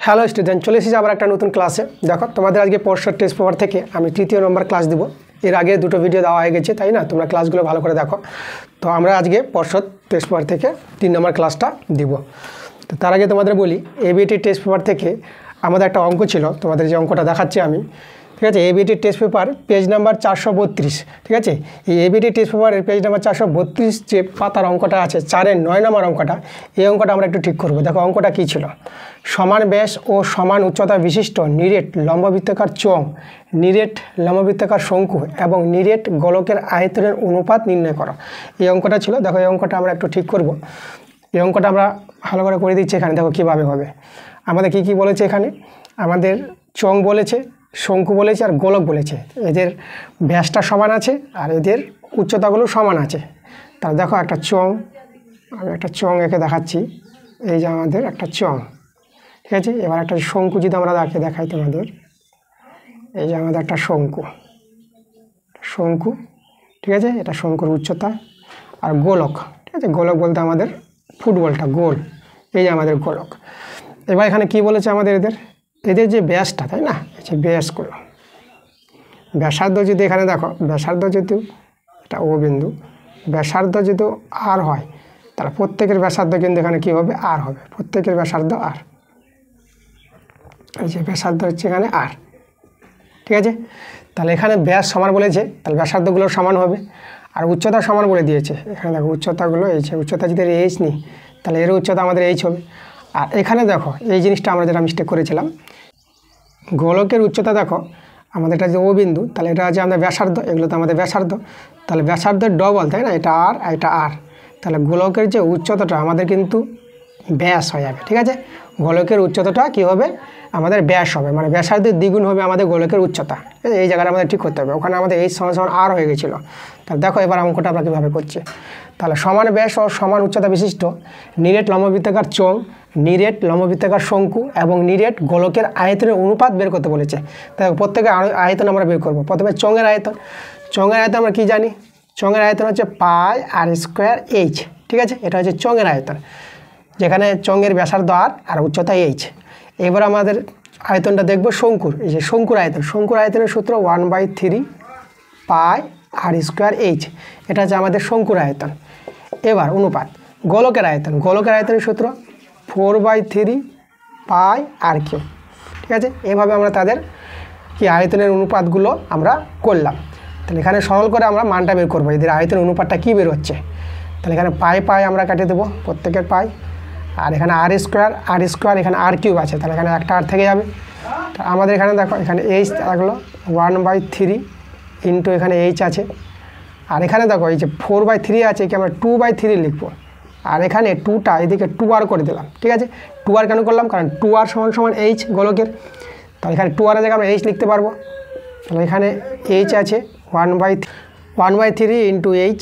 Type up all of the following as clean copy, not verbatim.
Hello student, চলে এসেছি আবার একটা নতুন ক্লাসে। দেখো, তোমাদের আজকে পরশোর টেস্ট পেপার থেকে আমি তৃতীয় নম্বর ক্লাস দিব। এর আগে দুটো ভিডিও দেওয়া হয়ে গেছে, তাই না? তোমরা ক্লাসগুলো ভালো করে দেখো। তো আমরা আজকে পরশোর টেস্ট পেপার থেকে 3 নম্বর ক্লাসটা দিব। তো তার আগে তোমাদের বলি, এবিটি টেস্ট পেপার থেকে আমাদের একটা অঙ্ক ছিল, তোমাদের যে অঙ্কটা দেখাচ্ছি আমি, ঠিক আছে? ABT test paper page number 432, ঠিক আছে? এই এবিটি টেস্ট পেপারের পেজ নাম্বার 432 যে পাতার অঙ্কটা আছে, 4-এর 9 নম্বর অঙ্কটা, এই অঙ্কটা আমরা একটু ঠিক করব। দেখো অঙ্কটা কী ছিল। সমান ব্যাস ও সমান উচ্চতা বিশিষ্ট নিরেট লম্ববৃত্তাকার চোঙ, নিরেট লম্ববৃত্তাকার শঙ্কু এবং নিরেট গোলকের আয়তনের অনুপাত নির্ণয় করো। এই অঙ্কটা ছিল। দেখো এই অঙ্কটা আমরা একটু ঠিক করব। এই অঙ্কটা আমরা ভালো করে দিচ্ছি এখানে। দেখো কীভাবে হবে। আমাদের কি বলেছে এখানে? আমাদের চোঙ বলেছে, শঙ্কু বলেছে আর গোলক বলেছে। এদের ব্যাসটা সমান আছে আর এদের উচ্চতাগুলো সমান আছে। তাহলে দেখো একটা চোঙ, আমি একটা চোঙ এঁকে দেখাচ্ছি। এই যে আমাদের একটা চোঙ, ঠিক আছে? এবার একটা শঙ্কু যদি আমরা দেখাই তোমাদের, এই যে আমাদের একটা শঙ্কু, ঠিক আছে? এটা শঙ্কুর উচ্চতা। আর গোলক, ঠিক আছে? গোলক বলতে আমাদের ফুটবলটা গোল, এই যে আমাদের গোলক। এবার এখানে কি বলেছে আমাদের এদের যে ব্যাসটা, তাই না? এই যে ব্যাসগুলো, ব্যাসার্ধ যদি এখানে দেখো, ব্যাসার্ধ যেহেতু এটা ও বিন্দু, ব্যাসার্ধ যেহেতু আর হয়, তাহলে প্রত্যেকের ব্যাসার্ধ কিন্তু এখানে কী হবে? আর হবে। প্রত্যেকের ব্যাসার্ধ আর, এই যে ব্যাসার্ধ হচ্ছে এখানে আর, ঠিক আছে? তাহলে এখানে ব্যাস সমান বলেছে, তাহলে ব্যাসার্ধগুলো সমান হবে। আর উচ্চতা সমান বলে দিয়েছে। এখানে দেখো উচ্চতাগুলো এই যে উচ্চতা যদি এইচ নিই, তাহলে এর উচ্চতা আমাদের এইচ হবে। আর এখানে দেখো এই জিনিসটা আমরা যেটা মিস্টেক করেছিলাম, গোলকের উচ্চতা দেখো আমাদের এটা যে ও বিন্দু, তাহলে এটা হচ্ছে আমাদের ব্যাসার্ধ, এগুলো তো আমাদের ব্যাসার্ধ। তাহলে ব্যাসার্ধের ডবল, তাই না? এটা আর এটা আর, তাহলে গোলকের যে উচ্চতাটা আমাদের কিন্তু ব্যাস হয়ে যাবে, ঠিক আছে? গোলকের উচ্চতাটা কী হবে? আমাদের ব্যাস হবে, মানে ব্যাসার্ধের দ্বিগুণ হবে আমাদের গোলকের উচ্চতা। এই জায়গাটা আমাদের ঠিক করতে হবে। ওখানে আমাদের এই সমান আর হয়ে গেছিলো। তাহলে দেখো এবার অঙ্কটা আমরা কীভাবে করছি। তাহলে সমান ব্যাস ও সমান উচ্চতা বিশিষ্ট নিরেট লম্ববৃত্তাকার চোঙ, নিরেট লম্ববৃত্তাকার শঙ্কু এবং নিরেট গোলকের আয়তনের অনুপাত বের করতে বলেছে। তাই প্রত্যেকের আয়তন আমরা বের করবো। প্রথমে চোঙের আয়তন। চোঙের আয়তন আমরা কী জানি? চোঙের আয়তন হচ্ছে পাই আর স্কোয়ার এইচ, ঠিক আছে? এটা হচ্ছে চোঙের আয়তন, যেখানে চোঙের ব্যাসার্ধ আর উচ্চতা এইচ। এবার আমাদের আয়তনটা দেখবো শঙ্কুর। এই যে শঙ্কুর আয়তন, শঙ্কুর আয়তনের সূত্র 1/3 পাই আর স্কোয়ার এইচ, এটা হচ্ছে আমাদের শঙ্কুর আয়তন। এবার অনুপাত গোলকের আয়তন, গোলকের আয়তনের সূত্র 4/3 পাই আর কিউ, ঠিক আছে? এভাবে আমরা তাদের কি আয়তনের অনুপাতগুলো আমরা করলাম। তাহলে এখানে সরল করে আমরা মানটা বের করবো, এদের আয়তনের অনুপাতটা কী বের হচ্ছে। তাহলে এখানে পাই আমরা কাটিয়ে দেবো, প্রত্যেকের পাই। আর এখানে আর স্কোয়ার এখানে আর কিউব আছে, তাহলে এখানে একটা আর থেকে যাবে। আমাদের এখানে দেখো এখানে এইচ থাকলো 1/3 ইন্টু এখানে এইচ আছে। আর এখানে দেখো এই যে 4/3 আছে, কি আমরা 2/3 লিখবো। আর এখানে 2টা এদিকে 2r করে দিলাম, ঠিক আছে? 2r কেন করলাম? কারণ 2r সমান এইচ গোলকের। তাহলে এখানে 2r জায়গায় আমরা এইচ লিখতে পারবো। তাহলে এখানে এইচ আছে 1/3 ইন্টু এইচ।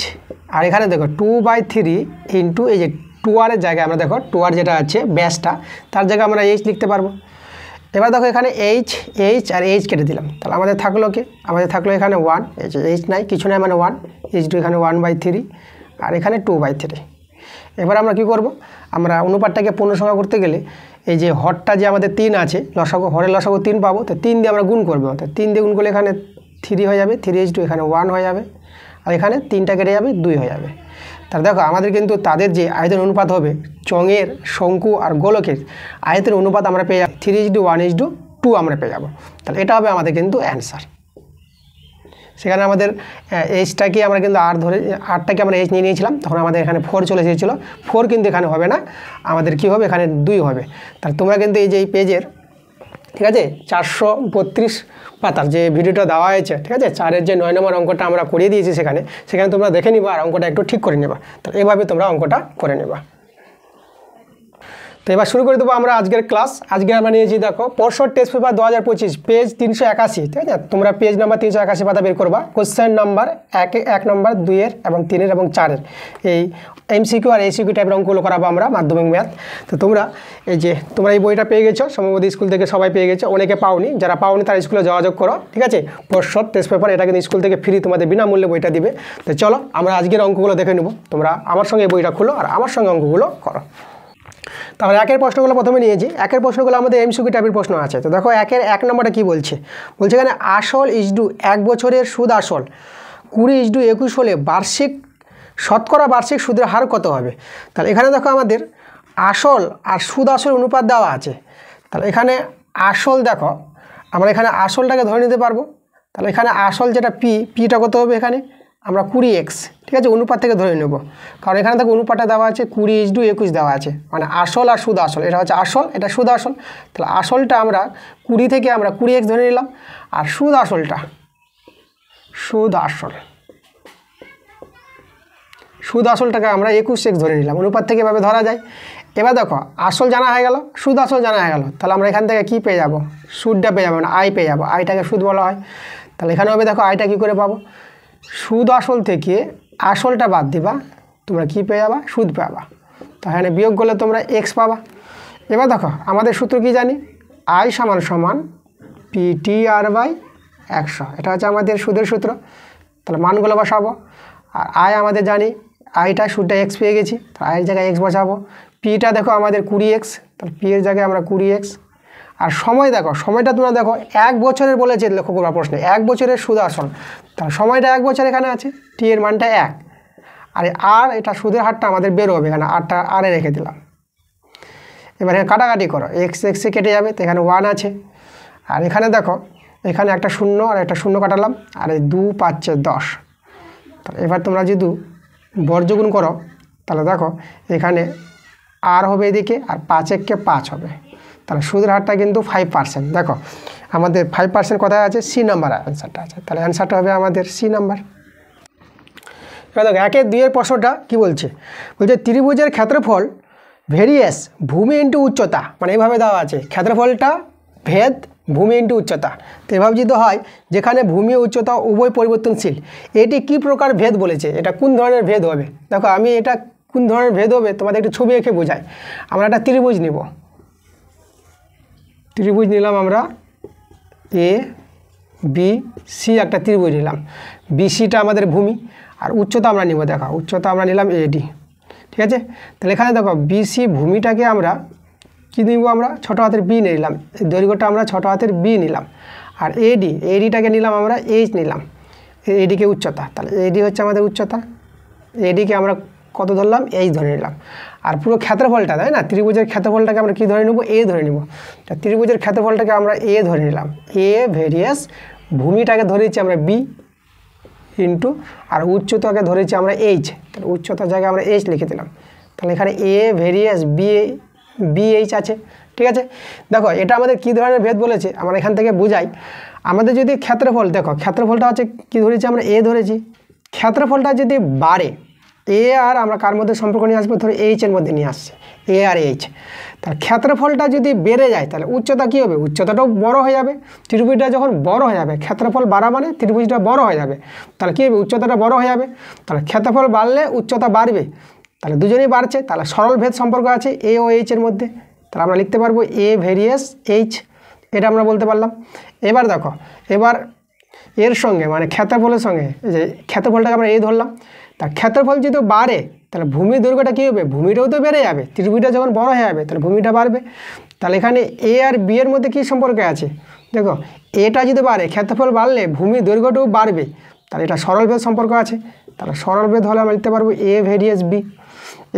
আর এখানে দেখো 2/3 ইন্টু এই যে 2r জায়গায় আমরা দেখো 2r যেটা আছে ব্যাসটা, তার জায়গায় আমরা এইচ লিখতে পারবো। এবার দেখো এখানে এইচ আর এইচ কেটে দিলাম। তাহলে আমাদের থাকলো কি? আমাদের থাকলো এখানে 1, এই যে এইচ নাই, কিছু নাই, মানে 1 এইচ টু এখানে 1/3 আর এখানে 2/3। এবার আমরা কি করব? আমরা অনুপাতটাকে পূর্ণসংখ্যা করতে গেলে এই যে হরটা যে আমাদের 3 আছে, লসাগু, হরের লসাগু 3 পাবো, তো 3 দিয়ে আমরা গুণ করবো। অর্থাৎ 3 দিয়ে গুণ করলে এখানে 3 হয়ে যাবে, 3h2 এখানে 1 হয়ে যাবে, আর এখানে 3টা কেটে যাবে, 2 হয়ে যাবে। তাহলে দেখো আমাদের কিন্তু তাদের যে আয়তন অনুপাত হবে চোঙের, শঙ্কু আর গোলকের আয়তন অনুপাত আমরা পেয়ে যাবো 3h2 1h2 আমরা পেয়ে যাবো। তাহলে এটা হবে আমাদের কিন্তু অ্যান্সার। সেখানে আমাদের এইচটাকে আমরা কিন্তু আরটাকে আমরা এইচ নিয়ে নিয়েছিলাম, তখন আমাদের এখানে 4 চলে এসেছিলো। 4 কিন্তু এখানে হবে না, আমাদের কি হবে? এখানে 2 হবে। তাহলে তোমরা কিন্তু এই যে এই পেজের, ঠিক আছে, 432 পাতার যে ভিডিওটা দেওয়া হয়েছে, ঠিক আছে, 4-এর যে 9 নম্বর অঙ্কটা আমরা করিয়ে দিয়েছি, সেখানে তোমরা দেখে নিবা আর অঙ্কটা একটু ঠিক করে নেবা। তো এভাবে তোমরা অঙ্কটা করে নেবা। তো এবার শুরু করে দেবো আমরা আজকের ক্লাস। আজকে আমরা নিয়েছি দেখো পরশোর টেস্ট পেপার 2025 পেজ 381, ঠিক আছে? তোমরা পেজ নাম্বার 381 পাতা বের করবা। কোশ্চেন নাম্বার 1 নম্বর 2-এর এবং 3-এর এবং 4-এর এই এমসিকিউ আর এসিকিউ টাইপের অঙ্কগুলো করাবো আমরা, মাধ্যমিক ম্যাথ। তো তোমরা এই বইটা পেয়ে গেছো, সম্ভবত স্কুল থেকে সবাই পেয়ে গেছো। অনেকে পাওনি, যারা পাওনি তারা স্কুলে যোগাযোগ করো, ঠিক আছে? পরশোর টেস্ট পেপার, এটা কিন্তু স্কুল থেকে ফ্রি, তোমাদের বিনামূল্যে বইটা দিবে। তো চলো আমরা আজকের অঙ্কগুলো দেখে নেবো। তোমরা আমার সঙ্গে বইটা খুলো আর আমার সঙ্গে অঙ্কগুলো করো। তাহলে একের প্রশ্নগুলো প্রথমে নিয়েছি। একের প্রশ্নগুলো আমাদের এমসিকিউ টাইপের প্রশ্ন আছে। তো দেখো একের 1 নম্বরটা কী বলছে, বলছে এখানে আসল ইসডু 1 বছরের সুদ আসল 20:21 হলে বার্ষিক শতকরা বার্ষিক সুদের হার কত হবে। তাহলে এখানে দেখো আমাদের আসল আর সুদ আসল অনুপাত দেওয়া আছে। তাহলে এখানে আসল দেখো আমরা এখানে আসলটাকে ধরে নিতে পারবো। তাহলে এখানে আসল যেটা পিটা কত হবে, এখানে আমরা 20x, ঠিক আছে, অনুপাত থেকে ধরে নেব, কারণ এখানে দেখো অনুপাতটা দেওয়া আছে 20:21 দেওয়া আছে, মানে আসল আর সুদ আসল, এটা হচ্ছে আসল, এটা সুদ আসল। তাহলে আসলটা আমরা 20 থেকে আমরা 20x ধরে নিলাম, আর সুদ আসলটাকে আমরা 21x ধরে নিলাম, অনুপাত থেকে এভাবে ধরা যায়। এবার দেখো আসল জানা হয়ে গেল, সুদ আসল জানা হয়ে গেল, তাহলে আমরা এখান থেকে কী পেয়ে যাব, সুদটা পেয়ে যাবো, মানে আয় পেয়ে যাবো, আয়টাকে সুদ বলা হয়। তাহলে এখানে হবে দেখো আয়টা কী করে পাবো, সুদ আসল থেকে আসলটা বাদ দিবা, তোমরা কী পেয়ে যাবা, সুদ পাবা। তো এখানে বিয়োগ করলে তোমরা এক্স পাবা। এবার দেখো আমাদের সূত্র কী জানি, আই সমান সমান PTR/100, এটা হচ্ছে আমাদের সুদের সূত্র। তাহলে মানগুলো বসাবো, আর আয় আমাদের জানি, আইটা সুদটা এক্স পেয়ে গেছি, তো আয়ের জায়গায় এক্স বসাবো। পিটা দেখো আমাদের 20x, তাহলে পি এর জায়গায় আমরা 20x। আর সময় দেখো, সময়টা তোমরা দেখো 1 বছরের বলেছে, লক্ষ্য করবা প্রশ্নে 1 বছরের সুদ আসল, তাহলে সময়টা 1 বছর এখানে আছে, টি এর মানটা 1, আর এটা সুদের হারটা আমাদের বের হবে, এখানে আরটা আরে রেখে দিলাম। এবার এখানে কাটাকাটি করো, এক্স এক্সে কেটে যাবে, তো এখানে 1 আছে, আর এখানে দেখো এখানে একটা শূন্য আর একটা শূন্য কাটালাম, আর এই 2 5 10। তাহলে এবার তোমরা যদি বর্গগুণ করো, তাহলে দেখো এখানে আর হবে এদিকে, আর 5 1 কে 5 হবে, তাহলে সুদের হারটা কিন্তু 5%। দেখো আমাদের 5% কোথায় আছে, সি নাম্বার অ্যান্সারটা আছে, তাহলে অ্যান্সারটা হবে আমাদের সি নাম্বার। এবার দেখো 1 এর 2 এর প্রশ্নটা কী বলছে, ত্রিভুজের ক্ষেত্রফল ভেরিয়েস ভূমি ইন্টু উচ্চতা, মানে এইভাবে দেওয়া আছে, ক্ষেত্রফলটা ভেদ ভূমি ইন্টু উচ্চতা। তো এভাবে যদি হয় যেখানে ভূমি ও উচ্চতা উভয় পরিবর্তনশীল, এটি কী প্রকার ভেদ বলেছে, এটা কোন ধরনের ভেদ হবে। দেখো আমি এটা কোন ধরনের ভেদ হবে তোমাদের একটু ছবি এঁকে বোঝাই। আমরা একটা ত্রিভুজ নিব, ত্রিভুজ নিলাম আমরা এ বি সি, একটা ত্রিভুজ নিলাম, বিসিটা আমাদের ভূমি, আর উচ্চতা আমরা নিব, দেখো উচ্চতা আমরা নিলাম এডি, ঠিক আছে। তাহলে এখানে দেখো বিসি ভূমিটাকে আমরা কী নিব, আমরা ছোটো হাতের বি নিলাম, দৈর্ঘ্যটা আমরা ছোটো হাতের বি নিলাম, আর এডিটাকে নিলাম আমরা এইচ নিলাম, এডিকে উচ্চতা, তাহলে এডি হচ্ছে আমাদের উচ্চতা, এডিকে আমরা কত ধরলাম, এইচ ধরে নিলাম। আর পুরো ক্ষেত্রফলটা, তাই না, ত্রিভুজের ক্ষেত্রফলটাকে আমরা কী ধরে নেব, এ ধরে নেব, ত্রিভুজের ক্ষেত্রফলটাকে আমরা এ ধরে নিলাম, এ ভেরিয়াস ভূমিটাকে ধরেছি আমরা বি ইন্টু, আর উচ্চতাকে ধরেছি আমরা এইচ, তাহলে উচ্চতার জায়গায় আমরা এইচ লিখে দিলাম। তাহলে এখানে এ ভেরিয়াস বিএইচ আছে, ঠিক আছে। দেখো এটা আমাদের কী ধরনের ভেদ বলেছে, আমরা এখান থেকে বুঝাই। আমাদের যদি ক্ষেত্রফল, দেখো ক্ষেত্রফলটা হচ্ছে কী ধরেছি, আমরা এ ধরেছি, ক্ষেত্রফলটা যদি বাড়ে, এ আর আমরা কার মধ্যে সম্পর্ক নিয়ে আসবো, ধরো এইচের মধ্যে নিয়ে আসছে, এ আর এইচ, তাহলে ক্ষেত্রফলটা যদি বেড়ে যায় তাহলে উচ্চতা কী হবে, উচ্চতাটাও বড় হয়ে যাবে। ত্রিভুজটা যখন বড় হয়ে যাবে, ক্ষেত্রফল বাড়া মানে ত্রিভুজটা বড় হয়ে যাবে, তাহলে কী হবে, উচ্চতাটা বড় হয়ে যাবে, তাহলে ক্ষেত্রফল বাড়লে উচ্চতা বাড়বে, তাহলে দুজনেই বাড়ছে, তাহলে সরল ভেদ সম্পর্ক আছে এ ও এইচের মধ্যে, তাহলে আমরা লিখতে পারবো এ ভেরিয়াস এইচ, এটা আমরা বলতে পারলাম। এবার দেখো এবার এর সঙ্গে মানে ক্ষেত্রফলের সঙ্গে, এই যে ক্ষেত্রফলটাকে আমরা এই ধরলাম, তা ক্ষেত্রফল যদি বাড়ে তাহলে ভূমির দৈর্ঘ্যটা কী হবে, ভূমিটাও তো বেড়ে যাবে, ত্রিভুজটা যখন বড় হয়ে যাবে তাহলে ভূমিটা বাড়বে। তাহলে এখানে এ আর বি এর মধ্যে কী সম্পর্ক আছে, দেখো এটা যদি বাড়ে, ক্ষেত্রফল বাড়লে ভূমির দৈর্ঘ্যটাও বাড়বে, তাহলে এটা সরল ভেদ সম্পর্ক আছে, তাহলে সরল ভেদ হলে আমরা লিখতে পারবো এ ভেরিয়াস বি।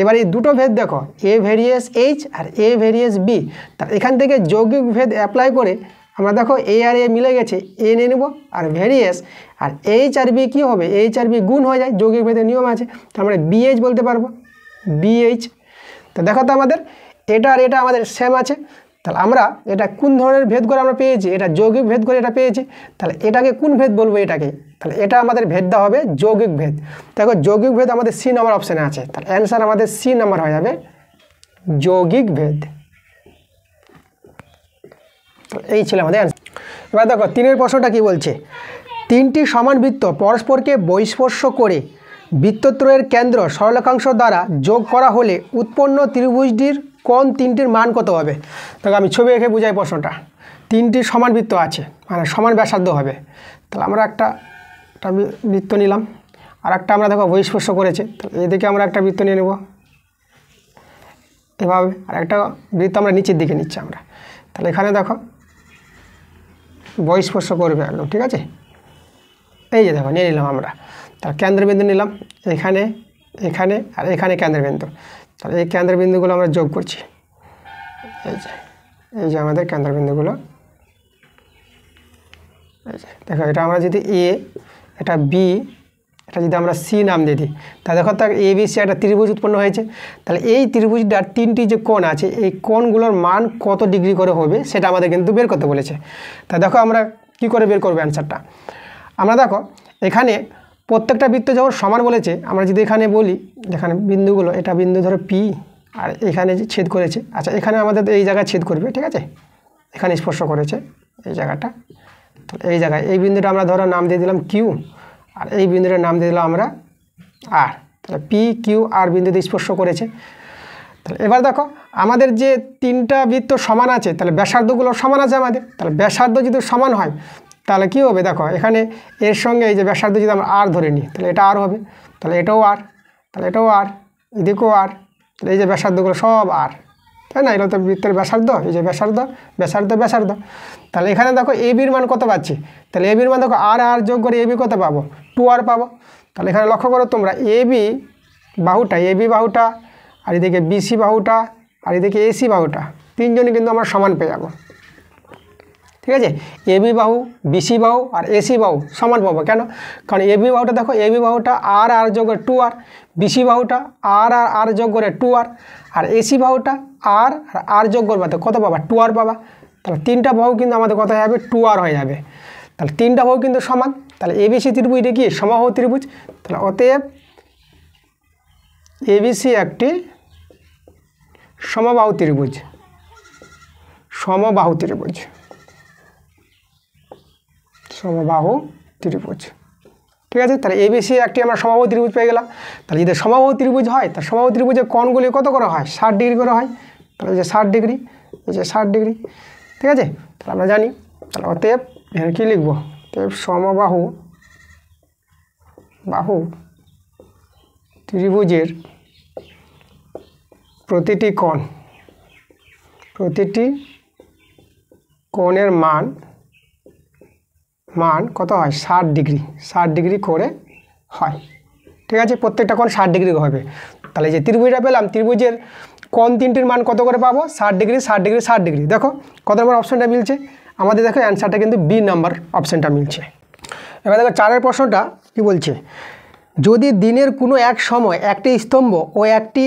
এবার এই দুটো ভেদ দেখো, এ ভেরিয়াস এইচ আর এ ভেরিয়াস বি, তাহলে এখান থেকে যৌগিক ভেদ অ্যাপ্লাই করে আমরা দেখো এ আর এ মিলে গেছে, এ নিয়ে নেব, আর ভেরিয়াস আর এইচ আর বি কী হবে, এইচ আর বি গুণ হয়ে যায়, যৌগিক ভেদের নিয়ম আছে, তার মানে বিএইচ বলতে পারবো, বিএইচ। তো দেখো তো আমাদের এটা আর এটা আমাদের সেম আছে, তাহলে আমরা এটা কোন ধরনের ভেদ করে আমরা পেয়েছি, এটা যৌগিক ভেদ করে এটা পেয়েছি, তাহলে এটাকে কোন ভেদ বলবো, এটাকে, তাহলে এটা আমাদের ভেদটা হবে যৌগিক ভেদ। দেখো যৌগিক ভেদ আমাদের সি নাম্বার অপশানে আছে, তাহলে অ্যান্সার আমাদের সি নাম্বার হয়ে যাবে যৌগিক ভেদ। এই ছিল আমাদের অ্যান্সার। এবার দেখো 3 প্রশ্নটা কি বলছে, 3টি সমান বৃত্ত পরস্পরকে বহিঃস্পর্শ করে বৃত্তত্রয়ের কেন্দ্র সরলরেখাংশ দ্বারা যোগ করা হলে উৎপন্ন ত্রিভুজটির কোণ 3টির মান কত হবে। দেখো আমি ছবি এঁকে বুঝাই প্রশ্নটা। 3টি সমান বৃত্ত আছে, মানে সমান ব্যাসার্ধ হবে, তাহলে আমরা একটা বৃত্ত নিলাম, আর একটা আমরা দেখো বহিঃস্পর্শ করেছে, তাহলে এদিকে আমরা একটা বৃত্ত নিয়ে নেব, এভাবে, আর একটা বৃত্ত আমরা নিচের দিকে নিচ্ছি আমরা। তাহলে এখানে দেখো বহিঃস্পর্শ করবে একদম, ঠিক আছে। এই যে দেখো নিয়ে নিলাম আমরা, তার কেন্দ্রবিন্দু নিলাম এখানে, এখানে আর এখানে কেন্দ্রবিন্দু। তাহলে এই কেন্দ্রবিন্দুগুলো আমরা যোগ করছি, এই যে আমাদের কেন্দ্রবিন্দুগুলো। এই যে দেখো, এটা আমরা যদি এ, এটা বি, এটা যদি আমরা সি নাম দিয়ে দিই, তা দেখো তার এ বি সি একটা ত্রিভুজ উৎপন্ন হয়েছে। তাহলে এই ত্রিভুজটার তিনটি যে কোণ আছে, এই কোণগুলোর মান কত ডিগ্রি করে হবে সেটা আমাদের কিন্তু বের করতে বলেছে। তা দেখো আমরা কি করে বের করবো অ্যান্সারটা। আমরা দেখো এখানে প্রত্যেকটা বৃত্ত যখন সমান বলেছে, আমরা যদি এখানে বলি, এখানে বিন্দুগুলো, এটা বিন্দু ধরো পি, আর এখানে যে ছেদ করেছে, আচ্ছা এখানে আমাদের এই জায়গায় ছেদ করবে, ঠিক আছে, এখানে স্পর্শ করেছে এই জায়গাটা। তো এই জায়গায় এই বিন্দুটা আমরা ধরো নাম দিয়ে দিলাম কিউ, আর এই বিন্দুটার নাম দিয়ে দিলাম আমরা আর। তাহলে পি কিউ আর বিন্দুতে স্পর্শ করেছে। তাহলে এবার দেখো আমাদের যে তিনটা বৃত্ত সমান আছে, তাহলে ব্যাসার্ধগুলো সমান আছে আমাদের। তাহলে ব্যাসার্ধ যদি সমান হয় তাহলে কী হবে, দেখো এখানে এর সঙ্গে এই যে ব্যাসার্ধ যদি আমরা আর ধরে নিই, তাহলে এটা আর হবে, তাহলে এটাও আর, তাহলে এটাও আর, এদিকেও আর, তাহলে এই যে ব্যাসার্ধগুলো সব আর, তাই না, এটা তো বৃত্তের ব্যাসার্ধ, এই যে ব্যাসার্ধ ব্যাসার্ধ ব্যাসার্ধ। তাহলে এখানে দেখো এ বির মান কত পাচ্ছি, তাহলে এ বির মান দেখো আর আর যোগ করে এ বি কত পাবো, 2r পাবো। তাহলে এখানে লক্ষ্য করো তোমরা, এ বি বাহুটা আর এদিকে বিসি বাহুটা আর এদিকে এসি বাহুটা, তিনজনই কিন্তু আমরা সমান পেয়ে যাবো, ঠিক আছে। এ বি বাহু, বিসি বাহু আর এসি বাহু সমান পাবো, কেন, কারণ এ বি বাহুটা দেখো, এ বি বাহুটা আর আর যোগ করে 2r, বিসি বাহুটা আর আর আর যোগ করে 2r, আর এসি বাহুটা আর আর যোগ করবে তো কত পাবা, 2r পাবা। তাহলে তিনটা বাহু কিন্তু আমাদের কত হয়ে যাবে, 2r হয়ে যাবে। তাহলে তিনটা বাহু কিন্তু সমান, তাহলে এবিসি ত্রিভুজটা কি সমবাহু ত্রিভুজ। তাহলে অতএব এবিসি একটি সমবাহু ত্রিভুজ, সমবাহু ত্রিভুজ, সমবাহু ত্রিভুজ, ঠিক আছে। তাহলে এবিসি একটি আমরা সমবাহু ত্রিভুজ পেয়ে গেলাম। তাহলে যদি সমবাহু ত্রিভুজ হয়, তাহলে সমবাহু ত্রিভুজের কোণগুলি কত করে হয়, 60 ডিগ্রি করে হয়। তাহলে এই যে 60 ডিগ্রি, এই যে 60 ডিগ্রি, ঠিক আছে। তাহলে আমরা জানি, তাহলে অতএব এখানে কী লিখবো, অতএব সমবাহু ত্রিভুজের প্রতিটি কোণের মান কত হয়, 60 ডিগ্রি করে হয়, ঠিক আছে। প্রত্যেকটা কোণ 60 ডিগ্রি হবে। তাহলে যে ত্রিভুজটা পেলাম, ত্রিভুজের কোণ তিনটির মান কত করে পাবো, 60 ডিগ্রি 60 ডিগ্রি 60 ডিগ্রি। দেখো কত নম্বর অপশানটা মিলছে আমাদের, দেখো অ্যান্সারটা কিন্তু বি নাম্বার অপশানটা মিলছে। এবার দেখো 4 প্রশ্নটা কি বলছে, যদি দিনের কোনো এক সময় একটি স্তম্ভ ও একটি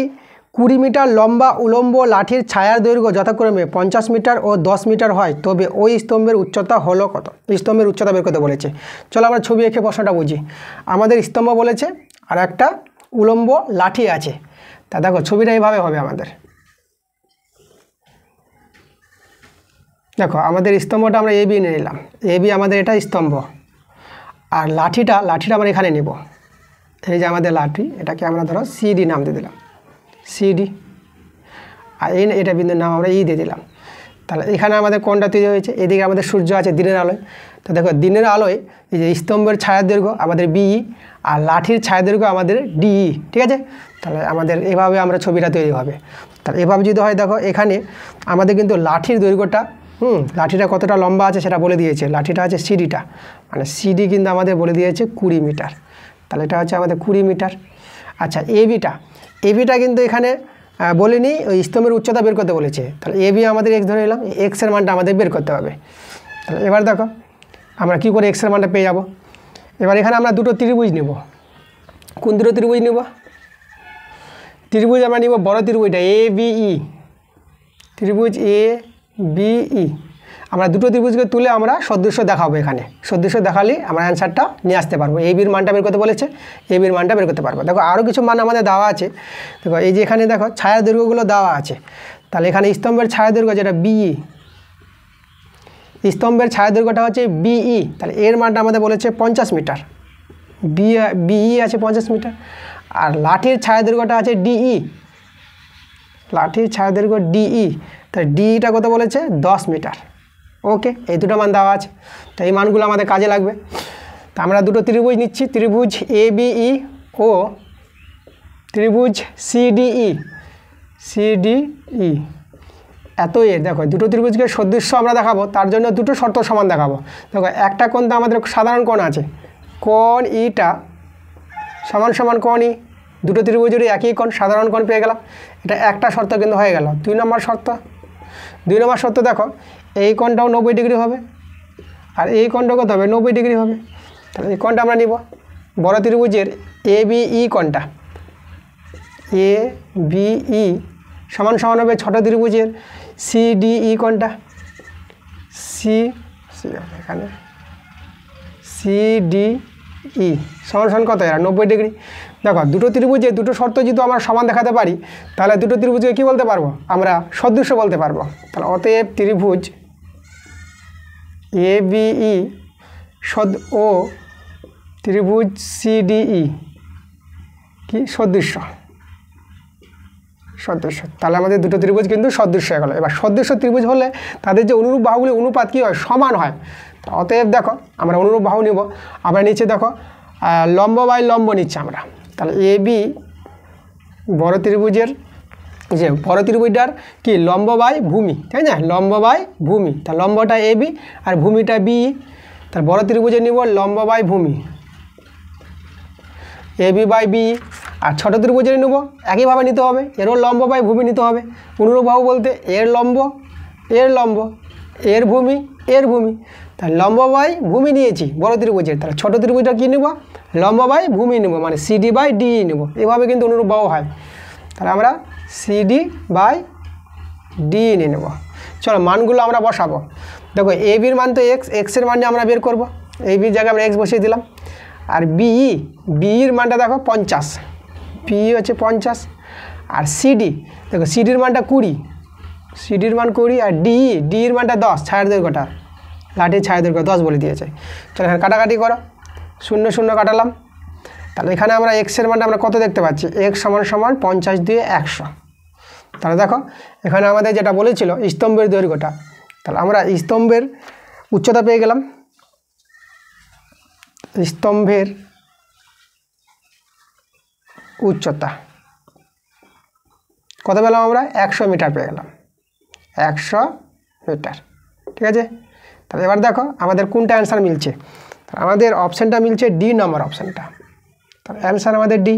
20 মিটার লম্বা উলম্ব লাঠির ছায়ার দৈর্ঘ্য যথাক্রমে 50 মিটার ও 10 মিটার হয়, তবে ওই স্তম্ভের উচ্চতা হলো কত। স্তম্ভের উচ্চতা বের করতে বলেছে। চলো আমরা ছবি এঁকে প্রশ্নটা বুঝি। আমাদের স্তম্ভ বলেছে আর একটা উলম্ব লাঠি আছে। তা দেখো ছবিটা এইভাবে হবে আমাদের, দেখো আমাদের স্তম্ভটা আমরা এ বি নিয়ে নিলাম, এ বি আমাদের এটা স্তম্ভ, আর লাঠিটা আমরা এখানে নেব, এই যে আমাদের লাঠি, এটাকে আমরা ধরো সিডি নাম দিয়ে দিলাম, সিডি, আর এটা বিন্দুর নাম আমরা ই দিয়ে দিলাম। তাহলে এখানে আমাদের কোণটা তৈরি হয়েছে, এদিকে আমাদের সূর্য আছে দিনের আলোয়। তো দেখো দিনের আলোয় এই যে স্তম্ভের ছায়ার দৈর্ঘ্য আমাদের বিই, আর লাঠির ছায়া দৈর্ঘ্য আমাদের ডিই, ঠিক আছে। তাহলে আমাদের এভাবে আমরা ছবিটা তৈরি হবে। তাহলে এভাবে যদি হয়, দেখো এখানে আমাদের কিন্তু লাঠির দৈর্ঘ্যটা, লাঠিটা কতটা লম্বা আছে সেটা বলে দিয়েছে, লাঠিটা আছে সিডিটা, মানে সিডি কিন্তু আমাদের বলে দিয়েছে 20 মিটার। তাহলে এটা হচ্ছে আমাদের 20 মিটার। আচ্ছা এবিটা কিন্তু এখানে বলিনি, ওই স্তম্ভের উচ্চতা বের করতে বলেছে। তাহলে এবি আমাদের এক্স ধরে নিলাম, এক্সের মানটা আমাদের বের করতে হবে। তাহলে এবার দেখো আমরা কী করে এক্সের মানটা পেয়ে যাব। এবার এখানে আমরা দুটো ত্রিভুজ নেব। কোন দুটো ত্রিভুজ নেব, ত্রিভুজ আমরা নিব বড় ত্রিভুজটা এ বিই, ত্রিভুজ এ বিই। আমরা দুটো ত্রিভুজকে তুলে আমরা সদৃশ্য দেখাবো, এখানে সদৃশ্য দেখালে আমরা অ্যান্সারটা নিয়ে আসতে পারবো। এ বির মানটা বের করতে বলেছে, এ বির মানটা বের করতে পারবো। দেখো আরও কিছু মান আমাদের দেওয়া আছে, দেখো এই যে এখানে দেখো ছায়া দৈর্ঘ্যগুলো দেওয়া আছে। তাহলে এখানে স্তম্ভের ছায়া দৈর্ঘ্য যেটা বিই, স্তম্ভের ছায়া দৈর্ঘ্যটা হচ্ছে বিই, তাহলে এর মানটা আমাদের বলেছে 50 মিটার, বিই আছে 50 মিটার। আর লাঠির ছায়া দৈর্ঘ্যটা আছে ডিই, লাঠির ছায়া দৈর্ঘ্য ডিই, তাহলে ডিইটা কত বলেছে 10 মিটার। ওকে, এই দুটো মান দেওয়া আছে, তো এই মানগুলো আমাদের কাজে লাগবে। তো আমরা দুটো ত্রিভুজ নিচ্ছি, ত্রিভুজ এ বিই ও ত্রিভুজ সিডিই। CDE এত এ দেখো দুটো ত্রিভুজকে সদৃশ্য আমরা দেখাবো, তার জন্য দুটো শর্ত সমান দেখাবো। দেখো একটা কোণ তো আমাদের সাধারণ কোণ আছে, কোণ ইটা সমান সমান কোণ ই, দুটো ত্রিভুজেরই একই কোণ, সাধারণ কোণ পেয়ে গেলাম। এটা একটা শর্ত কিন্তু হয়ে গেল। 2 নম্বর শর্ত, 2 নম্বর শর্ত দেখো এই কোণটাও 90 ডিগ্রি হবে আর এই কোণটাও কত হবে 90 ডিগ্রি হবে। তাহলে এই কোণটা আমরা নিব বড় ত্রিভুজের ABE কোণটা, ABE সমান সমান হবে ছোট ত্রিভুজের CDE কোণটা, এখানে CDE সমান সমান কত এরা 90 ডিগ্রি। দেখো দুটো ত্রিভুজে দুটো শর্ত যদি আমরা সমান দেখাতে পারি তাহলে দুটো ত্রিভুজকে কী বলতে পারবো আমরা সদৃশ্য বলতে পারবো। তাহলে অতএব ত্রিভুজ ABE ও ত্রিভুজ CDE কি সদৃশ্য, সদৃশ্য। তাহলে আমাদের দুটো ত্রিভুজ কিন্তু সদৃশ্য হয়ে গেল। এবার সদৃশ্য ত্রিভুজ হলে তাদের যে অনুরূপ বাহুগুলি অনুপাত কী হয় সমান হয়। অতএব দেখো আমরা অনুরূপ বাহু নিব, আমরা নিচে দেখো লম্ব বাই লম্ব নিচ্ছে আমরা। তাহলে AB বড় ত্রিভুজের যে বড় ত্রিভুজটার কি লম্ব বাই ভূমি, তাই না, লম্ব বাই ভূমি। তা লম্বটা AB আর ভূমিটা BE। তার বড় ত্রিভুজে নিব লম্ব বাই ভূমি AB বাই BE, আর ছোটো ত্রিভুজের নেব একইভাবে নিতে হবে, এরও লম্ব বাই ভূমি নিতে হবে। অনুরূপ বাহু বলতে এর লম্ব এর ভূমি এর ভূমি। তাহলে লম্ব বাই ভূমি নিয়েছি বড় ত্রিভুজের, তাহলে ছোটো ত্রিভুজটা কী নেব লম্ব বাই ভূমি নেব, মানে CD বাই DE নেব। এভাবে কিন্তু অনুরূপ বাহু হয়। তাহলে আমরা CD বাই DE নিয়ে নেব। চলো মানগুলো আমরা বসাবো। দেখো ABর মান তো এক্সের মান আমরা বের করব, ABর জায়গায় আমরা X বসিয়ে দিলাম। আর BEর মানটা দেখো 50, BE হচ্ছে 50। আর CD দেখো CDর মানটা 20, CDর মান 20। আর DEর মানটা 10, ছায়ার দৈর্ঘ্যটা লাঠির ছায়া দৈর্ঘ্য 10 বলে দিয়েছে। চলো এখানে কাটাকাটি করো, 0 0 কাটালাম। তাহলে এখানে আমরা এক্সের মানটা আমরা কত দেখতে পাচ্ছি, X সমান সমান 50 দিয়ে 100। তাহলে দেখো এখানে আমাদের যেটা বলেছিল স্তম্ভের দৈর্ঘ্যটা, তাহলে আমরা স্তম্ভের উচ্চতা পেয়ে গেলাম। স্তম্ভের উচ্চতা কত পেলাম আমরা 100 মিটার পেয়ে গেলাম, 100 মিটার। ঠিক আছে, তাহলে এবার দেখো আমাদের কোনটা অ্যান্সার মিলছে। আমাদের অপশানটা মিলছে D নম্বর অপশানটা, তাহলে অ্যান্সার আমাদের D।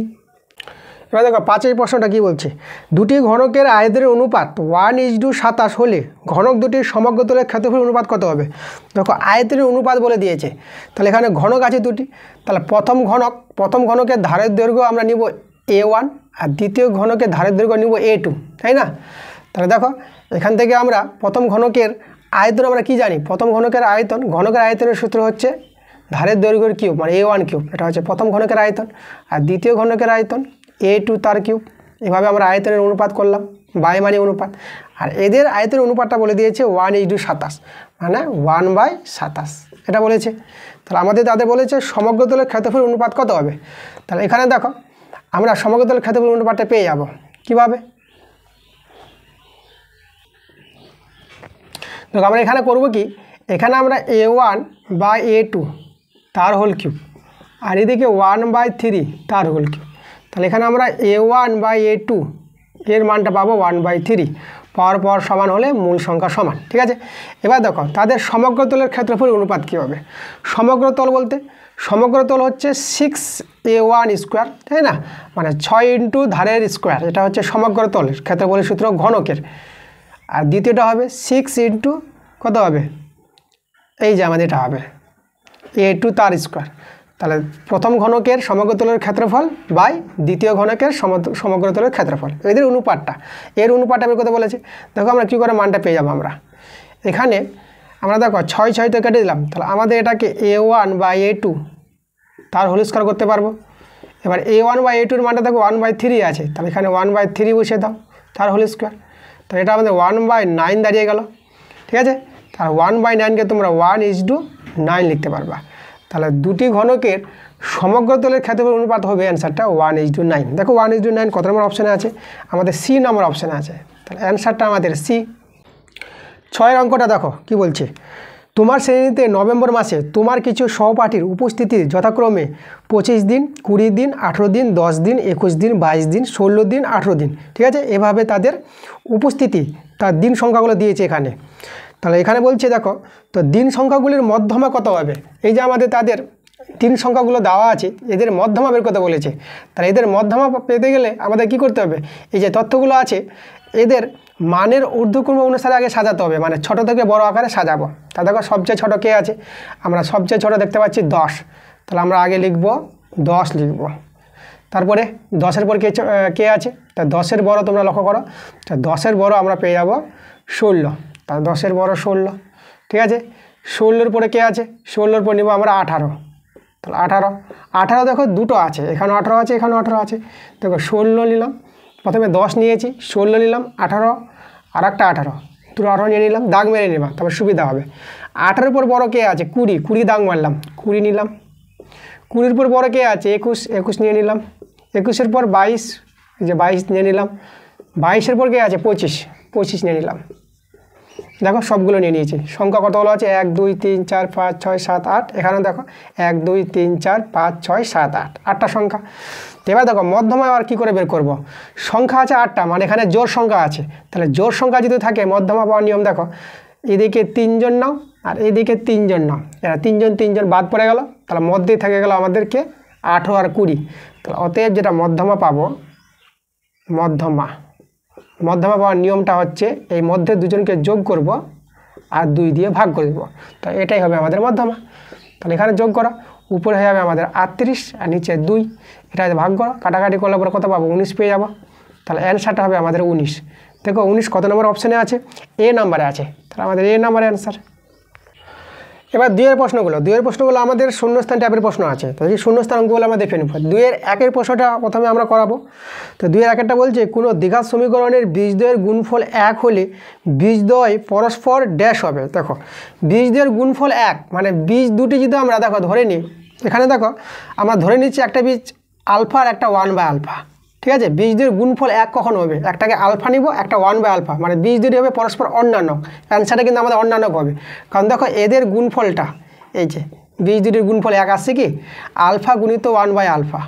এবার দেখো 5 প্রশ্নটা কী বলছে, দুটি ঘনকের আয়তনের অনুপাত 1:27 হলে ঘনক দুটির সমগ্র তলের ক্ষেত্রফল অনুপাত কত হবে। দেখো আয়তনের অনুপাত বলে দিয়েছে, তাহলে এখানে ঘনক আছে দুটি। তাহলে প্রথম ঘনকের ধারের দৈর্ঘ্য আমরা নিব A1 আর দ্বিতীয় ঘনকের ধারের দৈর্ঘ্য নিব A2, তাই না। তাহলে দেখো এখান থেকে আমরা প্রথম ঘনকের আয়তন আমরা কি জানি, প্রথম ঘনকের আয়তনের সূত্র হচ্ছে ধারের দৈর্ঘ্যের কিউব, মানে A1 কিউব। এটা হচ্ছে প্রথম ঘনকের আয়তন। আর দ্বিতীয় ঘনকের আয়তন A2 তার কিউব। এভাবে আমরা আয়তনের অনুপাত করলাম, বায়ুমানী অনুপাত। আর এদের আয়তনের অনুপাতটা বলে দিয়েছে 1:27, মানে 1/27 এটা বলেছে। তাহলে তাদের বলেছে সমগ্র তলের ক্ষেত্রফল অনুপাত কত হবে। তাহলে এখানে দেখো আমরা সমগ্র তলের ক্ষেত্রফল অনুপাতটা পেয়ে যাব কীভাবে। দেখো আমরা এখানে করব কি, এখানে আমরা A1 বা A2 তার হোল কিউব আর এদিকে 1/3 তার হোল কিউব। তাহলে এখানে আমরা A1 বা A2 এর মানটা পাবো 1/3, পর সমান হলে মূল সংখ্যা সমান। ঠিক আছে, এবার দেখো তাদের সমগ্র তলের ক্ষেত্রফল অনুপাত কী হবে। সমগ্র তল বলতে সমগ্র তল হচ্ছে 6A1 স্কোয়ার, তাই না, মানে 6 ইন্টু ধারের স্কোয়ার। এটা হচ্ছে সমগ্র তলের ক্ষেত্রফলের সূত্র ঘনকের। আর দ্বিতীয়টা হবে 6 ইন্টু কত হবে, এই যে আমাদের এটা হবে A2 তার স্কোয়ার। তাহলে প্রথম ঘনকের সমগ্র তলের ক্ষেত্রফল বাই দ্বিতীয় ঘনকের সমগ্র তলের ক্ষেত্রফল, এদের অনুপাতটা, এর অনুপাতটা আমি কত বলেছি। দেখো আমরা কী করে মানটা পেয়ে যাবো। এখানে আমরা দেখো 6 তো কেটে দিলাম, তাহলে আমাদের এটাকে A1 বা A2 তার হোল স্কোয়ার করতে পারবো। এবার A1 বা A2 এর মানটা দেখো 1/3 আছে, তাহলে এখানে 1/3 বসিয়ে দাও তার হোল স্কোয়ার। তাহলে এটা আমাদের 1/9 দাঁড়িয়ে গেল। ঠিক আছে, তাহলে 1/9কে তোমরা 1:9 লিখতে পারবা। তাহলে দুটি ঘনকের সমগ্র তলের ক্ষেত্রফল অনুপাত হবে অ্যান্সারটা 1:9। দেখো 1:9 কত নম্বর অপশানে আছে, আমাদের C নম্বর অপশানে আছে। তাহলে অ্যান্সারটা আমাদের C। 6 অঙ্কটা দেখো কি বলছে, তোমার শ্রেণীতে নভেম্বর মাসে তোমার কিছু সহপাঠীর উপস্থিতি যথাক্রমে 25 দিন, 20 দিন, 18 দিন, 10 দিন, 21 দিন, 22 দিন, 16 দিন, 18 দিন। ঠিক আছে, এভাবে তাদের উপস্থিতি তার দিন সংখ্যাগুলো দিয়েছে এখানে। তাহলে এখানে বলছে দেখো, তো দিন সংখ্যাগুলির মধ্যমা কত হবে? এই যে আমাদের তাদের দিন সংখ্যাগুলো দেওয়া আছে, এদের মধ্যমা বের করতে বলেছে। তাহলে এদের মধ্যমা পেতে গেলে আমাদের কি করতে হবে? এই যে তথ্যগুলো আছে এদের মানের ঊর্ধ্বক্রম অনুসারে আগে সাজাতে হবে, মানে ছোট থেকে বড় আকারে সাজাবো। তা দেখো সবচেয়ে ছোট কে আছে? আমরা সবচেয়ে ছোট দেখতে পাচ্ছি 10। তাহলে আমরা আগে লিখব 10 লিখব। তারপরে 10-এর পর কে আছে? তা 10-এর বড় তোমরা লক্ষ্য করো, তা 10-এর বড় আমরা পেয়ে যাব 16। তা 10-এর বড় 16। ঠিক আছে, 16-এর পরে কে আছে? 16-এর পর নিব আমরা 18। তাহলে 18 দেখো দুটো আছে, এখানে 18 আছে, এখানে 18 আছে। দেখো 16 নিলাম, প্রথমে 10 নিয়েছি, 16 নিলাম, 18 আর একটা 18, দুটো 18 নিয়ে নিলাম, দাগ মেরে নিলাম, তারপর সুবিধা হবে। 18-এর পর বড় কে আছে? 20 দাগ মারলাম, 20 নিলাম। 20-এর পর বড় কে আছে? 21 নিয়ে নিলাম। 21-এর পর 22, এই যে 22 নিয়ে নিলাম। 22-এর পর কে আছে? 25 নিয়ে নিলাম। দেখো সবগুলো নিয়ে নিয়েছি। সংখ্যা কতগুলো আছে? 1 2 3 4 5 6 7 8। এখানে দেখো 1 2 3 4 5 6 7 8, 8টা সংখ্যা। এবার দেখো মধ্যমা আর কী করে বের করব? সংখ্যা আছে 8টা, মানে এখানে জোড় সংখ্যা আছে। তাহলে জোড় সংখ্যা যদি থাকে মধ্যমা পাওয়ার নিয়ম দেখো, এদিকে 3 জন নাও আর এদিকে 3 জন নাও, এরা 3 জন বাদ পড়ে গেল, তাহলে মধ্যেই থেকে গেল আমাদেরকে 18 আর 20। তাহলে অতএব যেটা মধ্যমা পাবো, মধ্যমা পাওয়ার নিয়মটা হচ্ছে এই মধ্যে দুজনকে যোগ করব আর 2 দিয়ে ভাগ করে দেবো। তো এটাই হবে আমাদের মধ্যমা। তাহলে এখানে যোগ করা, উপরে হয়ে যাবে আমাদের 38 আর নিচে 2, এটা ভাগ করো, কাটাকাটি করলে পরে কত পাবো? 19 পেয়ে যাবো। তাহলে অ্যান্সারটা হবে আমাদের 19। দেখো 19 কত নম্বর অপশানে আছে? এ নাম্বারে আছে। তাহলে আমাদের এ নাম্বারে অ্যান্সার। এবার 2-এর প্রশ্নগুলো আমাদের শূন্যস্থান টাইপের প্রশ্ন আছে। তো এই শূন্যস্থান অঙ্কগুলো আমরা দেখে নেব। 2-এর 1-এর প্রশ্নটা প্রথমে আমরা করাবো। তো 2-এর 1-এরটা বলছে কোনো দ্বিঘাত সমীকরণের বীজদ্বয়ের গুণফল 1 হলে বীজদ্বয় পরস্পর ড্যাশ হবে। দেখো বীজদ্বয়ের গুণফল 1, মানে বীজ দুটি যদি আমরা দেখো ধরে নিই, এখানে দেখো আমরা ধরে নিচ্ছি একটা বীজ আলফা আর একটা 1/α। ঠিক আছে, বীজদ্বয়ের গুণফল 1 কখন হবে? একটাকে আলফা নিব, একটা 1/α, মানে বীজ দুটি হবে পরস্পর অন্যান্য। অ্যান্সারটা কিন্তু আমাদের অন্যান্য হবে, কারণ দেখো এদের গুণফলটা, এই যে বীজ দুটির গুণফল 1 আসছে কি? আলফা গুণিত 1/α।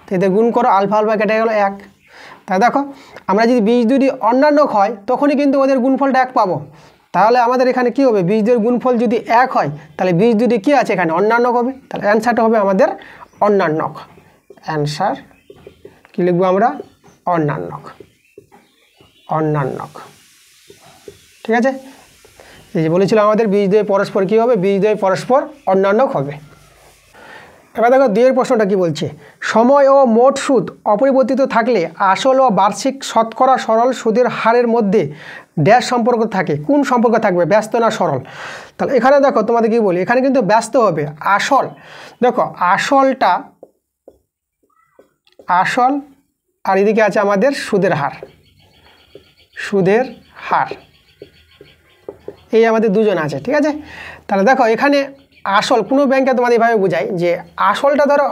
তো এদের গুণ করো, আলফা কেটে গেল 1। তাই দেখো আমরা যদি বীজ দুটি অন্যান্য হয় তখনই কিন্তু ওদের গুণফলটা 1 পাবো। তাহলে আমাদের এখানে কি হবে? বীজদের গুণফল যদি 1 হয় তাহলে বীজ দুটি কী আছে এখানে? অন্যান্য হবে। তাহলে অ্যান্সারটা হবে আমাদের অন্যান্য। অ্যান্সার কি লিখবো আমরা? অন্যান্য। ঠিক আছে, এই যে বলেছিলাম আমাদের বীজদ্বয় পরস্পর কী হবে? বীজদ্বয় পরস্পর অন্যান্য হবে। এবার দেখো 2-এর প্রশ্নটা কি বলছে? সময় ও মোট সুদ অপরিবর্তিত থাকলে আসল ও বার্ষিক শতকরা সরল সুদের হারের মধ্যে ড্যাশ সম্পর্ক থাকে। কোন সম্পর্ক থাকবে? ব্যস্ত না সরল? তাহলে এখানে দেখো তোমাদের কি বলি, এখানে কিন্তু ব্যস্ত হবে। আসল, দেখো আসল আর এদিকে আছে আমাদের সুদের হার, এই আমাদের দুজন আছে। ঠিক আছে, তাহলে দেখো এখানে আসল কোনো ব্যাংকে তোমাদের এভাবে বোঝায় যে আসলটা ধরো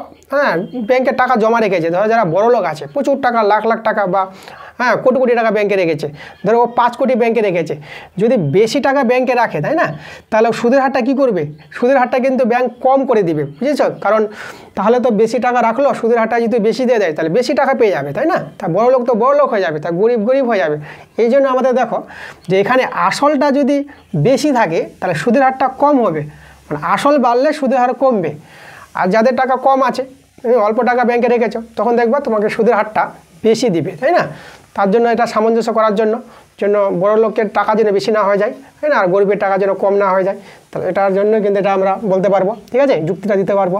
ব্যাংকে টাকা জমা রেখেছে, ধরো যারা বড় লোক আছে প্রচুর টাকা, লাখ টাকা বা কোটি টাকা ব্যাংকে রেখেছে, ধরো ও 5 কোটি ব্যাংকে রেখেছে। যদি বেশি টাকা ব্যাংকে রাখে, তাই না, তাহলে সুদের হারটা কী করবে? সুদের হারটা কিন্তু ব্যাংক কম করে দিবে, বুঝেছ? কারণ তাহলে তো বেশি টাকা রাখলো, সুদের হারটা যদি বেশি দিয়ে দেয় তাহলে বেশি টাকা পেয়ে যাবে, তাই না? তা বড় লোক তো বড় লোক হয়ে যাবে, তা গরিব হয়ে যাবে। এই জন্য আমাদের দেখো যে এখানে আসলটা যদি বেশি থাকে তাহলে সুদের হারটা কম হবে, মানে আসল বাড়লে সুদের হার কমবে। আর যাদের টাকা কম আছে, অল্প টাকা ব্যাংকে রেখেছো, তখন দেখবা তোমাকে সুদের হারটা বেশি দিবে, তাই না? তার জন্য এটা সামঞ্জস্য করার জন্য বড় লোকের টাকা যেন বেশি না হয়ে যায়, তাই না, আর গরিবের টাকা যেন কম না হয়ে যায়, তাহলে এটার জন্য কিন্তু এটা আমরা বলতে পারবো। ঠিক আছে, যুক্তিটা দিতে পারবো।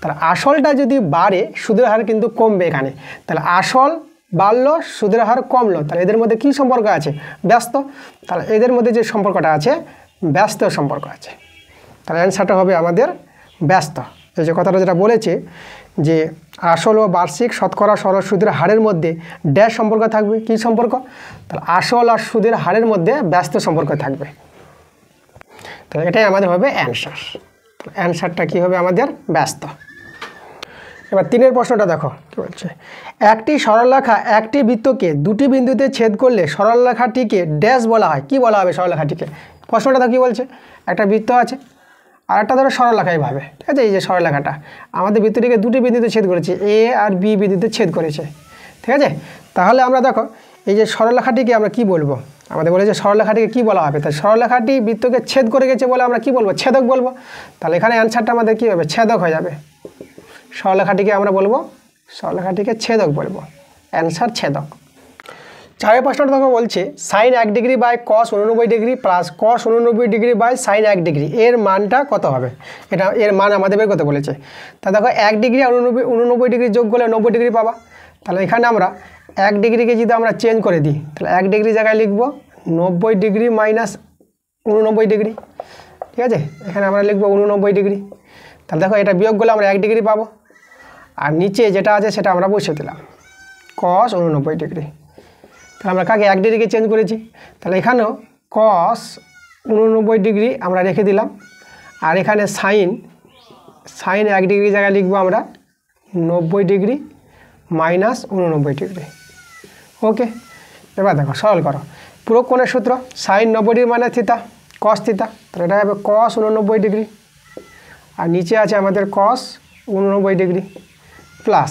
তাহলে আসলটা যদি বাড়ে সুদের হার কিন্তু কমবে এখানে। তাহলে আসল বাড়লো, সুদের হার কমলো, তাহলে এদের মধ্যে কী সম্পর্ক আছে? ব্যস্ত। তাহলে এদের মধ্যে যে সম্পর্কটা আছে ব্যস্ত সম্পর্ক আছে। তাহলে অ্যান্সারটা হবে আমাদের ব্যস্ত। এই যে কথাটা যেটা বলেছে যে আসল ও বার্ষিক শতকরা সরল সুদের হারের মধ্যে ড্যাশ সম্পর্ক থাকবে। কী সম্পর্ক? তাহলে আসল আর সুদের হারের মধ্যে ব্যস্ত সম্পর্ক থাকবে। তাহলে এটাই আমাদের হবে অ্যান্সার। অ্যান্সারটা কী হবে আমাদের? ব্যস্ত। এবার 3-এর প্রশ্নটা দেখো কী বলছে। একটি সরলরেখা একটি বৃত্তকে দুটি বিন্দুতে ছেদ করলে সরলরেখাটিকে ড্যাশ বলা হয়। কি বলা হবে সরলরেখাটিকে? প্রশ্নটা তো কী বলছে, একটা বৃত্ত আছে আর একটা ধরো সরলরেখাই ভাবে, ঠিক আছে। এই যে সরলরেখাটা আমাদের বৃত্তটিকে দুটি বিন্দুতে ছেদ করেছে, এ আর বি বিন্দুতে ছেদ করেছে, ঠিক আছে। তাহলে আমরা দেখো এই যে সরলরেখাটিকে আমরা কি বলবো, আমাদের বলে যে সরলরেখাটিকে কী বলা হবে, তাই সরলরেখাটি বৃত্তকে ছেদ করে গেছে বলে আমরা কি বলবো, ছেদক বলবো। তাহলে এখানে অ্যান্সারটা আমাদের কী হবে, ছেদক হয়ে যাবে। সরলরেখাটিকে আমরা বলবো, সরলরেখাটিকে ছেদক বলবো, অ্যান্সার ছেদক। 4 প্রশ্নটা দেখো বলছে sin 1 degree by cos 89 degree plus cos 89 degree by sin 1 degree এর মানটা কত হবে, এটা এর মান আমাদের বের করতে বলেছে। তা দেখো 1 ডিগ্রি আর 89 ডিগ্রি যোগ করলে 90 ডিগ্রি পাবা। তাহলে এখানে আমরা 1 ডিগ্রিকে যদি আমরা চেঞ্জ করে দিই, তাহলে 1 ডিগ্রি জায়গায় লিখব 90 ডিগ্রি মাইনাস 89 ডিগ্রি, ঠিক আছে। এখানে আমরা লিখব 89 ডিগ্রি। তাহলে দেখো এটা বিয়োগ করলে আমরা 1 ডিগ্রি পাবো, আর নিচে যেটা আছে সেটা আমরা বসিয়ে দিলাম cos 89 ডিগ্রি। তাহলে আমরা কাকে 1 ডিগ্রিকে চেঞ্জ করেছি, তাহলে এখানেও cos 89 ডিগ্রি আমরা রেখে দিলাম, আর এখানে sin 1 ডিগ্রি জায়গায় লিখব আমরা 90 ডিগ্রি মাইনাস 89 ডিগ্রি। ওকে, এবার দেখো সরল করো, পুরো কোণের সূত্র sin 90 ডিগ্রি মানে থিতা cos থিতা, তাহলে এটা হবে cos 89 ডিগ্রি, আর নিচে আছে আমাদের cos 89 ডিগ্রি প্লাস,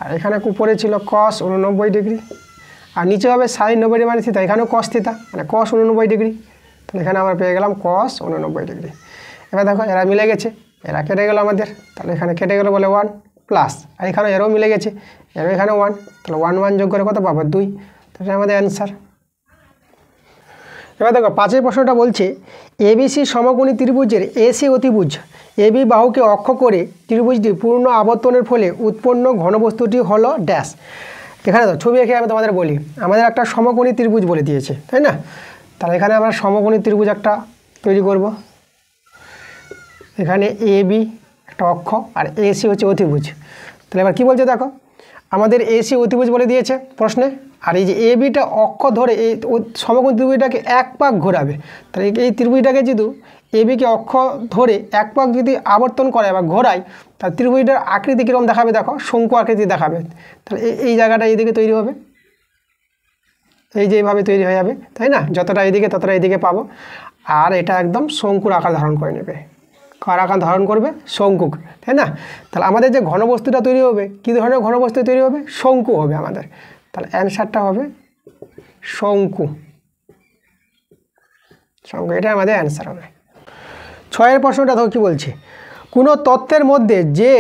আর এখানে উপরে ছিল cos 89 ডিগ্রি, আর নিচে হবে sin 90 ডিগ্রি মানে থিতা, এখানেও cos থিতা মানে cos 89 ডিগ্রি। তাহলে এখানে আমরা পেয়ে গেলাম cos 89 ডিগ্রি। এবার দেখো এরা মিলে গেছে, এরা কেটে গেল আমাদের, তাহলে এখানে কেটে গেল বলে 1 প্লাস, আর এখানে এরও মিলে গেছে, এরও এখানে 1, তাহলে 1 1 যোগ করে কত পাবো 2, তাহলে আমাদের অ্যান্সার। এবার দেখো 5 প্রশ্নটা বলছে এবিসি সমকোণী ত্রিভুজের এসি অতিভুজ এবি বাহুকে অক্ষ করে ত্রিভুজটি পূর্ণ আবর্তনের ফলে উৎপন্ন ঘনবস্তুটি হলো ড্যাশ। এখানে তো ছবি এঁকে আমি তোমাদের বলি, আমাদের একটা সমকোণী ত্রিভুজ বলে দিয়েছে, তাই না। তাহলে এখানে আমরা সমকোণী ত্রিভুজ একটা তৈরি করব। এখানে এ বি একটা অক্ষ আর এসি হচ্ছে অতিভুজ। তাহলে এবার কী বলছে দেখো, আমাদের এসি অতিভুজ বলে দিয়েছে প্রশ্নে, আর এই যে এ বিটা অক্ষ ধরে এই সমকোণী ত্রিভুজটাকে এক পাক ঘোরাবে। তাহলে এই ত্রিভুজটাকে যদি এ বিকে অক্ষ ধরে এক পাক যদি আবর্তন করে বা ঘোরায়, তাহলে ত্রিভুজটার আকৃতি কীরকম দেখাবে দেখো, শঙ্কু আকৃতি দেখাবে। তাহলে এই জায়গাটা এইদিকে তৈরি হবে, এই যে এইভাবে তৈরি হয়ে যাবে, তাই না। যতটা এইদিকে ততটা এইদিকে পাবো, আর এটা একদম শঙ্কুর আকার ধারণ করে নেবে। কার আকার ধারণ করবে, শঙ্কু, তাই না। তাহলে আমাদের যে ঘনবস্তুটা তৈরি হবে, কী ধরনের ঘনবস্তু তৈরি হবে, শঙ্কু হবে আমাদের। তাহলে অ্যান্সারটা হবে শঙ্কু, শঙ্কু, এটা আমাদের অ্যান্সার হবে। 6 প্রশ্নটা দেখো কী বলছে, কোনো তথ্যের মধ্যে যে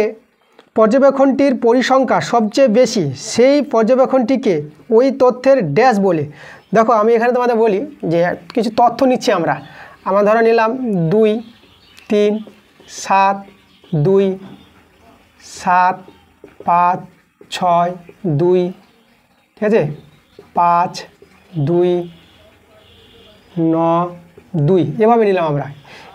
পর্যবেক্ষণটির পরিসংখ্যা সবচেয়ে বেশি সেই পর্যবেক্ষণটিকে ওই তথ্যের ড্যাশ বলে। দেখো আমি এখানে তোমাদের বলি যে কিছু তথ্য নিচ্ছি আমরা ধরো নিলাম 2 3 7 2 7 5 6 2, ঠিক আছে, 5 2 9 2, এভাবে নিলাম আমরা,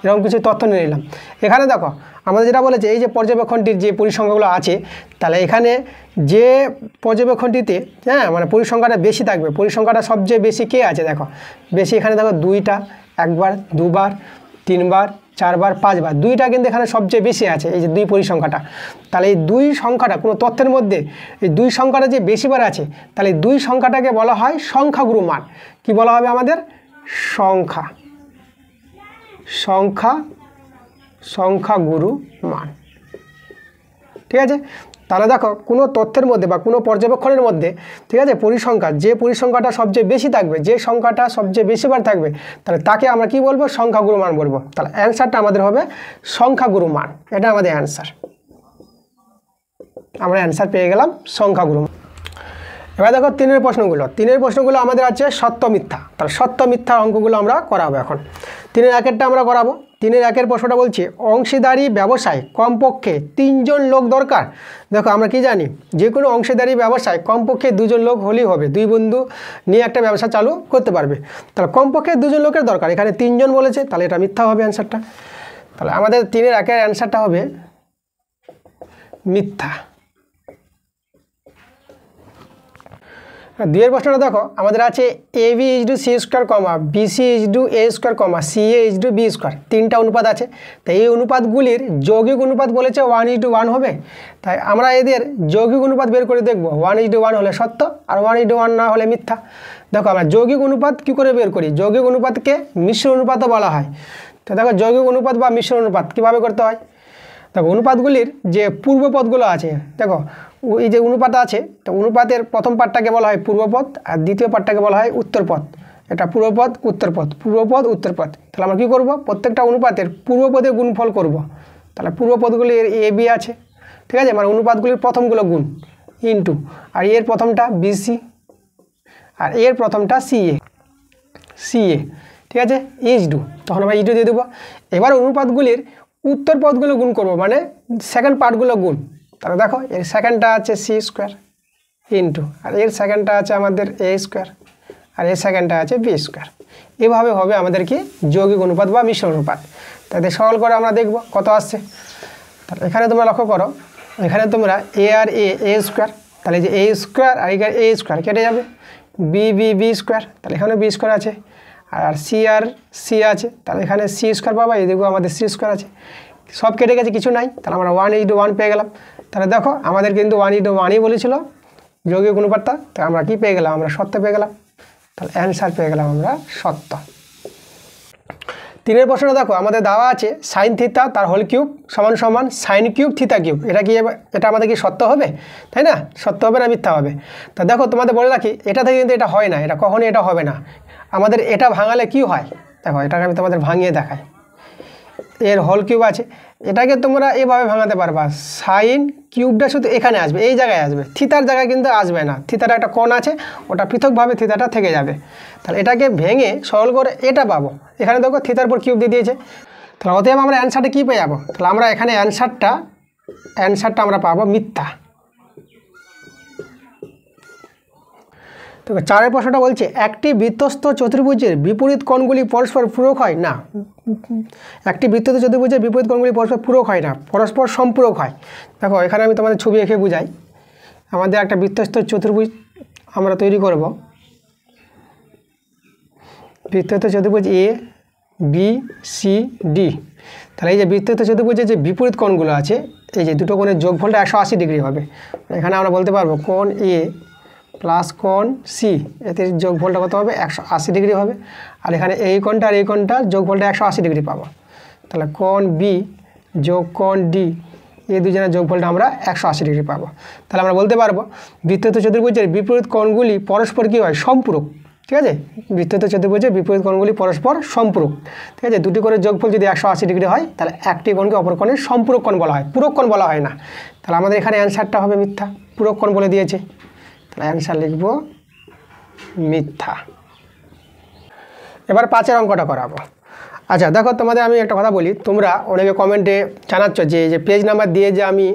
এরকম কিছু তথ্য নিয়ে নিলাম। এখানে দেখো আমাদের যেটা বলেছে এই যে পর্যবেক্ষণটির যে পরিসংখ্যাগুলো আছে, তাহলে এখানে যে পর্যবেক্ষণটিতে মানে পরিসংখ্যাটা বেশি থাকবে, পরিসংখ্যাটা সবচেয়ে বেশি কে আছে দেখো, বেশি এখানে দেখো 2টা, 1বার 2বার 3বার 4বার 5বার, 2টা কিন্তু এখানে সবচেয়ে বেশি আছে, এই যে 2 পরিসংখ্যাটা। তাহলে এই 2 সংখ্যাটা কোনো তথ্যের মধ্যে এই 2 সংখ্যাটা যে বেশিবার আছে, তাহলে 2 সংখ্যাটাকে বলা হয় সংখ্যাগুরু মান। কি বলা হবে আমাদের, সংখ্যাগুরু মান, ঠিক আছে। তাহলে দেখো কোনো তথ্যের মধ্যে বা কোনো পর্যবেক্ষণের মধ্যে, ঠিক আছে, পরিসংখ্যা যে পরিসংখ্যাটা সবচেয়ে বেশি থাকবে, যে সংখ্যাটা সবচেয়ে বেশিবার থাকবে, তাহলে তাকে আমরা কি বলবো, সংখ্যাগুরু মান বলবো। তাহলে অ্যান্সারটা আমাদের হবে সংখ্যাগুরু মান, এটা আমাদের অ্যান্সার। আমরা অ্যান্সার পেয়ে গেলাম সংখ্যাগুরু মান। এবার দেখো 3 প্রশ্নগুলো আমাদের আছে সত্য মিথ্যা। তাহলে সত্য মিথ্যা অঙ্কগুলো আমরা করাবো এখন। 3-এর 1-এরটা আমরা করাবো। 3-এর 1-এর প্রশ্নটা বলছে অংশীদারি ব্যবসায় কমপক্ষে 3 জন লোক দরকার। দেখো আমরা কি জানি, যে কোনো অংশীদারি ব্যবসায় কমপক্ষে 2 জন লোক হলেই হবে, 2 বন্ধু নিয়ে একটা ব্যবসা চালু করতে পারবে। তাহলে কমপক্ষে 2 জন লোকের দরকার, এখানে 3 জন বলেছে, তাহলে এটা মিথ্যা হবে অ্যান্সারটা। তাহলে আমাদের 3-এর 1-এর অ্যান্সারটা হবে মিথ্যা। 2-এর প্রশ্নটা দেখো আমাদের আছে AB = C², BC = A², CA = B², 3টা অনুপাত আছে। তাই এই অনুপাতগুলির যৌগিক অনুপাত বলেছে 1:1 হবে। তাই আমরা এদের যৌগিক অনুপাত বের করে দেখব, 1:1 হলে সত্য আর 1:1 না হলে মিথ্যা। দেখো আমরা যৌগিক অনুপাত কী করে বের করি, যৌগিক অনুপাতকে মিশ্র অনুপাতও বলা হয়। তো দেখো যৌগিক অনুপাত বা মিশ্র অনুপাত কীভাবে করতে হয়, দেখো অনুপাতগুলির যে পূর্বপদগুলো আছে, দেখো এই যে অনুপাত আছে, তো অনুপাতের প্রথম পার্টটাকে বলা হয় পূর্বপদ আর দ্বিতীয় পার্টটাকে বলা হয় উত্তরপদ। এটা পূর্বপদ উত্তরপদ, পূর্বপদ উত্তরপদ। তাহলে আমরা কী করব, প্রত্যেকটা অনুপাতের পূর্বপদের গুণফল করব। তাহলে পূর্বপদগুলি এ বি আছে, ঠিক আছে, মানে অনুপাতগুলির প্রথমগুলো গুণ ইন্টু, আর এর প্রথমটা বিসি আর এর প্রথমটা সিএ, ঠিক আছে, ইজ ডু, তখন আমরা ইজ ডু দিয়ে দেবো। এবার অনুপাতগুলির উত্তর পদগুলো গুণ করব, মানে সেকেন্ড পার্টগুলো গুণ। তাহলে দেখো এর সেকেন্ডটা আছে সি স্কোয়ার ইন্টু, আর এর সেকেন্ডটা আছে আমাদের এ স্কোয়ার, আর এর সেকেন্ডটা আছে বি স্কোয়ার। এভাবে হবে আমাদের কি যৌগিক অনুপাত বা মিশ্র অনুপাত। তাদের সরল করে আমরা দেখব কত আসছে। তাহলে এখানে তোমরা লক্ষ্য করো, এখানে তোমরা এ আর এ স্কোয়ার, তাহলে যে এ স্কোয়ার আর এ স্কোয়ার কেটে যাবে, বি স্কোয়ার, তাহলে এখানে বি স্কোয়ার আছে, আর সি আছে, তাহলে এখানে সি স্কোয়ার পাবা, এদিকেও আমাদের সি স্কোয়ার আছে, সব কেটে গেছে, কিছু নাই। তাহলে আমরা 1:1 পেয়ে গেলাম। তাহলে দেখো আমাদের কিন্তু 1:1ই বলেছিল যৌগিক অনুপাতটা, তো আমরা কি পেয়ে গেলাম, আমরা সত্য পেয়ে গেলাম। তাহলে অ্যান্সার পেয়ে গেলাম আমরা সত্য। 3 প্রশ্নটা দেখো আমাদের দেওয়া আছে সাইন থিটা তার হোল কিউব সমান সমান সাইন কিউব থিটা কিউব, এটা আমাদের কি সত্য হবে, তাই না? সত্য হবে না মিথ্যা হবে? তা দেখো তোমাদের বলে রাখি, এটা থেকে কিন্তু এটা হয় না, এটা কখনোই এটা হবে না। আমাদের এটা ভাঙালে কি হয়, দেখো এটাকে আমি তোমাদের ভাঙিয়ে দেখাই। এর হোল কিউব আছে, এটাকে তোমরা এভাবে ভাঙাতে পারবা, সাইন কিউবটা শুধু এখানে আসবে, এই জায়গায় আসবে, থিতার জায়গায় কিন্তু আসবে না। থিতার একটা কোণ আছে, ওটা পৃথকভাবে থিতাটা থেকে যাবে। তাহলে এটাকে ভেঙে সরল করে এটা পাবো, এখানে দেখো থিতার পর কিউব দিয়ে দিয়েছে। তাহলে অতএব আমরা অ্যান্সারটা কী পেয়ে যাবো, তাহলে আমরা এখানে অ্যান্সারটা আমরা পাবো মিথ্যা। তো 4 প্রশ্নটা বলছে একটি বৃত্তস্থ চতুর্ভুজের বিপরীত কোণগুলি পরস্পর পূরক হয় না। একটি বৃত্তস্থ চতুর্ভুজের বিপরীত কোণগুলি পরস্পর পূরক হয় না, পরস্পর সম্পূরক হয়। দেখো এখানে আমি তোমাদের ছবি এঁকে বুঝাই। আমাদের একটা বৃত্তস্থ চতুর্ভুজ আমরা তৈরি করব, বৃত্তস্থ চতুর্ভুজ এ বি সি ডি। তাহলে এই যে বৃত্তস্থ চতুর্ভুজের যে বিপরীত কোণগুলো আছে, এই যে দুটো কোণের যোগফলটা 180 ডিগ্রি হবে। এখানে আমরা বলতে পারবো কোণ এ প্লাস কোণ সি, এতে যোগফলটা কত হবে, 180 ডিগ্রি হবে। আর এখানে এই কোণটা আর এই কোণটা যোগফলটা 180 ডিগ্রি পাবো। তাহলে কোণ বি যোগ কোণ ডি, এই দুজনের যোগফলটা আমরা 180 ডিগ্রি পাবো। তাহলে আমরা বলতে পারবো বৃত্তস্থ চতুর্ভুজের বিপরীত কোণগুলি পরস্পর কী হয়, সম্পূরক। ঠিক আছে, বৃত্তস্থ চতুর্ভুজের বিপরীত কোণগুলি পরস্পর সম্পূরক। ঠিক আছে, দুটি কোণের যোগফল যদি 180 ডিগ্রি হয়, তাহলে একটি কোণকে অপর কোণের সম্পূরক কোণ বলা হয়, পূরক কোণ বলা হয় না। তাহলে আমাদের এখানে অ্যান্সারটা হবে মিথ্যা, পূরক কোণ বলে দিয়েছে। তাহলে অ্যান্সার লিখব মিথ্যা। এবার 5 অঙ্কটা করাবো। আচ্ছা দেখো তোমাদের আমি একটা কথা বলি, তোমরা অনেকে কমেন্টে জানাচ্ছ যে পেজ নাম্বার দিয়ে যে আমি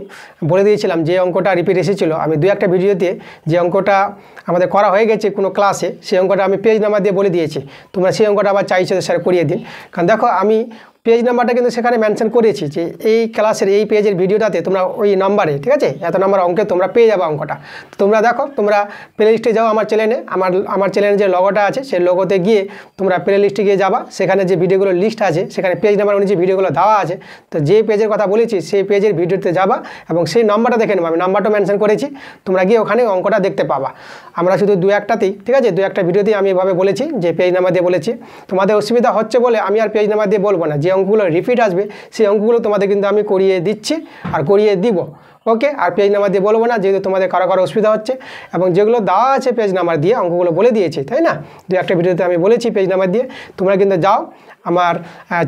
বলে দিয়েছিলাম যে অঙ্কটা রিপিট এসেছিলো, আমি 2-1টা ভিডিওতে যে অঙ্কটা আমাদের করা হয়ে গেছে কোনো ক্লাসে, সেই অঙ্কটা আমি পেজ নাম্বার দিয়ে বলে দিয়েছি। তোমরা সেই অঙ্কটা আবার চাইছো স্যার করিয়ে দিন, কারণ দেখো আমি পেজ নাম্বারটা কিন্তু সেখানে মেনশন করেছি যে এই ক্লাসের এই পেজের ভিডিওটাতে তোমরা ওই নাম্বারে, ঠিক আছে, এত নাম্বার অঙ্কে তোমরা পেয়ে যাবে অঙ্কটা। তোমরা দেখো, তোমরা প্লে লিস্টে যাও আমার চ্যানেলে, আমার চ্যানেলে যে লগোটা আছে সেই লগোতে গিয়ে তোমরা প্লে লিস্টে গিয়ে যাবা, সেখানে যে ভিডিওগুলো লিস্ট আছে সেখানে পেজ নাম্বার অনুযায়ী ভিডিওগুলো দেওয়া আছে। তো যে পেজের কথা বলেছি সেই পেজের ভিডিওতে যাবা এবং সেই নাম্বারটা দেখে নেবা, আমি নাম্বারটা মেনশন করেছি, তোমরা গিয়ে ওখানে অঙ্কটা দেখতে পাবা। আমরা শুধু 2-1টাতেই, ঠিক আছে, 2-1টা ভিডিওতেই আমি এভাবে বলেছি যে পেজ নাম্বার দিয়ে বলেছি। তোমাদের অসুবিধা হচ্ছে বলে আমি আর পেজ নাম্বার দিয়ে বলবো না, যে অঙ্কগুলো রিপিট আসবে সেই অঙ্কগুলো তোমাদের কিন্তু আমি করিয়ে দিচ্ছি আর করিয়ে দিব, ওকে। আর পেজ নাম্বার দিয়ে বলবো না, যেহেতু তোমাদের কারো অসুবিধা হচ্ছে, এবং যেগুলো দেওয়া আছে পেজ নাম্বার দিয়ে অঙ্কগুলো বলে দিয়েছি, তাই না, 2-1টা ভিডিওতে আমি বলেছি পেজ নাম্বার দিয়ে। তোমরা কিন্তু যাও আমার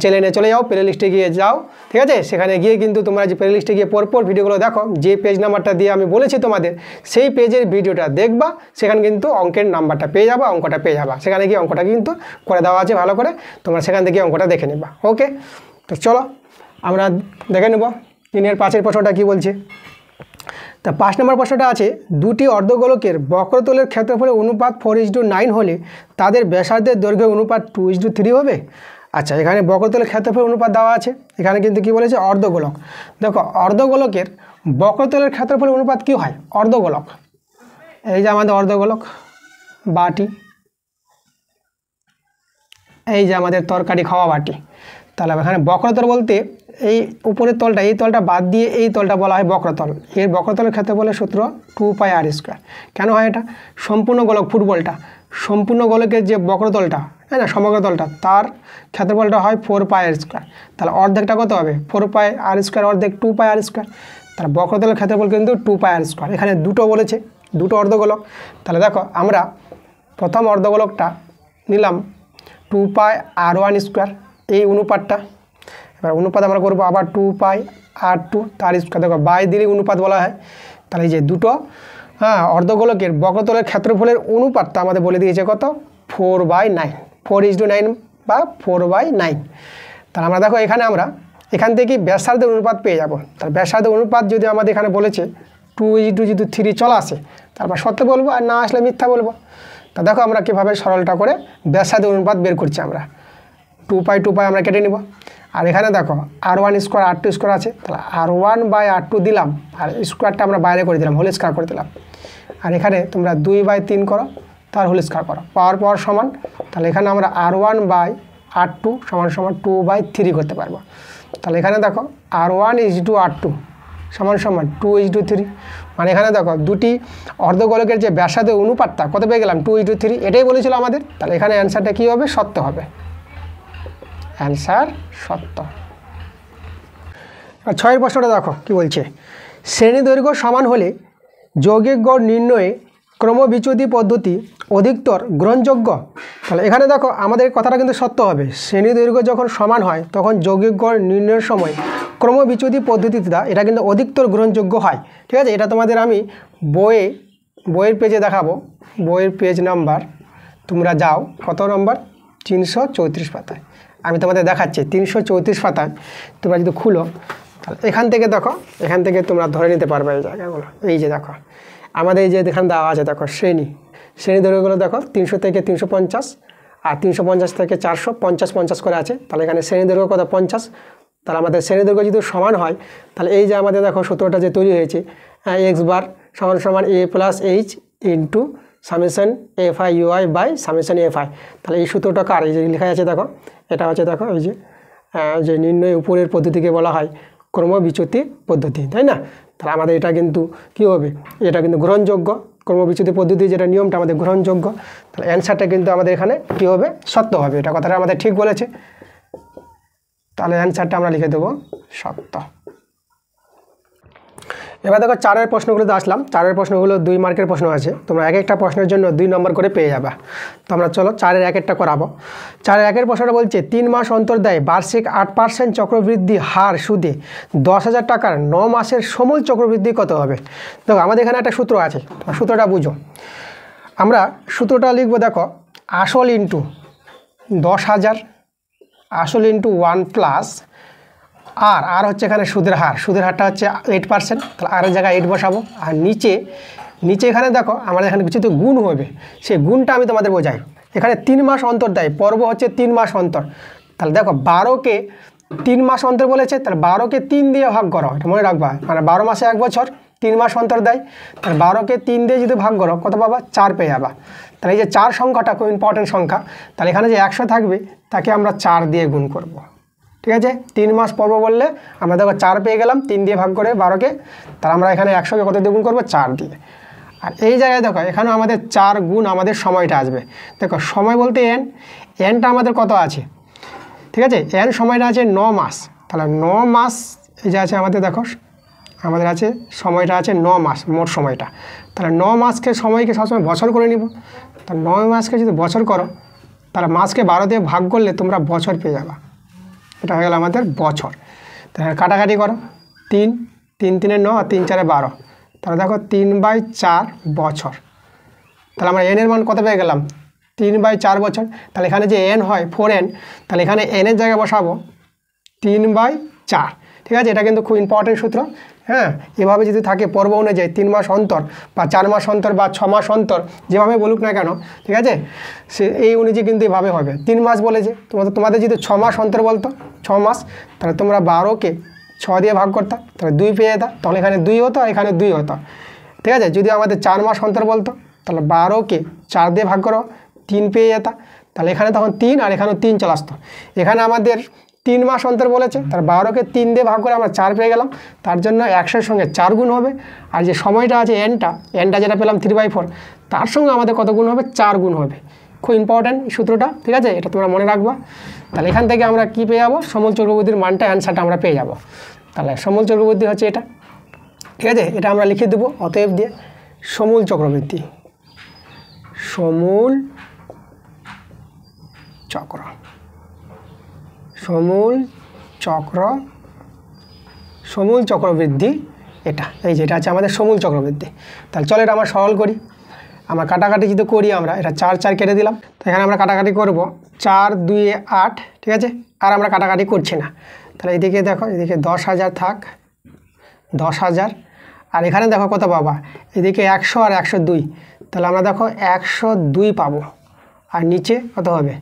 চ্যানেলে চলে যাও, প্লে লিস্টে গিয়ে যাও, ঠিক আছে, সেখানে গিয়ে কিন্তু তোমরা যে প্লে লিস্টে গিয়ে পরপর ভিডিওগুলো দেখো, যে পেজ নাম্বারটা দিয়ে আমি বলেছি তোমাদের সেই পেজের ভিডিওটা দেখবা, সেখানে কিন্তু অঙ্কের নাম্বারটা পেয়ে যাবা, অঙ্কটা পেয়ে যাবা, সেখানে গিয়ে অঙ্কটা কিন্তু করে দেওয়া আছে ভালো করে, তোমরা সেখান থেকে অঙ্কটা দেখে নেবা, ওকে। তো চলো আমরা দেখে নেব 3-5 প্রশ্নটা কী বলছে। তা 5 নম্বর প্রশ্নটা আছে, দুটি অর্ধগোলকের বক্রতলের ক্ষেত্রফলের অনুপাত 4:9 হলে তাদের ব্যাসার্ধের দৈর্ঘ্যের অনুপাত 2:3 হবে। আচ্ছা, এখানে বক্রতলের ক্ষেত্রফলের অনুপাত দেওয়া আছে, এখানে কিন্তু কি বলেছে, অর্ধগোলক। দেখো অর্ধগোলকের বক্রতলের ক্ষেত্রফলের অনুপাত কি হয়, অর্ধগোলক, এই যে আমাদের অর্ধগোলক বাটি, এই যে আমাদের তরকারি খাওয়া বাটি। তাহলে এখানে বক্রতল বলতে এই উপরের তলটা, এই তলটা বাদ দিয়ে এই তলটা বলা হয় বক্রতল। এর বক্রতলের ক্ষেত্রফলের সূত্র 2πr²। কেন হয় এটা, সম্পূর্ণ গোলক ফুটবলটা, সম্পূর্ণ গোলকের যে বক্রতলটা, তাই না, সমগ্রতলটা, তার ক্ষেত্রফলটা হয় 4πr²। তাহলে অর্ধেকটা কত হবে? 4πr² অর্ধেক 2πr²। তাহলে বক্রতলের ক্ষেত্রফল কিন্তু 2πr²। এখানে দুটো বলেছে, দুটো অর্ধগোলক। তাহলে দেখো আমরা প্রথম অর্ধগোলকটা নিলাম 2πr1², এই অনুপাতটা। এবার অনুপাত আমরা করবো আবার 2πr2 তার স্কোয়ার। দেখো বাই দিলে অনুপাত বলা হয়। তাহলে এই যে দুটো অর্ধগোলকের বক্রতলের ক্ষেত্রফলের অনুপাতটা আমাদের বলে দিয়েছে কত? 4/9, 4:9 বা 4/9। তাহলে আমরা দেখো এখানে আমরা এখান থেকে ব্যাসার্ধের অনুপাত পেয়ে যাব। তাহলে ব্যাসার্ধের অনুপাত যদি আমাদের এখানে বলেছে 2:3 চলে আসে, তারপর সত্য বলবো, আর না আসলে মিথ্যা বলবো। তা দেখো আমরা কীভাবে সরলটা করে ব্যাসার্ধের অনুপাত বের করছি। আমরা 2π আমরা কেটে নিব। আর এখানে দেখো r1² r2² আছে, তাহলে r1/r2 দিলাম, আর স্কোয়ারটা আমরা বাইরে করে দিলাম, হোল স্কোয়ার করে দিলাম। আর এখানে তোমরা 2/3 করো, তার হোল স্কোয়ার করো, পাওয়ার সমান। তাহলে এখানে আমরা r1/r2 সমান 2/3 করতে পারবো। তাহলে এখানে দেখো r1:r2 সমান 2:3। মানে এখানে দেখো দুটি অর্ধগোলকের যে ব্যাসার্ধের অনুপাতটা কত পেয়ে গেলাম? 2:3। এটাই বলেছিল আমাদের। তাহলে এখানে অ্যান্সারটা কী হবে? সত্য হবে। অ্যান্সার সত্য। আর 6এর প্রশ্নটা দেখো কি বলছে, শ্রেণী দৈর্ঘ্য সমান হলে যৌগিক গড় নির্ণয়ে ক্রমবিচ্যুতি পদ্ধতি অধিকতর গ্রহণযোগ্য। তাহলে এখানে দেখো আমাদের কথাটা কিন্তু সত্য হবে। শ্রেণী দৈর্ঘ্য যখন সমান হয় তখন যৌগিক গড় নির্ণয়ের সময় ক্রমবিচ্যুতি পদ্ধতিটা এটা কিন্তু অধিকতর গ্রহণযোগ্য হয়। ঠিক আছে, এটা তোমাদের আমি বইয়ের পেজে দেখাবো। বইয়ের পেজ নাম্বার তোমরা যাও, কত নম্বর? 334 পাতায় আমি তোমাদের দেখাচ্ছি। 334 পাতায় তোমরা যদি খুলো, তাহলে এখান থেকে দেখো, এখান থেকে তোমরা ধরে নিতে পারবে এই জায়গাগুলো। এই যে দেখো আমাদের এই যে এখানে দেওয়া আছে, দেখো শ্রেণী দৈর্ঘ্যগুলো দেখো 300 থেকে 350, আর 350 থেকে 400, 50 করে আছে। তাহলে এখানে শ্রেণী দৈর্ঘ্য কত? 50। তাহলে আমাদের শ্রেণী দৈর্ঘ্য যদি সমান হয়, তাহলে এই যে আমাদের দেখো সূত্রটা যে তৈরি হয়েছে, x বার সমান a + h into summation fi ui by summation fi। তাহলে এই সূত্রটা কার? এই যে লেখা আছে দেখো, এটা হচ্ছে দেখো এই যে নির্ণয় উপরের পদ্ধতিকে বলা হয় ক্রমবিচ্যুতি পদ্ধতি, তাই না? তাহলে আমাদের এটা কিন্তু কী হবে? এটা কিন্তু গ্রহণযোগ্য। ক্রমবিচ্যুতি পদ্ধতি যেটা নিয়মটা আমাদের গ্রহণযোগ্য। তাহলে অ্যান্সারটা কিন্তু আমাদের এখানে কী হবে? সত্য হবে। এটা কথাটা আমাদের ঠিক বলেছে। তাহলে অ্যান্সারটা আমরা লিখে দেবো সত্য। এবার দেখো 4এর প্রশ্নগুলোতে আসলাম। 4এর প্রশ্নগুলো 2 মার্কের প্রশ্ন আছে। তোমরা এক একটা প্রশ্নের জন্য 2 নম্বর করে পেয়ে যাবে। তো আমরা চলো 4-এর এক একটা করাবো। 4-এর একের প্রশ্নটা বলছে 3 মাস অন্তর দেয় বার্ষিক 8% চক্রবৃদ্ধি হার সুদে 10,000 টাকার 9 মাসের সমূল চক্রবৃদ্ধি কত হবে? দেখো আমাদের এখানে একটা সূত্র আছে, সূত্রটা বুঝো। আমরা সূত্রটা লিখবো, দেখো আসল ইন্টু 10,000, আসল ইন্টু 1 প্লাস আর হচ্ছে এখানে সুদের হারটা হচ্ছে 8%। তাহলে আরের জায়গায় 8 বসাবো। আর নিচে এখানে দেখো আমাদের এখানে কিছু তো গুণ হবে, সেই গুণটা আমি তোমাদের বোঝাই। এখানে 3 মাস অন্তর দেয়, পর্ব হচ্ছে 3 মাস অন্তর। তাহলে দেখো 12কে 3 মাস অন্তর বলেছে, তাহলে 12কে 3 দিয়ে ভাগ করো, এটা মনে রাখবা। মানে 12 মাসে 1 বছর, 3 মাস অন্তর দেয়। তাহলে 12কে 3 দিয়ে যদি ভাগ করো কত পাবা? 4 পেয়ে যাবা। তাহলে এই যে 4 সংখ্যাটা খুব ইম্পর্টেন্ট সংখ্যা। তাহলে এখানে যে 100 থাকবে তাকে আমরা 4 দিয়ে গুণ করব। ঠিক আছে, 3 মাস পর্ব বললে আমরা দেখো 4 পেয়ে গেলাম, 3 দিয়ে ভাগ করে 12কে। তাহলে আমরা এখানে 100কে কত দিয়ে গুণ করবো? 4 দিয়ে। আর এই জায়গায় দেখো এখানেও আমাদের 4 গুণ আমাদের সময়টা আসবে। দেখো সময় বলতে এনটা আমাদের কত আছে? ঠিক আছে, এন সময়টা আছে 9 মাস। তাহলে 9 মাস এই যে আছে আমাদের, দেখো আমাদের আছে সময়টা আছে 9 মাস মোট সময়টা। তাহলে 9 মাসকে সময়কে সবসময় বছর করে নিব। তাহলে 9 মাসকে যদি বছর করো, তাহলে মাসকে 12 দিয়ে ভাগ করলে তোমরা বছর পেয়ে যাবা। এটা হয়ে গেল আমাদের বছর। তাহলে কাটাকাটি করো, 3 3 9 আর 3 4 12। তাহলে দেখো 3/4 বছর। তাহলে আমরা এনের মান কত পেয়ে গেলাম? 3/4 বছর। তাহলে এখানে যে এন হয় 4n, তাহলে এখানে এনের জায়গায় বসাবো 3/4। ঠিক আছে, এটা কিন্তু খুব ইম্পর্টেন্ট সূত্র। হ্যাঁ, এভাবে যদি থাকে পর্ব অনুযায়ী 3 মাস অন্তর বা 4 মাস অন্তর বা 6 মাস অন্তর, যেভাবে বলুক না কেন, ঠিক আছে, সে এই অনুযায়ী কিন্তু এভাবে হবে। 3 মাস বলেছে, তোমাদের যদি 6 মাস অন্তর বলতো, 6 মাস, তাহলে তোমরা 12কে 6 দিয়ে ভাগ করতো, তাহলে 2 পেয়ে যেত। তাহলে এখানে 2 হতো আর এখানে 2 হতো। ঠিক আছে, যদি আমাদের 4 মাস অন্তর বলতো, তাহলে 12কে 4 দিয়ে ভাগ করো, 3 পেয়ে যেত। তাহলে এখানে তখন 3 আর এখানেও 3 চলে আসতো। এখানে আমাদের 3 মাস অন্তর বলেছে, তার 12কে 3 দিয়ে ভাগ করে আমরা 4 পেয়ে গেলাম। তার জন্য 100-এর সঙ্গে 4 গুণ হবে। আর যে সময়টা আছে এনটা যেটা পেলাম 3/4, তার সঙ্গে আমাদের কত গুণ হবে? 4 গুণ হবে। খুব ইম্পর্ট্যান্ট সূত্রটা, ঠিক আছে? এটা তোমরা মনে রাখবা। তাহলে এখান থেকে আমরা কি পেয়ে যাবো? সমূল চক্রবৃদ্ধির মানটা, অ্যান্সারটা আমরা পেয়ে যাব। তাহলে সমূল চক্রবৃদ্ধি হচ্ছে এটা, ঠিক আছে? এটা আমরা লিখে দেবো অতএব দিয়ে সমূল চক্রবৃদ্ধি, সমূল চক্র, সমূল চক্রবৃদ্ধি এটা, এই যে এটা আছে আমাদের সমূল চক্রবৃদ্ধি। তাহলে চলো এটা আমরা সরল করি। আমরা কাটাকাটি যদি করি, আমরা এটা 4 কেটে দিলাম। তো এখানে আমরা কাটাকাটি করব 4 2 8, ঠিক আছে? আর আমরা কাটাকাটি করছি না। তাহলে এদিকে দেখো, এদিকে 10,000 থাক, 10,000। আর এখানে দেখো কত পাবা, এদিকে 100 আর 102। তাহলে আমরা দেখো 102 পাবো। আর নিচে কত হবে?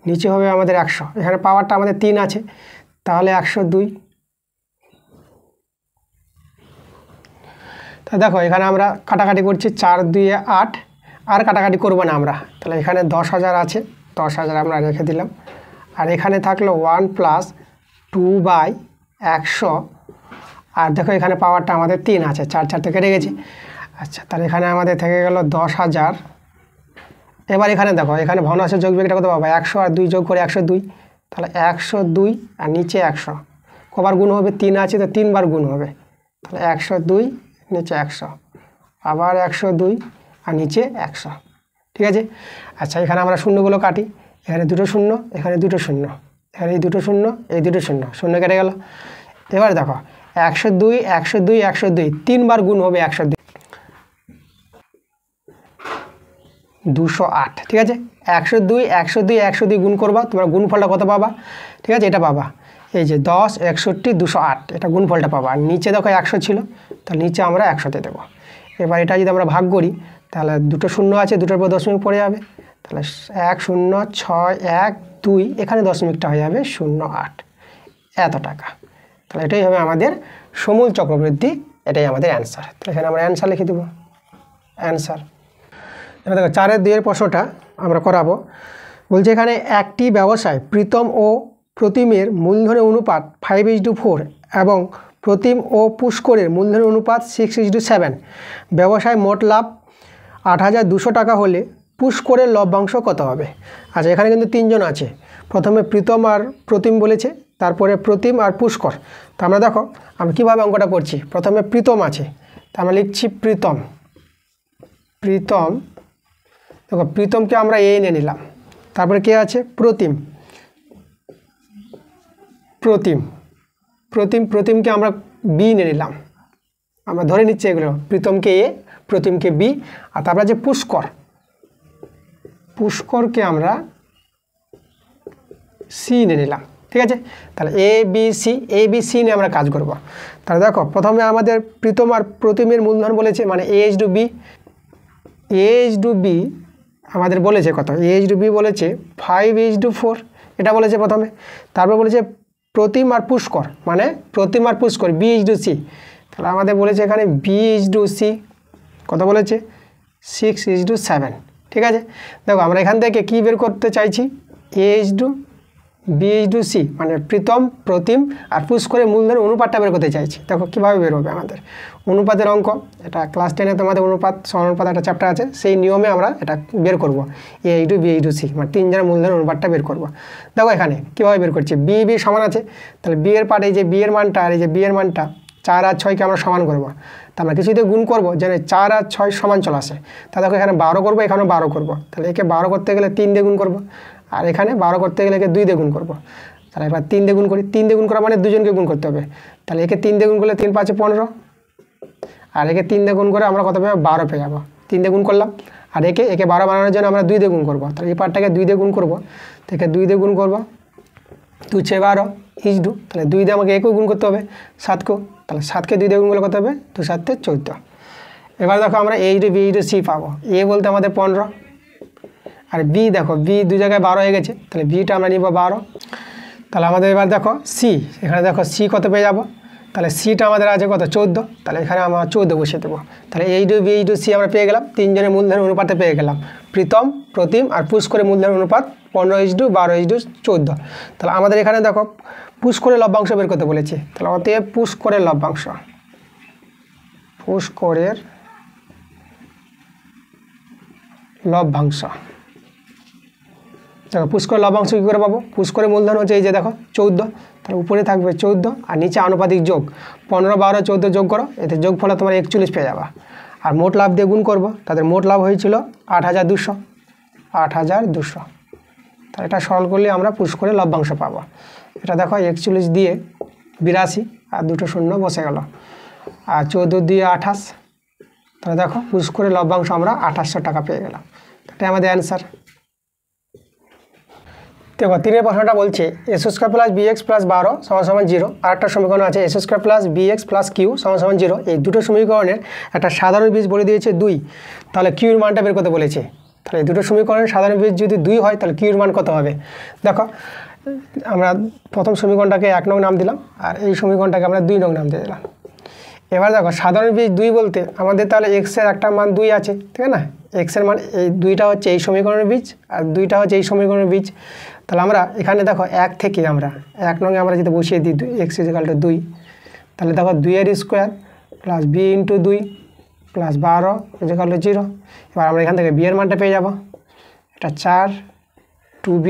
নিচে হবে আমাদের 100। এখানে পাওয়ারটা আমাদের 3 আছে, তাহলে 102। তা দেখো এখানে আমরা কাটাকাটি করছি 4 2 8, আর কাটাকাটি করবো না আমরা। তাহলে এখানে 10,000 আছে, 10,000 আমরা রেখে দিলাম। আর এখানে থাকলো 1 + 2/100। আর দেখো এখানে পাওয়ারটা আমাদের 3 আছে, 4 থেকে কেটে গেছে। আচ্ছা, তাহলে এখানে আমাদের থেকে গেল 10,000। এবার এখানে দেখো, এখানে ভগ্নাংশের যোগ বিয়োগটা কত পাবো? 100 আর 2 যোগ করে 102। তাহলে 102 আর নিচে 100, কবার গুণ হবে? 3 আছে, তো 3 বার গুণ হবে। তাহলে 102 নিচে 100, আবার 102 আর নিচে 100, ঠিক আছে? আচ্ছা, এখানে আমরা শূন্যগুলো কাটি। এখানে 2টো শূন্য, এখানে 2টো শূন্য, এখানে এই 2টো শূন্য, এই 2টো শূন্য, শূন্য কেটে গেল। এবার দেখো 102 102 102, 3 বার গুণ হবে 102, 208, ঠিক আছে? 102 102 102 গুণ করবা, তোমরা গুণফলটা কত পাবা? ঠিক আছে, এটা পাবা, এই যে 10 61 208, এটা গুণফলটা পাবা। আর নিচে দেখো 100 ছিল, তাহলে নিচে আমরা 100তে দেবো। এবার এটা যদি আমরা ভাগ করি, তাহলে 2টো শূন্য আছে, 2টোর পর দশমিক পড়ে যাবে। তাহলে 1 0 6 1 2, এখানে দশমিকটা হয়ে যাবে 08, এত টাকা। তাহলে এটাই হবে আমাদের সমূল চক্রবৃদ্ধি, এটাই আমাদের অ্যান্সার। তো এখানে আমরা অ্যান্সার লিখে দেবো, অ্যান্সার। এবার দেখো 4-এর 2-এর প্রশ্নটা আমরা করাবো। বলছে এখানে একটি ব্যবসায় প্রীতম ও প্রতিমের মূলধনের অনুপাত 5:4 এবং প্রতিম ও পুষ্করের মূলধনের অনুপাত 6:7। ব্যবসায় মোট লাভ 8,200 টাকা হলে পুষ্করের লভ্যাংশ কত হবে? আচ্ছা, এখানে কিন্তু 3 জন আছে। প্রথমে প্রীতম আর প্রতিম বলেছে, তারপরে প্রতিম আর পুষ্কর। তো আমরা দেখো আমরা কীভাবে অঙ্কটা করছি। প্রথমে প্রীতম আছে, তা আমরা লিখছি প্রীতম। দেখো প্রীতমকে আমরা এ নিয়ে নিলাম। তারপরে কে আছে? প্রতিমকে আমরা বি নিয়ে নিলাম। আমরা ধরে নিচ্ছি এগুলো, প্রীতমকে এ, প্রতিমকে বি। আর তারপরে যে পুষ্করকে আমরা সি নিয়ে নিলাম, ঠিক আছে? তাহলে এ বি সি নিয়ে আমরা কাজ করব। তাহলে দেখো প্রথমে আমাদের প্রীতম আর প্রতিমের মূলধন বলেছে, মানে AH/B আমাদের বলেছে কত? AH/B বলেছে 5:4, এটা বলেছে প্রথমে। তারপর বলেছে প্রতিম আর পুষ্কর, মানে প্রতিম আর পুষ্কর B/C। তাহলে আমাদের বলেছে এখানে B/C কত বলেছে? 6:7, ঠিক আছে? দেখো আমরা এখান থেকে কি বের করতে চাইছি? B/C, মানে প্রীতম, প্রতিম আর পুষ্করের মূলধনের অনুপাতটা বের করতে চাইছি। দেখো কীভাবে বের হবে আমাদের অনুপাতের অঙ্ক। এটা ক্লাস 10-এ তোমাদের সমানুপাত একটা চ্যাপ্টার আছে, সেই নিয়মে আমরা এটা বের করব। A/B/C, মানে 3 জনের মূলধনের অনুপাতটা বের করব। দেখো এখানে কীভাবে বের করছি? B সমান আছে, তাহলে B এর পার্ট, এই যে B এর মানটা আর এই যে B এর মানটা 4 আর 6কে আমরা সমান করব। তা আমরা কিছুতে গুণ করব, যেন 4 আর 6 সমান চলে আসে। তা দেখো এখানে 12 করবো, এখানেও 12 করবো। তাহলে একে 12 করতে গেলে 3 দিয়ে গুণ করবো, আর এখানে 12 করতে গেলে একে 2 দিয়ে গুণ করবো। তাহলে এবার 3 দিয়ে গুণ করি। 3 দিয়ে গুণ করা মানে দুজনকে গুণ করতে হবে। তাহলে একে 3 দিয়ে গুণ করলে 3 5 15, আর একে 3 দিয়ে গুণ করে আমরা কত পেয়ে 12 পেয়ে যাবো। 3 দিয়ে গুণ করলাম, আর একে 12 বানানোর জন্য আমরা 2 দিয়ে গুণ করবো। তাহলে এই পার্টটাকে 2 দিয়ে গুণ করবো, থেকে 2 দিয়ে গুণ করবো, 2 6 12 = তাহলে 2 দিয়ে আমাকে একেও গুণ করতে হবে, 7কেও। তাহলে 7কে 2 দিয়ে গুণ করলে কত হবে? 2 7 14। এবার দেখো আমরা A/B/C পাবো। এ বলতে আমাদের 15, আর বি দেখো বি 2 জায়গায় 12 হয়ে গেছে, তাহলে বিটা আমরা নিব 12। তাহলে আমাদের এবার দেখো সি, এখানে দেখো সি কত পেয়ে যাব? তাহলে সিটা আমাদের আছে কত 14, তাহলে এখানে আমরা 14 বসিয়ে দেবো। তাহলে এইচ ডু বি এইচ ডু সি আমরা পেয়ে গেলাম, তিনজনের মূলধন অনুপাতে পেয়ে গেলাম। প্রীতম, প্রতিম আর পুষ্করের মূলধন অনুপাত 15:12, 12:14। তাহলে আমাদের এখানে দেখো পুষ্করের লভ্যাংশ বের করতে বলেছে। তাহলে অতএব পুষ্করের লভ্যাংশ, পুষ্করের লভ্যাংশ, দেখো পুষ্করের লভ্যাংশ কী করে পাবো? পুষ্করের মূলধন হচ্ছে এই যে দেখো 14, তাহলে উপরে থাকবে 14 আর নিচে আনুপাতিক যোগ 15, 12, 14 যোগ করো, এতে যোগ ফলে তোমার 41 পেয়ে যাবা। আর মোট লাভ দিয়ে গুণ করবো, তাদের মোট লাভ হয়েছিল 8,200, 8,200। তাহলে এটা সরল করলে আমরা পুষ্করের লভ্যাংশ পাবো। এটা দেখো 41 দিয়ে 82 আর দুটো শূন্য বসে গেল, আর 14 দিয়ে 28, তাহলে দেখো পুষ্করের লভ্যাংশ আমরা 2800 টাকা পেয়ে গেলাম। এটাই আমাদের অ্যান্সার। দেখো 3 প্রশ্নটা বলছে S square plus B X plus 12 = 0। আর একটা সমীকরণ আছে S square plus B X plus Q = 0। এই দুটো সমীকরণের একটা সাধারণ বীজ বলে দিয়েছে 2, তাহলে কিউর মানটা বের করতে বলেছে। তাহলে এই দুটো সমীকরণের সাধারণ বীজ যদি 2 হয় তাহলে কিউর মান কত হবে? দেখো আমরা প্রথম সমীকরণটাকে 1 নং নাম দিলাম আর এই সমীকরণটাকে আমরা 2 নং নাম দিয়ে দিলাম। এবার দেখো সাধারণ বীজ 2 বলতে আমাদের তাহলে এক্সের একটা মান 2 আছে, ঠিক আছে না? এক্সের মান এই 2টা হচ্ছে এই সমীকরণের বীজ আর 2টা হচ্ছে এই সমীকরণের বীজ। তাহলে আমরা এখানে দেখো 1 থেকে আমরা 1 নঙে আমরা যদি বসিয়ে দিই এক্স = 2, তাহলে দেখো 2 এর square plus B into 2 plus 12 = 0। এবার আমরা এখান থেকে বি এর মানটা পেয়ে যাব, এটা 4 2b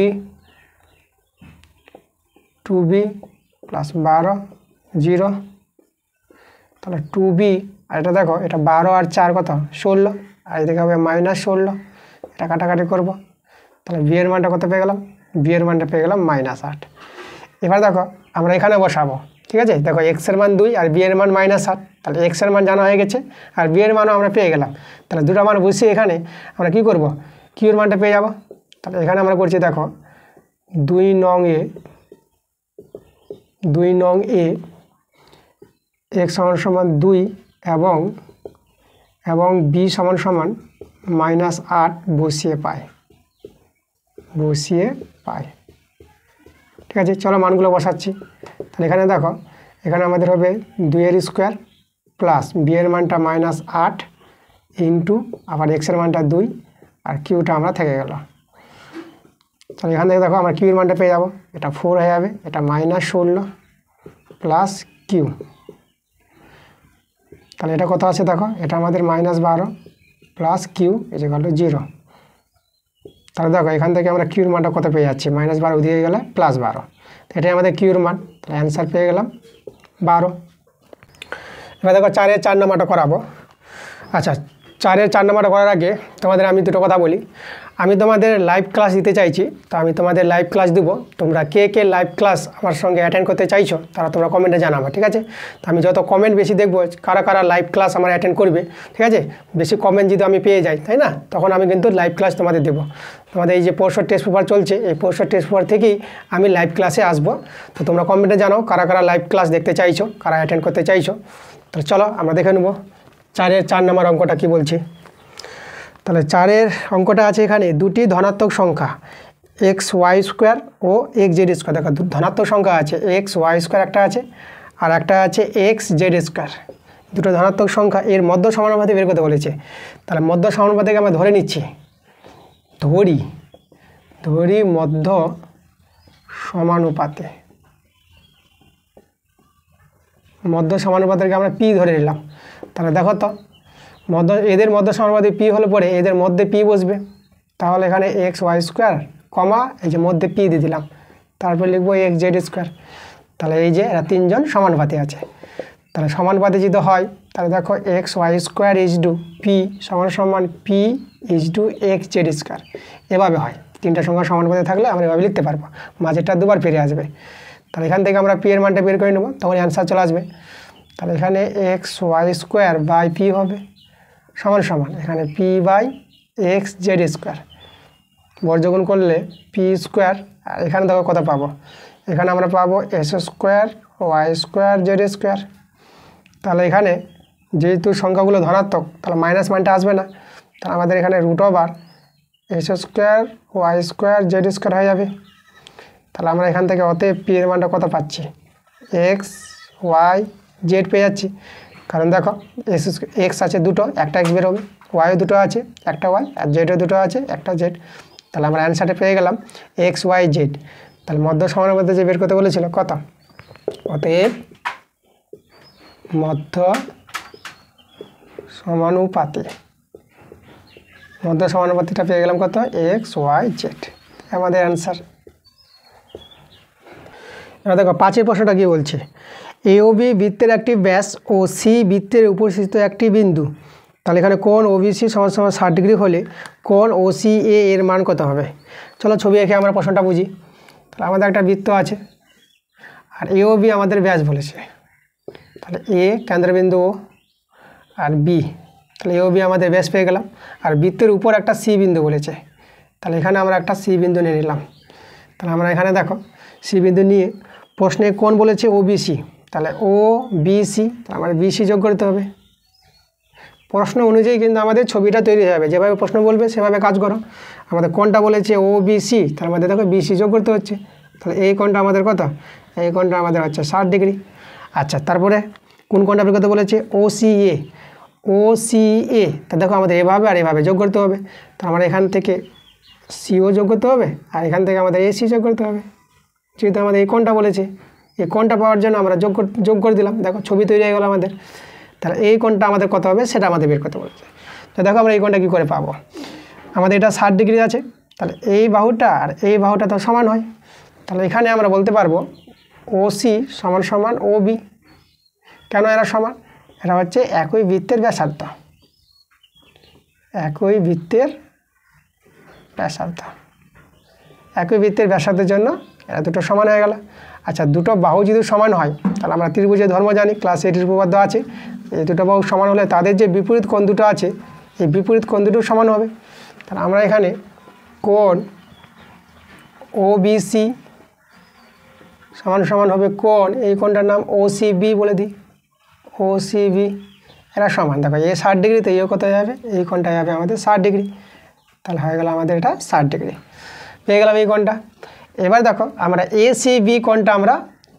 প্লাস 12 0, তাহলে 2b আর এটা দেখো এটা 12 আর 4 কত 16, আর এদিকে হবে -16, এটা কাটাকাটি করব। তাহলে বি এর মানটা কত পেয়ে গেলাম? বি এর মানটা পেয়ে গেলাম -8। এবার দেখো আমরা এখানে বসাবো, ঠিক আছে? দেখো এক্স এর মান 2 আর বি এর মান -8, তাহলে এক্স এর মান জানা হয়ে গেছে আর বি এর মানও আমরা পেয়ে গেলাম। তাহলে দুটো মান বসিয়ে এখানে আমরা কি করব? কিউ এর মানটা পেয়ে যাব। তাহলে এখানে আমরা করছি দেখো 2 নং এ এক্স = 2 এবং বি = -8 বসিয়ে পাই। ঠিক আছে, চলো মানগুলো বসাচ্ছি। তাহলে এখানে দেখো এখানে আমাদের হবে 2 এর স্কোয়ার প্লাস বি এর মানটা -8 ইন্টু আবার এক্সের মানটা 2 আর কিউটা আমরা থেকে গেল। তাহলে এখান থেকে দেখো আমরা কিউর মানটা পেয়ে যাব, এটা 4 হয়ে যাবে, এটা -16 প্লাস কিউ। তাহলে এটা কত আছে দেখো, এটা আমাদের -12 প্লাস কিউ = 0। তাহলে দেখো এখান থেকে আমরা কিউর মানটা কত পেয়ে যাচ্ছি, -12 দিয়ে গেলে +12, এটাই আমাদের কিউর মান। তাহলে অ্যান্সার পেয়ে গেলাম 12। এবার দেখো 4 এর 4 নাম্বারটা করাবো। আচ্ছা 4 এর 4 নাম্বারটা করার আগে তোমাদের আমি দুটো কথা বলি। আমি তোমাদের লাইভ ক্লাস দিতে চাইছি, তো আমি তোমাদের লাইভ ক্লাস দেবো। তোমরা কে কে লাইভ ক্লাস আমার সঙ্গে অ্যাটেন্ড করতে চাইছো তারা তোমরা কমেন্টে জানাবো, ঠিক আছে? তো আমি যত কমেন্ট বেশি দেখবো কারা কারা লাইভ ক্লাস আমার অ্যাটেন্ড করবে, ঠিক আছে? বেশি কমেন্ট যদি আমি পেয়ে যাই, তাই না, তখন আমি কিন্তু লাইভ ক্লাস তোমাদের দেবো। তোমাদের এই যে পরশুর টেস্ট পেপার চলছে, এই পরশুর টেস্ট পেপার থেকেই আমি লাইভ ক্লাসে আসবো। তো তোমরা কমেন্টে জানাও কারা কারা লাইভ ক্লাস দেখতে চাইছো, কারা অ্যাটেন্ড করতে চাইছো। তো চলো আমরা দেখে নেবো 4 এর 4 নম্বর অঙ্কটা কী বলছি। তাহলে 4 এর অঙ্কটা আছে এখানে দুটি ধনাত্মক সংখ্যা xy² ও xz²। দেখো ধনাত্মক সংখ্যা আছে xy² একটা আছে আর একটা আছে xz²। দুটো ধনাত্মক সংখ্যা এর মধ্য সমানুপাতে বের করতে বলেছে। তাহলে মধ্য সমানুপাতিকে আমরা ধরে নিচ্ছি, ধরি মধ্য সমানুপাতে, মধ্য সমানুপাতকে আমরা পি ধরে নিলাম। তাহলে দেখো তো এদের মধ্য সমানুপাতে পি হলে পরে এদের মধ্যে পি বসবে। তাহলে এখানে xy² কমা এই যে মধ্যে পি দিয়ে দিলাম, তারপর লিখবো xz²। তাহলে এই যে এরা তিনজন সমানুপাতে আছে। তাহলে সমানুপাতে যদি হয় তাহলে দেখো xy² p = p xz²। এভাবে হয়, তিনটা সংখ্যা সমানুপাতে থাকলে আমরা এভাবে লিখতে পারবো, মাঝেরটা দুবার ফিরে আসবে। তাহলে এখান থেকে আমরা পি এর মানটা বের করে নেবো, তখন অ্যান্সার চলে আসবে। তাহলে এখানে xy² p হবে সমান এখানে p/xz²। বর্গগুণ করলে p²। আর এখানে দেখো কত পাবো, এখানে আমরা পাবো s² y² z²। তাহলে এখানে যেহেতু সংখ্যাগুলো ধনাত্মক তাহলে মাইনাস মানটা আসবে না, তাহলে আমাদের এখানে √s² y² z² হয়ে যাবে। তাহলে আমরা এখান থেকে অতএব পি এর মানটা কত পাচ্ছি, x y জেড পেয়ে যাচ্ছি, কারণ দেখো এক্স আছে দুটো, একটা এক্স বের হবে, ওয়াইও দুটো আছে একটা ওয়াই, আর জেডও দুটো আছে একটা জেড। তাহলে আমরা অ্যান্সারটা পেয়ে গেলাম এক্স ওয়াই জেড। তাহলে মধ্য সমানের মধ্যে যে বের করতে বলেছিল কত, অতএব মধ্য সমানুপাতি, মধ্য সমানুপাতিটা পেয়ে গেলাম কত, এক্স ওয়াই জেড, আমাদের অ্যান্সার। এবার দেখো 5 প্রশ্নটা কি বলছে, এ ও বি বৃত্তের একটি ব্যাস ও সি বৃত্তের উপস্থিত একটি বিন্দু। তাহলে এখানে কোণ ওবিসি সমান 60 ডিগ্রি হলে কোণ ও সি এ এর মান কত হবে। চলো ছবি এঁকে আমরা প্রশ্নটা বুঝি। তাহলে আমাদের একটা বৃত্ত আছে আর এ ও বি আমাদের ব্যাস বলেছে, তাহলে এ কেন্দ্রবিন্দু ও আর বি, তাহলে এ ও বি আমাদের ব্যাস পেয়ে গেলাম। আর বৃত্তের উপর একটা সি বিন্দু বলেছে, তাহলে এখানে আমরা একটা সি বিন্দু নিয়ে নিলাম। তাহলে আমরা এখানে দেখো সি বিন্দু নিয়ে প্রশ্নে কোণ বলেছে ও বিসি, তাহলে ও বিসি, তাহলে আমাদের বিসি যোগ করতে হবে। প্রশ্ন অনুযায়ী কিন্তু আমাদের ছবিটা তৈরি হয়ে যাবে, যেভাবে প্রশ্ন বলবে সেভাবে কাজ করো। আমাদের কোণটা বলেছে ও বিসি, তাহলে আমাদের দেখো বিসি যোগ করতে হচ্ছে। তাহলে এই কোণটা আমাদের কত, এই কোণটা আমাদের হচ্ছে 60 ডিগ্রি। আচ্ছা, তারপরে কোন কোণটা বের করতে বলেছে, ও সি এ, ও সি এ, তা দেখো আমাদের এভাবে আর এভাবে যোগ করতে হবে। তো আমরা এখান থেকে সিও যোগ করতে হবে আর এখান থেকে আমাদের এসি যোগ করতে হবে। যেহেতু আমাদের এই কোণটা বলেছে, এই কোণটা পাওয়ার জন্য আমরা যোগ করে দিলাম, দেখো ছবি তৈরি হয়ে গেল আমাদের। তাহলে এই কোণটা আমাদের কত হবে সেটা আমাদের বের করতে বলেছে। তো দেখো আমরা এই কোণটা কী করে পাবো, আমাদের এটা 60 ডিগ্রি আছে, তাহলে এই বাহুটা আর এই বাহুটা তো সমান হয়। তাহলে এখানে আমরা বলতে পারবো ও সি সমান সমান ও বি। কেন এরা সমান, এরা হচ্ছে একই বৃত্তের ব্যাসার্ধ, একই বৃত্তের ব্যাসার্ধ, একই বৃত্তের ব্যাসার্ধের জন্য এরা দুটো সমান হয়ে গেল। আচ্ছা, দুটো বাহু যদি সমান হয় তাহলে আমরা ত্রিভুজের ধর্ম জানি, ক্লাস 8 উপপাদ্য আছে, এই দুটো বাহু সমান হলে তাদের যে বিপরীত কোণ দুটো আছে এই বিপরীত কোণ দুটো সমান হবে। তাহলে আমরা এখানে কোণ ও বিসি সমান সমান হবে কোণ, এই কোণটার নাম ও সি বি বলে দিই, ও সি বি, এরা সমান। দেখো এ 60 ডিগ্রিতে এও কত যাবে, এই কোণটা যাবে আমাদের 60 ডিগ্রি, তাহলে হয়ে গেল আমাদের এটা 60 ডিগ্রি পেয়ে গেলাম এই কোণটা। এবার দেখো আমরা এসিবি কোণটা আমরা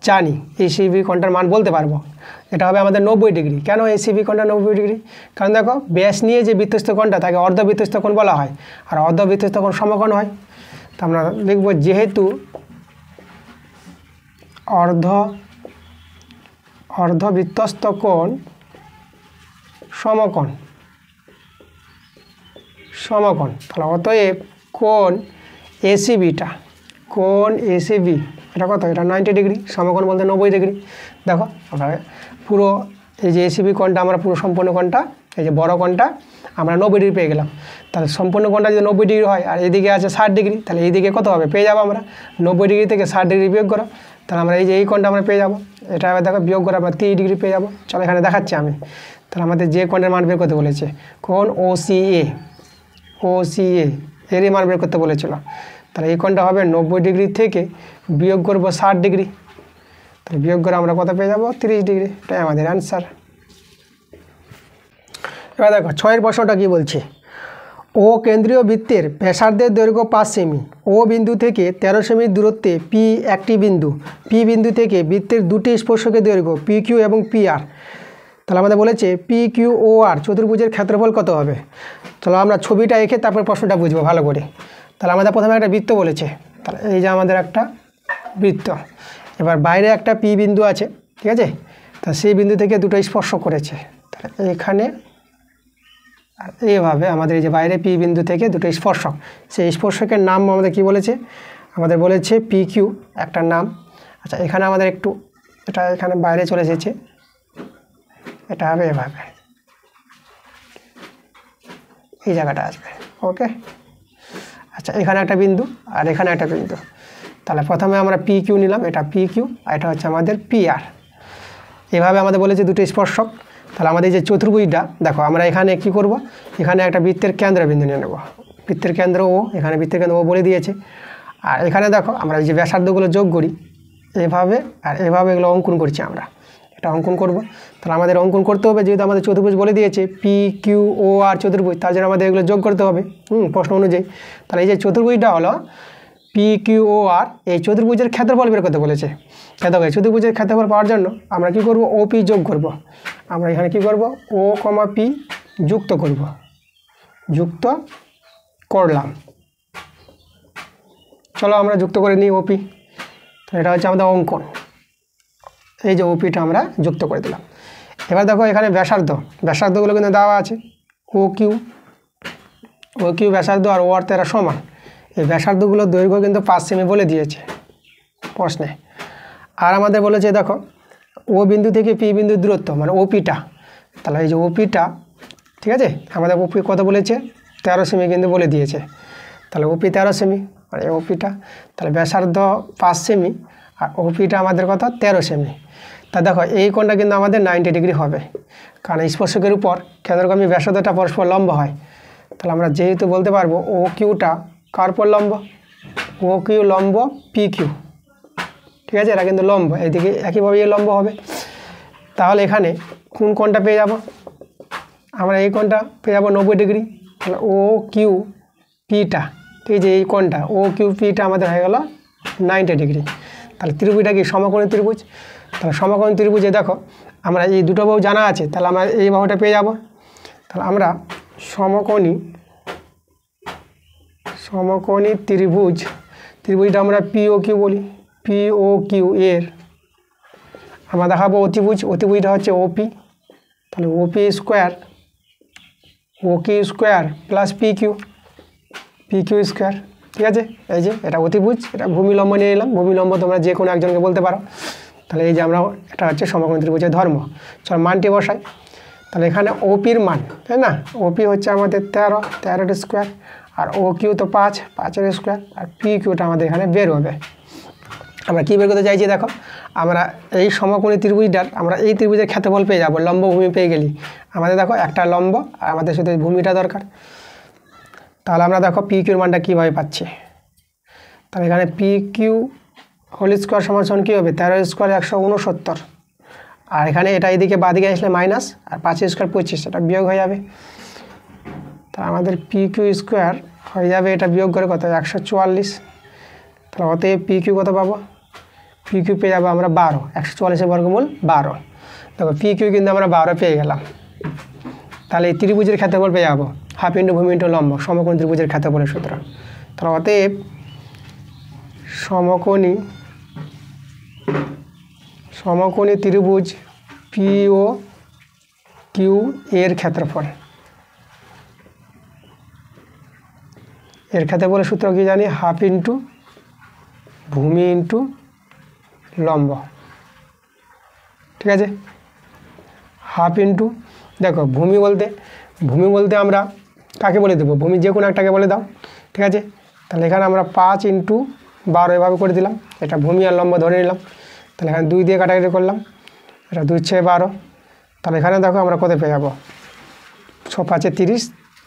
জানি, এসিবি কোণটার মান বলতে পারবো, এটা হবে আমাদের 90 ডিগ্রি। কেন এসিবি কোণটা 90 ডিগ্রি, কারণ দেখো ব্যাস নিয়ে যে বৃত্তস্থ কোণটা তাকে অর্ধবৃত্তস্থ কোণ বলা হয়, আর অর্ধবৃত্তস্থ কোণ সমকোণ হয়। তো আমরা লিখব যেহেতু অর্ধবৃত্তস্থ কোণ সমকোণ, তাহলে অতএব কোণ এসিবিটা, কোণ এসিবি এটা কত, এটা 90 ডিগ্রি, সমকোণ বলতে 90 ডিগ্রি। দেখো আমরা পুরো এই যে এসিবি কোণটা আমরা পুরো সম্পূর্ণ কোণটা, এই যে বড় কোণটা আমরা 90 ডিগ্রি পেয়ে গেলাম। তাহলে সম্পূর্ণ কোণটা যদি 90 ডিগ্রি হয় আর এদিকে আছে 60 ডিগ্রি, তাহলে এইদিকে কত হবে পেয়ে যাবো আমরা 90 ডিগ্রি থেকে 60 ডিগ্রি বিয়োগ করো, তাহলে আমরা এই যে এই কোণটা আমরা পেয়ে যাবো। এটা আবার দেখো বিয়োগ করে আমরা 30 ডিগ্রি পেয়ে যাবো। চলো এখানে দেখাচ্ছি আমি। তাহলে আমাদের যে কোণের মান বের করতে বলেছে কোণ ও সি এ, এরই মান বের করতে বলেছিল, তাহলে এই কোণটা হবে 90 ডিগ্রি থেকে বিয়োগ করবো 60 ডিগ্রি, তাহলে বিয়োগ করে আমরা কত পেয়ে যাবো 30 ডিগ্রি, এটাই আমাদের অ্যান্সার। এবার দেখো 6 প্রশ্নটা কি বলছে, ও কেন্দ্রীয় বৃত্তের ব্যাসার্ধের দৈর্ঘ্য 5 সেমি, ও বিন্দু থেকে 13 সেমি দূরত্বে পি একটি বিন্দু, পি বিন্দু থেকে বৃত্তের দুটি স্পর্শকের দৈর্ঘ্য পি কিউ এবং পি আর। তাহলে আমাদের বলেছে পি কিউ ও আর চতুর্ভুজের ক্ষেত্রফল কত হবে। চলো আমরা ছবিটা এঁকে তারপর প্রশ্নটা বুঝবো ভালো করে। তাহলে আমাদের প্রথমে একটা বৃত্ত বলেছে, তাহলে এই যে আমাদের একটা বৃত্ত, এবার বাইরে একটা পি বিন্দু আছে, ঠিক আছে, তা সেই বিন্দু থেকে দুটো স্পর্শ করেছে, তাহলে এখানে আর এইভাবে আমাদের এই যে বাইরে পি বিন্দু থেকে দুটো স্পর্শক, সেই স্পর্শকের নাম আমাদের কি বলেছে, আমাদের বলেছে পি কিউ একটা নাম। আচ্ছা এখানে আমাদের একটু এটা এখানে বাইরে চলে এসেছে, এটা হবে এভাবে, এই জায়গাটা আসবে, ওকে। আচ্ছা এখানে একটা বিন্দু আর এখানে একটা বিন্দু, তাহলে প্রথমে আমরা পি কিউ নিলাম, এটা পি কিউ আর এটা হচ্ছে আমাদের পি আর। এভাবে আমাদের বলেছে দুটো স্পর্শক, তাহলে আমাদের যে চতুর্ভুজটা দেখো আমরা এখানে কি করব, এখানে একটা বৃত্তের কেন্দ্রবিন্দু নিয়ে নেব, বৃত্তের কেন্দ্র ও, এখানে বৃত্তের কেন্দ্র ও বলে দিয়েছে। আর এখানে দেখো আমরা যে ব্যাসার্ধগুলো যোগ করি এভাবে আর এভাবে এগুলো অঙ্কন করছি, আমরা এটা অঙ্কন করব। তাহলে আমাদের অঙ্কন করতে হবে, যেহেতু আমাদের চতুর্ভুজ বলে দিয়েছে পি কিউ ও আর চতুর্ভুজ, তার জন্য আমাদের এগুলো যোগ করতে হবে প্রশ্ন অনুযায়ী। তাহলে এই যে চতুর্ভুজটা হলো পি কিউ ও আর এই চতুর্ভুজের ক্ষেত্রফল বের করতে বলেছে। দেখো এই চতুর্ভুজের ক্ষেত্রফল পাওয়ার জন্য আমরা কি করব, ওপি যোগ করব। আমরা এখানে কি করব, ও কমা পি যুক্ত করব, যুক্ত করলাম। চলো আমরা যুক্ত করে নিই ওপি। তো এটা হচ্ছে আমাদের অঙ্কন, এই যে ওপিটা আমরা যুক্ত করে দিলাম। এবার দেখো এখানে ব্যাসার্ধগুলো কিন্তু দেওয়া আছে, ও কিউ ব্যাসার্ধ আর ও আর তেরা সমান। এই ব্যাসার্ধগুলোর দৈর্ঘ্য কিন্তু 5 সেমি বলে দিয়েছে প্রশ্নে। আর আমাদের বলেছে দেখো ও বিন্দু থেকে পি বিন্দুর দূরত্ব মানে ওপিটা, তাহলে এই যে ওপিটা, ঠিক আছে, আমাদের ওপি কত বলেছে, 13 সেমি কিন্তু বলে দিয়েছে। তাহলে ওপি 13 সেমি মানে ওপিটা, তাহলে ব্যাসার্ধ 5 সেমি আর ওপিটা আমাদের কত 13 সেমি। তা দেখো এই কোণটা কিন্তু আমাদের 90 ডিগ্রি হবে, কারণ স্পর্শকের উপর কেন্দ্রগামী ব্যাসার্ধটা পরস্পর লম্ব হয়। তাহলে আমরা যেহেতু বলতে পারবো ও কিউটা কার পর লম্ব, ও কিউ লম্ব পি কিউ, ঠিক আছে, এরা কিন্তু লম্ব, এইদিকে একইভাবে এই লম্ব হবে। তাহলে এখানে কোন কোণটা পেয়ে যাব, আমরা এই কোণটা পেয়ে যাবো 90 ডিগ্রি। তাহলে ও কিউ পিটা, ঠিক আছে, এই কোণটা ও কিউ পিটা আমাদের হয়ে গেল 90 ডিগ্রি। তাহলে ত্রিভুজটা কি সমকোণী ত্রিভুজ। তাহলে সমকোণী ত্রিভুজে দেখো আমরা এই দুটো বাহু জানা আছে, তাহলে আমরা এই বাহুটা পেয়ে যাব। তাহলে আমরা সমকোণী ত্রিভুজটা আমরা পিও কিউ বলি, পিও কিউ এর আমরা দেখাবো অতিভুজটা হচ্ছে ওপি। তাহলে OP square plus P Q square, ঠিক আছে। এই যে এটা অতিভুজ, এটা ভূমি লম্ব নিয়ে নিলাম, ভূমি লম্ব তোমরা যে কোনো একজনকে বলতে পারো। তাহলে এই যে আমরা এটা হচ্ছে সমকোণী ত্রিভুজের ধর্ম। চল মানটি বসাই। তাহলে এখানে ওপির মান, তাই না, ওপি হচ্ছে আমাদের 13 স্কোয়ার, আর ও কিউ তো 5 স্কোয়ার, আর পি কিউটা আমাদের এখানে বের হবে। আমরা কী বের করতে চাইছি দেখো, আমরা এই সমকোণী ত্রিভুজটার আমরা এই ত্রিভুজের ক্ষেত্রফল পেয়ে যাবো, লম্ব ভূমি পেয়ে গেলি। আমাদের দেখো একটা লম্ব আর আমাদের শুধু ভূমিটা দরকার। তাহলে আমরা দেখো পি কিউর মানটা কীভাবে পাচ্ছি। তাহলে এখানে পি কিউ হোল স্কোয়ার সমান কী হবে, 13 স্কোয়ার 169, আর এখানে এটা এদিকে বাদিকে আসলে মাইনাস, আর 5 স্কোয়ার 25, এটা বিয়োগ হয়ে যাবে। তা আমাদের পি কিউ স্কোয়ার হয়ে যাবে, এটা বিয়োগ করে কত 144। তাহলে অতএব পি কিউ কত পাবো, পি কিউ পেয়ে যাবো আমরা 12, 144 বর্গমূল 12। দেখো পি কিউ কিন্তু আমরা 12 পেয়ে গেলাম। তাহলে এই ত্রিভুজের ক্ষেত্রফল পেয়ে যাবো হাফ ইন্টু ভূমি ইন্টু লম্ব, সমকোণী ত্রিভুজের ক্ষেত্রফলের সূত্র। তাহলে অতএব সমকোণী ত্রিভুজ পিও কিউ এর ক্ষেত্রফলের সূত্র কি জানি, হাফ ইন্টু ভূমি ইন্টু লম্ব, ঠিক আছে। হাফ ইন্টু, দেখো ভূমি বলতে আমরা কাকে বলে দেবো, ভূমি যে কোনো একটাকে বলে দাও, ঠিক আছে। তাহলে এখানে আমরা 5 ইন্টু 12 এভাবে করে দিলাম, এটা ভূমি আর লম্ব ধরে নিলাম। তাহলে এখানে 2 দিয়ে কাটাকাটি করলাম, এটা 2 6 12। তাহলে এখানে দেখো আমরা কত পেয়ে যাবো, 6 5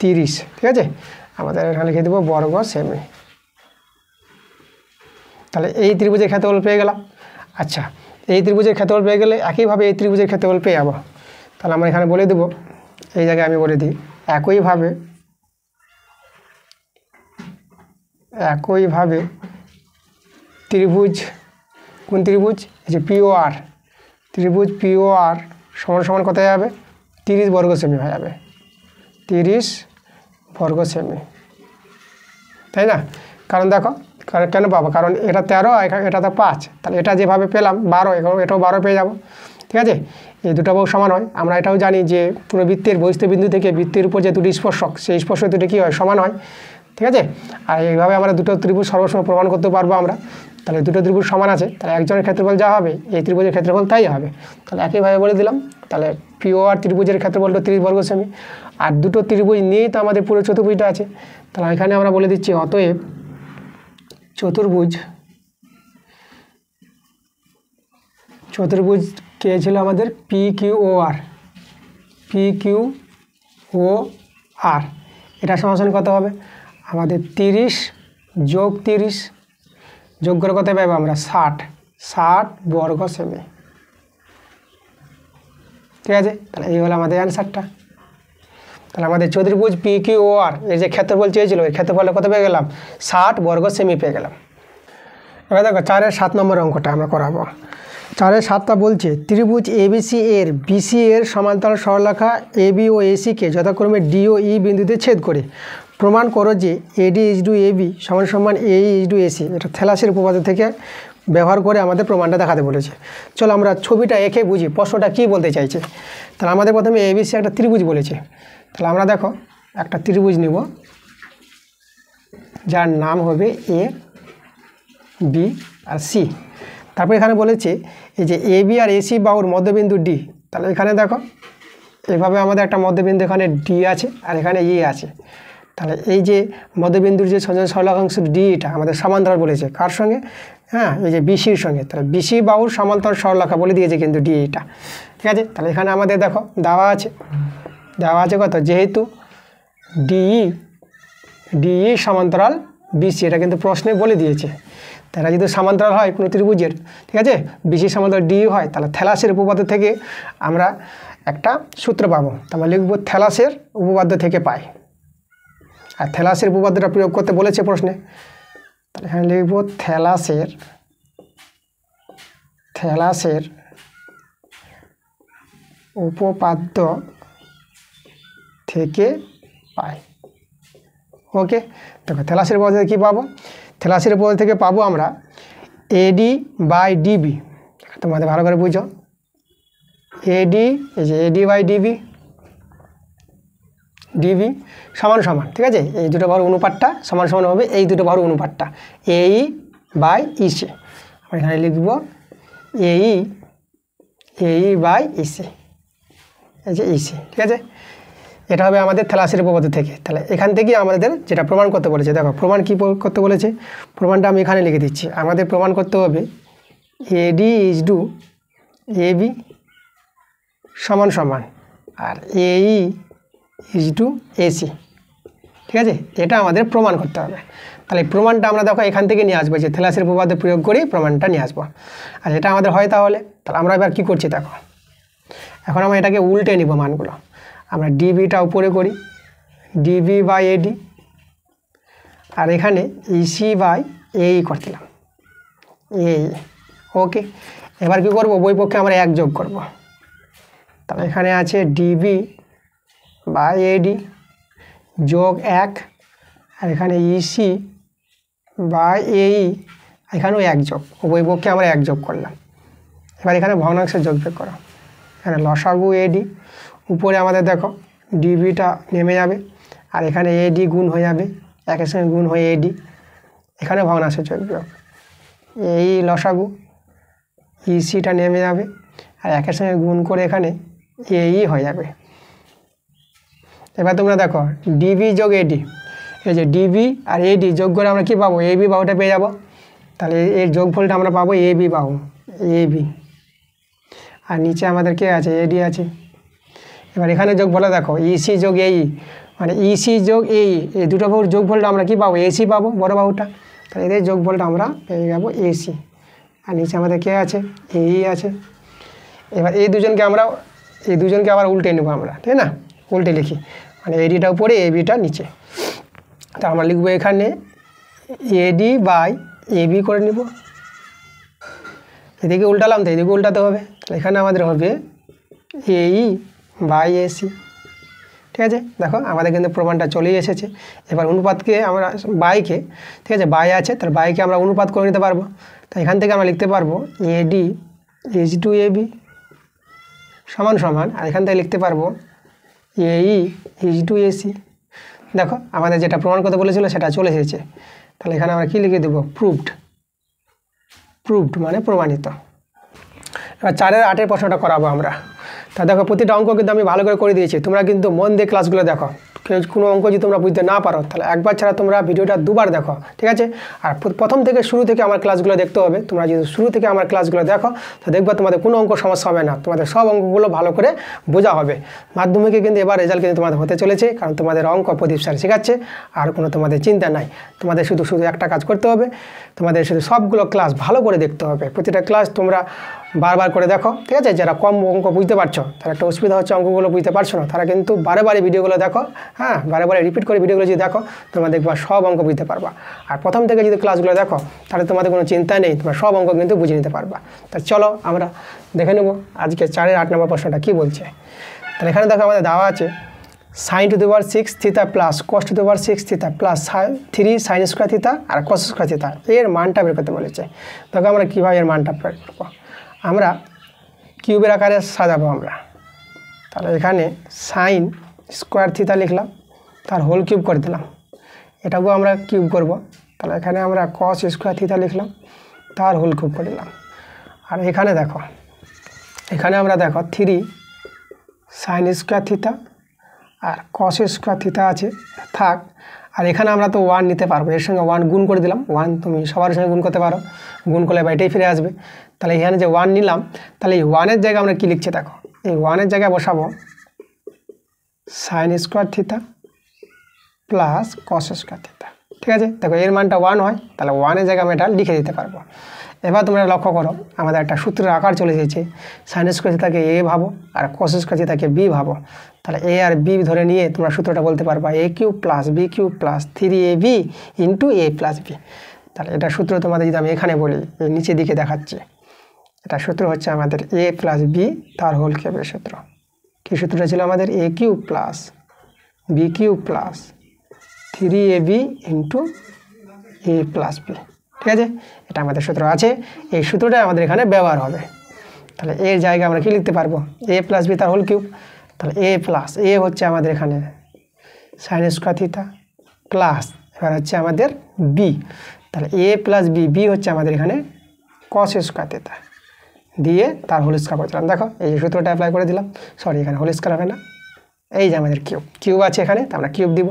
30, ঠিক আছে। আমাদের এখানে লিখে দেবো বর্গ সেমি। তাহলে এই ত্রিভুজের ক্ষেত্রফল পেয়ে গেলাম। আচ্ছা, এই ত্রিভুজের ক্ষেত্রফল পেয়ে গেলে একইভাবে এই ত্রিভুজের ক্ষেত্রফল পেয়ে যাবো। তাহলে আমরা এখানে বলে দেবো, এই জায়গায় আমি বলে দিই, একইভাবে ত্রিভুজ, কোন ত্রিভুজ, এই যে পিওআর, ত্রিভুজ পিওআর সমান কত যাবে, 30 বর্গ সেমি হয়ে যাবে, 30 বর্গ সেমি, তাই না। কারণ দেখো কেন পাবো, কারণ এটা 13 এটা তো 5, তাহলে এটা যেভাবে পেলাম 12, এটাও 12 পেয়ে যাব, ঠিক আছে। এই দুটো বাহু সমান হয়। আমরা এটাও জানি যে পুরো বৃত্তের বহিস্থ বিন্দু থেকে বৃত্তের উপর যে দুটি স্পর্শক, সেই স্পর্শক দুটি কী হয়, সমান হয়, ঠিক আছে। আর এইভাবে আমরা দুটো ত্রিভুজ সর্বসময় প্রমাণ করতে পারবো আমরা। তাহলে দুটো ত্রিভুজ সমান আছে, তাহলে একজনের ক্ষেত্রফল যা হবে এই ত্রিভুজের ক্ষেত্রফল তাই হবে। তাহলে একইভাবে বলে দিলাম। তাহলে পিওআর ত্রিভুজের ক্ষেত্রফলটা 30 বর্গ সেমি, আর দুটো ত্রিভুজ নিয়েই তো আমাদের পুরো চতুর্ভুজটা আছে। তাহলে এখানে আমরা বলে দিচ্ছি অতএব চতুর্ভুজ কে ছিল আমাদের, পি কিউ ও আর, এটা সমান কত হবে আমাদের 30 যোগ 30 যোগ করে কত পাবো আমরা 60 বর্গ সেমি, ঠিক আছে। তাহলে এই হলো আমাদের অ্যান্সারটা। তাহলে আমাদের চতুর্ভুজ পি কিউ ও আর এর যে ক্ষেত্রফল চেয়েছিল, এই ক্ষেত্রফলে কত পেয়ে গেলাম, 60 বর্গ সেমি পেয়ে গেলাম। এবার দেখো 4-এর 7 নম্বর অঙ্কটা আমরা করাবো। 4-এর 7টা বলছে ত্রিভুজ এবিসি এর বিসি এর সমান্তরাল সরলরেখা এবি ও এসিকে যথাক্রমে ডি ও ই বিন্দুতে ছেদ করে প্রমাণ করো যে এডি ইজডু এবি সমান সমান এ ইজডু এসি। এটা থ্যালাসের উপপাদ্য থেকে ব্যবহার করে আমাদের প্রমাণটা দেখাতে বলেছে। চলো আমরা ছবিটা এঁকে বুঝি প্রশ্নটা কী বলতে চাইছে। তাহলে আমাদের প্রথমে এবিসি একটা ত্রিভুজ বলেছে। তাহলে আমরা দেখো একটা ত্রিভুজ নিব যার নাম হবে এ বি আর সি। তারপর এখানে বলেছে এই যে এ বি আর এসি বাহুর মধ্যবিন্দু ডি। তাহলে এখানে দেখো এভাবে আমাদের একটা মধ্যবিন্দু এখানে ডি আছে আর এখানে ই আছে। তাহলে এই যে মধ্যবিন্দুর যে সরলরেখাংশ ডি এটা আমাদের সমান্তরাল বলেছে কার সঙ্গে? হ্যাঁ, এই যে বিসির সঙ্গে। তাহলে বিসি বাহুর সমান্তরাল সরলরেখা বলে দিয়েছে কিন্তু ডি এটা, ঠিক আছে। তাহলে এখানে আমাদের দেখো দেওয়া আছে কত, যেহেতু ডিই সমান্তরাল বিসি, এটা কিন্তু প্রশ্নে বলে দিয়েছে। তারা যদি সমান্তরাল হয় কোনো ত্রিভুজের, ঠিক আছে, বিসি সমান্তরাল ডি হয়, তাহলে থ্যালাসের উপপাদ্য থেকে আমরা একটা সূত্র পাবো। আমরা লিখব থ্যালাসের উপপাদ্য থেকে পাই। আর থ্যালাসের উপপাদ্যটা প্রয়োগ করতে বলেছে প্রশ্নে। তাহলে এখানে লিখব থ্যালাসের উপপাদ্য থেকে পাই। ওকে, দেখো থ্যালাসের উপপাদ্য থেকে কী পাবো? থ্যালাসের উপপাদ্য থেকে পাবো আমরা এডি বাই ডিবি। তোমাদের ভালো করে বুঝো, এডি, এই যে এডি বাই ডিবি সমান সমান, ঠিক আছে, এই দুটো বাহুর অনুপাতটা সমান সমান হবে এই দুটো বাহুর অনুপাতটা এই বাই ইসি। আমরা এখানে লিখব এই বাই ইসি, এই যে ইসি, ঠিক আছে। এটা হবে আমাদের থ্যালাসের উপপাদ্য থেকে। তাহলে এখান থেকে আমাদের যেটা প্রমাণ করতে বলেছে, দেখো প্রমাণ কী করতে বলেছে, প্রমাণটা আমি এখানে লিখে দিচ্ছি। আমাদের প্রমাণ করতে হবে এডি ইজডু এবি সমান সমান আর এই ইজডু এসি, ঠিক আছে, এটা আমাদের প্রমাণ করতে হবে। তাহলে প্রমাণটা আমরা দেখো এখান থেকে নিয়ে আসবো, যে থ্যালাসের উপপাদ্য প্রয়োগ করে প্রমাণটা নিয়ে আসবো। আর এটা আমাদের হয় তাহলে আমরা এবার কী করছি দেখো, এখন আমরা এটাকে উল্টে নিব মানগুলো। আমরা ডিবিটা উপরে করি, ডিবি বাই এডি, আর এখানে ইসি বাই এই করছিলাম এই। ওকে, এবার কি করব, বই পক্ষে আমরা 1 যোগ করব। তাহলে এখানে আছে ডিবি বাই এডি যোগ 1, আর এখানে ইসি বাই এই, এখানেও 1 যোগ, উভয় পক্ষে আমরা 1 যোগ করলাম। এবার এখানে ভগ্নাংশের যোগ বিয়োগ করো, এখানে লসাগু এডি, উপরে আমাদের দেখো ডিবিটা নেমে যাবে আর এখানে এডি গুণ হয়ে যাবে, একের সঙ্গে গুণ হয়ে এডি, এখানে ভগ্নাংশের যোগ বিয়োগ, এই লসাগু ইসিটা নেমে যাবে আর একের সঙ্গে গুণ করে এখানে এই হয়ে যাবে। এবার তোমরা দেখো ডিবি যোগ এডি, এই যে ডিবি আর এডি যোগ করে আমরা কী পাবো, এবি বাহুটা পেয়ে যাব। তাহলে এর যোগফলটা আমরা পাবো এবি বাহু, এবি, আর নিচে আমাদের কে আছে, এডি আছে। এবার এখানে যোগফলটা দেখো ইসি যোগ এই, মানে ইসি যোগ এই দুটো বাহুর যোগফলটা আমরা কী পাবো, এসি পাবো, বড় বাহুটা। তাহলে এদের যোগফলটা আমরা পেয়ে যাবো এসি, আর নিচে আমাদের কে আছে, এই আছে। এবার এই দুজনকে আবার উল্টে নেবো আমরা, তাই না, উল্টে লিখি, মানে এডিটা উপরে এবিটা নিচে। তা আমরা লিখবো এখানে এডি বাই এবি করে নেব, এদিকে উল্টালাম তো এদিকে উল্টাতে হবে। তাহলে এখানে আমাদের হবে এই বাই এসি, ঠিক আছে। দেখো আমাদের কিন্তু প্রমাণটা চলেই এসেছে। এবার অনুপাতকে আমরা বাইকে, ঠিক আছে, বাই আছে, তাহলে বাইকে আমরা অনুপাত করে নিতে পারবো। তাই এখান থেকে আমরা লিখতে পারবো এডি ইজ টু এবি সমান সমান, আর এখান থেকে লিখতে পারবো এই ইজ টু এসি। দেখো আমাদের যেটা প্রমাণ করতে বলেছিল সেটা চলে এসেছে। তাহলে এখানে আমরা কী লিখে দেবো, প্রুভড মানে প্রমাণিত। এবার 4-এর 8-এর প্রশ্নটা করাবো আমরা। তা দেখো প্রতিটা অঙ্ক কিন্তু আমি ভালো করে দিয়েছি, তোমরা কিন্তু মন দিয়ে ক্লাসগুলো দেখো। কোনো অঙ্ক যদি তোমরা বুঝতে না পারো তাহলে একবার ছাড়া তোমরা ভিডিওটা 2বার দেখো, ঠিক আছে। আর প্রথম থেকে শুরু থেকে আমার ক্লাসগুলো দেখতে হবে। তোমরা যদি শুরু থেকে আমার ক্লাসগুলো দেখো তো দেখবে তোমাদের কোনো অঙ্ক সমস্যা হবে না, তোমাদের সব অঙ্কগুলো ভালো করে বোঝা হবে। মাধ্যমিকে কিন্তু এবার রেজাল্ট কিন্তু তোমাদের হতে চলেছে, কারণ তোমাদের অঙ্ক প্রদীপ স্যার শেখাচ্ছে, আর কোনো তোমাদের চিন্তা নাই। তোমাদের শুধু একটা কাজ করতে হবে, তোমাদের শুধু সবগুলো ক্লাস ভালো করে দেখতে হবে। প্রতিটা ক্লাস তোমরা বারবার করে দেখো, ঠিক আছে। যারা কম অঙ্ক বুঝতে পারছো, তারা একটা অসুবিধা হচ্ছে অঙ্কগুলো বুঝতে পারছো না, তারা কিন্তু বারে বারে ভিডিওগুলো দেখো, হ্যাঁ, বারে বারে রিপিট করে ভিডিওগুলো যদি দেখো, তোমরা দেখবা সব অঙ্ক বুঝতে পারবা। আর প্রথম থেকে যদি ক্লাসগুলো দেখো, তাহলে তোমাদের কোনো চিন্তা নেই, তোমরা সব অঙ্ক কিন্তু বুঝে নিতে পারবা। তা চলো আমরা দেখে নেবো আজকে 4-এর 8 নম্বর প্রশ্নটা কী বলছে। তাহলে এখানে দেখো আমাদের দেওয়া আছে sin to the power 6 theta plus cos to the power 6 theta plus 3 sin square theta আর cos স্কোয়ার থিটা এর মানটা বের করতে বলেছে। দেখো আমরা কীভাবে এর মানটা বের করবো, আমরা কিউবের আকারে সাজাবো আমরা। তাহলে এখানে সাইন স্কোয়ার থিটা লিখলাম, তার হোল কিউব করে দিলাম, এটাকেও আমরা কিউব করব। তাহলে এখানে আমরা cos স্কোয়ার থিটা লিখলাম, তার হোল কিউব করে দিলাম। আর এখানে দেখো, এখানে আমরা দেখো 3 সাইন স্কোয়ার থিটা আর cos স্কোয়ার থিটা আছে থাক। আর এখানে আমরা তো 1 নিতে পারবো, এর সঙ্গে 1 গুণ করে দিলাম। 1 তুমি সবার সঙ্গে গুণ করতে পারো, গুণ করলে এটাই ফিরে আসবে। তাহলে এখানে যে 1 নিলাম, তাহলে এই 1-এর জায়গায় আমরা কী লিখছি দেখো, এই 1-এর জায়গায় বসাবো sine square theta plus cos square theta, ঠিক আছে। দেখো এর মানটা 1 হয়, তাহলে 1-এর জায়গায় আমি এটা লিখে দিতে পারবো। এবার তোমরা লক্ষ্য করো, আমাদের একটা সূত্রের আকার চলে এসেছে, সাইন স্কোয়ার থিটাকে এ ভাবো আর cos স্কোয়ার থিটাকে বি ভাবো। তাহলে এ আর বি ধরে নিয়ে তোমরা সূত্রটা বলতে পারবা a cube plus B cube plus 3ab into a plus B. তাহলে এটা সূত্র তোমাদের যদি আমি এখানে বলি, এই নিচের দিকে দেখাচ্ছি, এটা সূত্র হচ্ছে আমাদের a প্লাস বি তার হোল কিউবের সূত্র। কী সূত্রটা ছিল আমাদের a cube plus B cube plus 3ab into a plus B, ঠিক আছে। এটা আমাদের সূত্র আছে, এই সূত্রটা আমাদের এখানে ব্যবহার হবে। তাহলে এর জায়গায় আমরা কি লিখতে পারবো, a প্লাস বি তার হোল কিউব। তাহলে a প্লাস a হচ্ছে আমাদের এখানে সাইন স্কোয়ার থিটা প্লাস এবার হচ্ছে আমাদের b, তাহলে a প্লাস বি হচ্ছে আমাদের এখানে cos স্কোয়ার থিটা দিয়ে তার হোল স্কোয়ার করে দিলাম। দেখো এই যে সূত্রটা অ্যাপ্লাই করে দিলাম, সরি এখানে হোল স্কোয়ার হবে না, এই যে আমাদের কিউব আছে এখানে, তো আমরা কিউব দিব।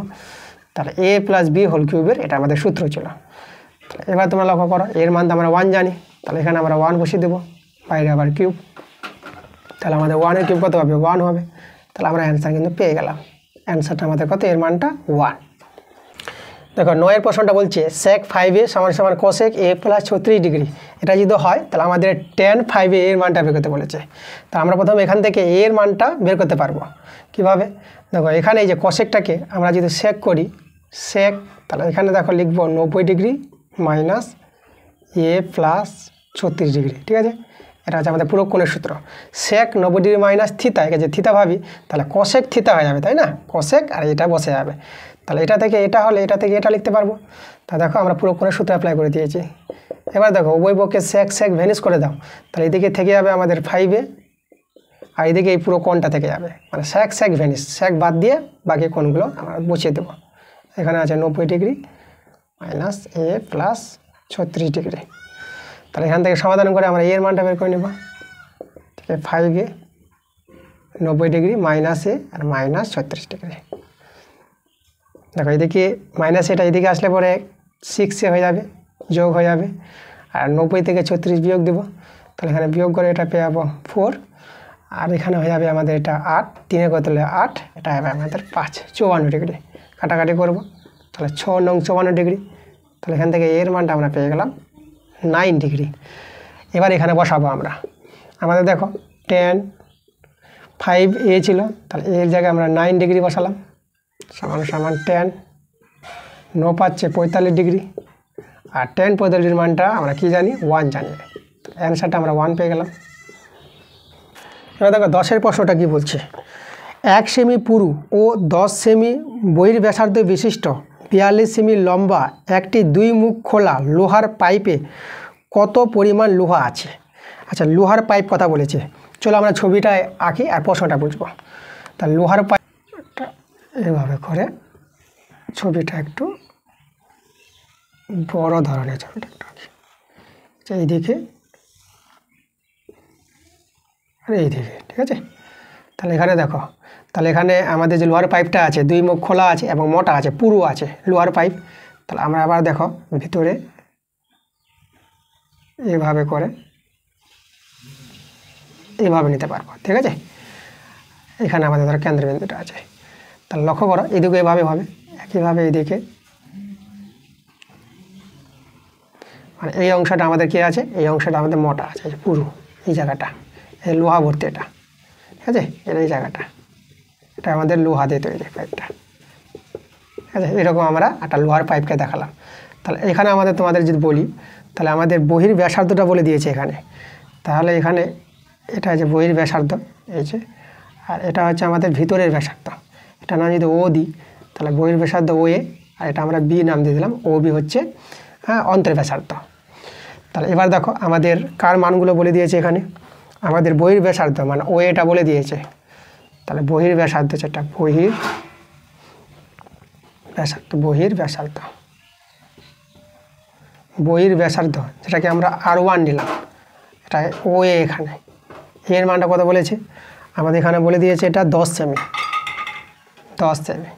তাহলে a প্লাস বি হোল কিউবের এটা আমাদের সূত্র ছিল। এবার তোমরা লক্ষ্য করো, এর মান তো আমরা 1 জানি, তাহলে এখানে আমরা 1 বসিয়ে দেবো, বাইরে আবার কিউব, তাহলে আমাদের 1-এর কিউব কত হবে, 1 হবে। তাহলে আমরা অ্যান্সার কিন্তু পেয়ে গেলাম, অ্যান্সারটা আমাদের কত, এর মানটা 1। দেখো 9-এর প্রশ্নটা বলছে sec 5a = cosec a plus 36 degree, এটা যদি হয় তাহলে আমাদের tan 5a এর মানটা বের করতে বলেছে। তা আমরা প্রথমে এখান থেকে a এর মানটা বের করতে পারবো কীভাবে, দেখো এখানে এই যে cosecটাকে আমরা যদি sec করি, sec, তাহলে এখানে দেখো লিখবো 90 degree minus a plus 36 degree, ঠিক আছে। এটা হচ্ছে আমাদের পুরো কোণের সূত্র। sec 90 ডিগ্রি মাইনাস থিতা, একে যে থিতা ভাবি, তাহলে cosec থিতা হয়ে যাবে, তাই না, cosec আর এটা বসে যাবে। তাহলে এটা থেকে এটা হলে এটা থেকে এটা লিখতে পারবো। তা দেখো আমরা পুরো কোণের সূত্র অ্যাপ্লাই করে দিয়েছি। এবার দেখো উভয় পক্ষে sec ভ্যানিশ করে দাও, তাহলে এদিকে থেকে যাবে আমাদের 5a আর এদিকে এই পুরো কোণটা থেকে যাবে, মানে sec ভ্যানিশ, sec বাদ দিয়ে বাকি কোণগুলো আমরা বসিয়ে দেবো। এখানে আছে 90 degree minus a plus 36 degree. তাহলে এখান থেকে সমাধান করে আমরা এর মানটা বের করে নেব, ঠিক আছে। 5a 90 ডিগ্রি মাইনাস a আর মাইনাস 36 ডিগ্রি। দেখো এদিকে মাইনাস এটা এদিকে আসলে পরে 6a হয়ে যাবে, যোগ হয়ে যাবে, আর 90 থেকে 36 বিয়োগ দেবো, তাহলে এখানে বিয়োগ করে এটা পেয়ে যাবো 4, আর এখানে হয়ে যাবে আমাদের এটা 8, 3 কত হলে 8, এটা হবে আমাদের 5, 54 ডিগ্রি। কাটাকাটি করব, তাহলে 6 নং 54 ডিগ্রি। তাহলে এখান থেকে এর মানটা আমরা পেয়ে গেলাম 9 ডিগ্রি। এবার এখানে বসাবো আমরা, আমাদের দেখো tan 5a ছিল, তাহলে এর জায়গায় আমরা 9 ডিগ্রি বসালাম, সমান tan 9 পাচ্ছে 45 ডিগ্রি, আর tan 45 মানটা আমরা কি জানি, 1 জানি, অ্যান্সারটা আমরা 1 পেয়ে গেলাম। এবার দেখো 10-এর প্রশ্নটা কি বলছে, 1 সেমি পুরু ও 10 সেমি বহির্ব্যাসার্ধ বিশিষ্ট 42 সেমি লম্বা একটি 2 মুখ খোলা লোহার পাইপে কত পরিমাণ লোহা আছে। আচ্ছা লোহার পাইপ কথা বলেছে, চলো আমরা ছবিটা আঁকি আর প্রশ্নটা বুঝবো। তা লোহার পাইপটা এভাবে করে, ছবিটা একটু বড় ধরনের ছবিটা একটু আঁকি, এইদিকে আর এইদিকে, ঠিক আছে। তাহলে এখানে দেখো, তাহলে এখানে আমাদের যে লোহার পাইপটা আছে 2 মুখ খোলা আছে এবং মোটা আছে, পুরু আছে লোহার পাইপ। তাহলে আমরা আবার দেখো ভিতরে এভাবে করে এভাবে নিতে পারবো, ঠিক আছে। এখানে আমাদের ধরো কেন্দ্রবিন্দুটা আছে, তাহলে লক্ষ্য করো এদিকে এভাবে হবে, একইভাবে এদিকে, মানে এই অংশটা আমাদের কি আছে, এই অংশটা আমাদের মোটা আছে পুরু, এই জায়গাটা, এই লোহা ভর্তি এটা, ঠিক আছে, এই জায়গাটা, এটা আমাদের লোহা দিয়ে তৈরি পাইপটা, ঠিক আছে। এরকম আমরা একটা লোহার পাইপকে দেখালাম। তাহলে এখানে আমাদের তোমাদের যদি বলি, তাহলে আমাদের বহির ব্যাসার্ধটা বলে দিয়েছে এখানে। তাহলে এখানে এটা যে বহির ব্যাসার্ধ এই যে, আর এটা হচ্ছে আমাদের ভিতরের ব্যাসার্ধ। এটা না যদি ও দিই তাহলে বহির ব্যাসার্ধ ও এ, আর এটা আমরা বি নাম দিয়ে দিলাম, ও বি হচ্ছে অন্তর ব্যাসার্ধ। তাহলে এবার দেখো আমাদের কার মানগুলো বলে দিয়েছে এখানে, আমাদের বহির ব্যাসার্ধ মানে ও এটা বলে দিয়েছে। তাহলে বহির ব্যাসার্ধ যেটা বহির ব্যাসার্ধ, বহির ব্যাসার্ধ, বহির ব্যাসার্ধ যেটাকে আমরা R1 নিলাম, এটা ও এ, এখানে এর মানটা কত বলেছে আমাদের এখানে বলে দিয়েছে এটা 10 সেমি, 10 সেমি।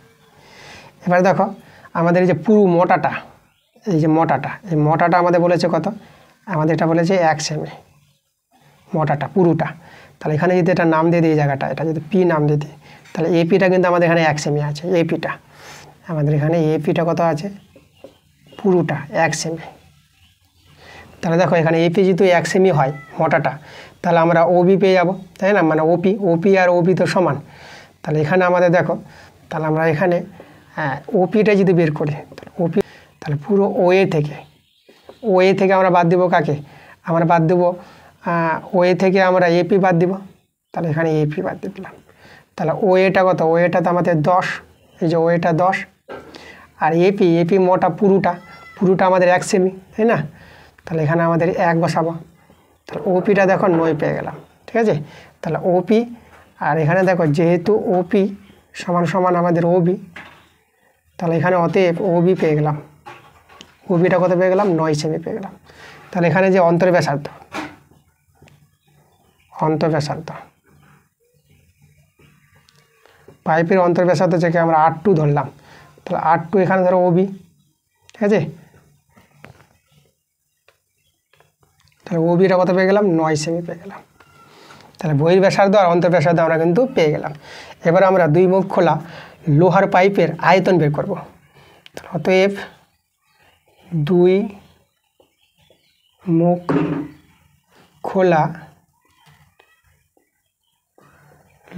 এবার দেখো আমাদের এই যে পুরো মোটাটা, এই যে মোটাটা, এই মোটাটা আমাদের বলেছে কত, আমাদের এটা বলেছে 1 সেমি মোটাটা পুরোটা। তাহলে এখানে যদি এটা নাম দিয়ে দিই এই জায়গাটা, এটা যদি পি নাম দিয়ে দিই, তাহলে এপিটা কিন্তু আমাদের এখানে 1 সেমি আছে। এপিটা আমাদের এখানে এপিটা কত আছে, পুরোটা 1 সেমি। তাহলে দেখো এখানে এপি যেহেতু 1 সেমি হয় মোটাটা, তাহলে আমরা ওবি পেয়ে যাব, তাই না, মানে ওপি আর ওবি তো সমান। তাহলে এখানে আমাদের দেখো, তাহলে আমরা এখানে ওপিটা যদি বের করি, তাহলে ওপি, তাহলে পুরো ওএ থেকে আমরা বাদ দেবো কাকে, আমরা বাদ দেবো ওএ থেকে আমরা এপি বাদ দিব। তাহলে এখানে এপি বাদ দিয়ে দিলাম। তাহলে ওএটা কত, ওএটা তো আমাদের 10, এই যে ওএটা 10, আর এপি মোটা পুরোটা আমাদের 1 সেমি, তাই না। তাহলে এখানে আমাদের 1 বসাবো। তাহলে ওপিটা দেখো 9 পেয়ে গেলাম, ঠিক আছে। তাহলে ওপি, আর এখানে দেখো যেহেতু ওপি সমান সমান আমাদের ওবি, তাহলে এখানে অতএব ওবি পেয়ে গেলাম, ওবিটা কত পেয়ে গেলাম, 9 সেমি পেয়ে গেলাম। তাহলে এখানে যে অন্তর ব্যাসার্ধ পাইপের অন্তর ব্যাসার্ধ থেকে আমরা R2 ধরলাম, তাহলে R2 এখানে ধরো ওবি, ঠিক আছে। তাহলে ওবিটা কত পেয়ে গেলাম, 9 সেমি পেয়ে গেলাম। তাহলে বহির ব্যাসার্ধ আর অন্তর ব্যাসার্ধ আমরা কিন্তু পেয়ে গেলাম। এবার আমরা 2 মুখ খোলা লোহার পাইপের আয়তন বের করব। অতএব 2 মুখ খোলা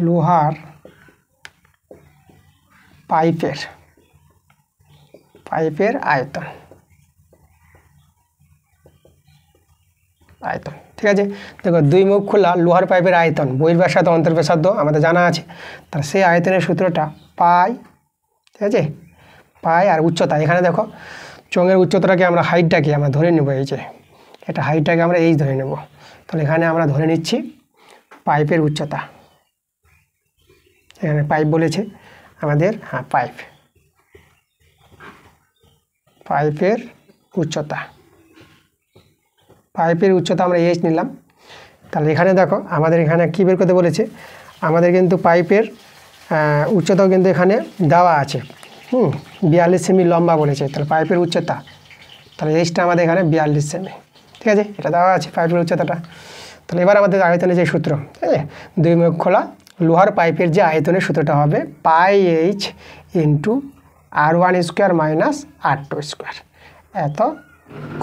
লোহার পাইপের আয়তন, ঠিক আছে। দেখো 2 মুখ খোলা লোহার পাইপের আয়তন, বহির ব্যাসার্ধ অন্তর ব্যাসার্ধ আমাদের জানা আছে। তাহলে সেই আয়তনের সূত্রটা পাই, ঠিক আছে, পাই আর উচ্চতা। এখানে দেখো চোঙের উচ্চতাটাকে আমরা হাইটটাকে আমরা ধরে নেব, এই যে এটা হাইটটাকে আমরা এইচ ধরে নেব। তাহলে এখানে আমরা ধরে নিচ্ছি পাইপের উচ্চতা, এখানে পাইপ বলেছে আমাদের, পাইপের উচ্চতা আমরা এইচ নিলাম। তাহলে এখানে দেখো আমাদের এখানে কী বের করতে বলেছে, আমাদের কিন্তু পাইপের উচ্চতাও কিন্তু এখানে দেওয়া আছে, 42 সেমি লম্বা বলেছে। তাহলে পাইপের উচ্চতা, তাহলে এইচটা আমাদের এখানে 42 সেমি, ঠিক আছে, এটা দেওয়া আছে পাইপের উচ্চতাটা। তাহলে এবার আমাদের আয়তনের যে সূত্র, ঠিক আছে, 2 মুখ খোলা লোহার পাইপের যে আয়তনের সূত্রটা হবে pi H into R1 square minus R2 square, এত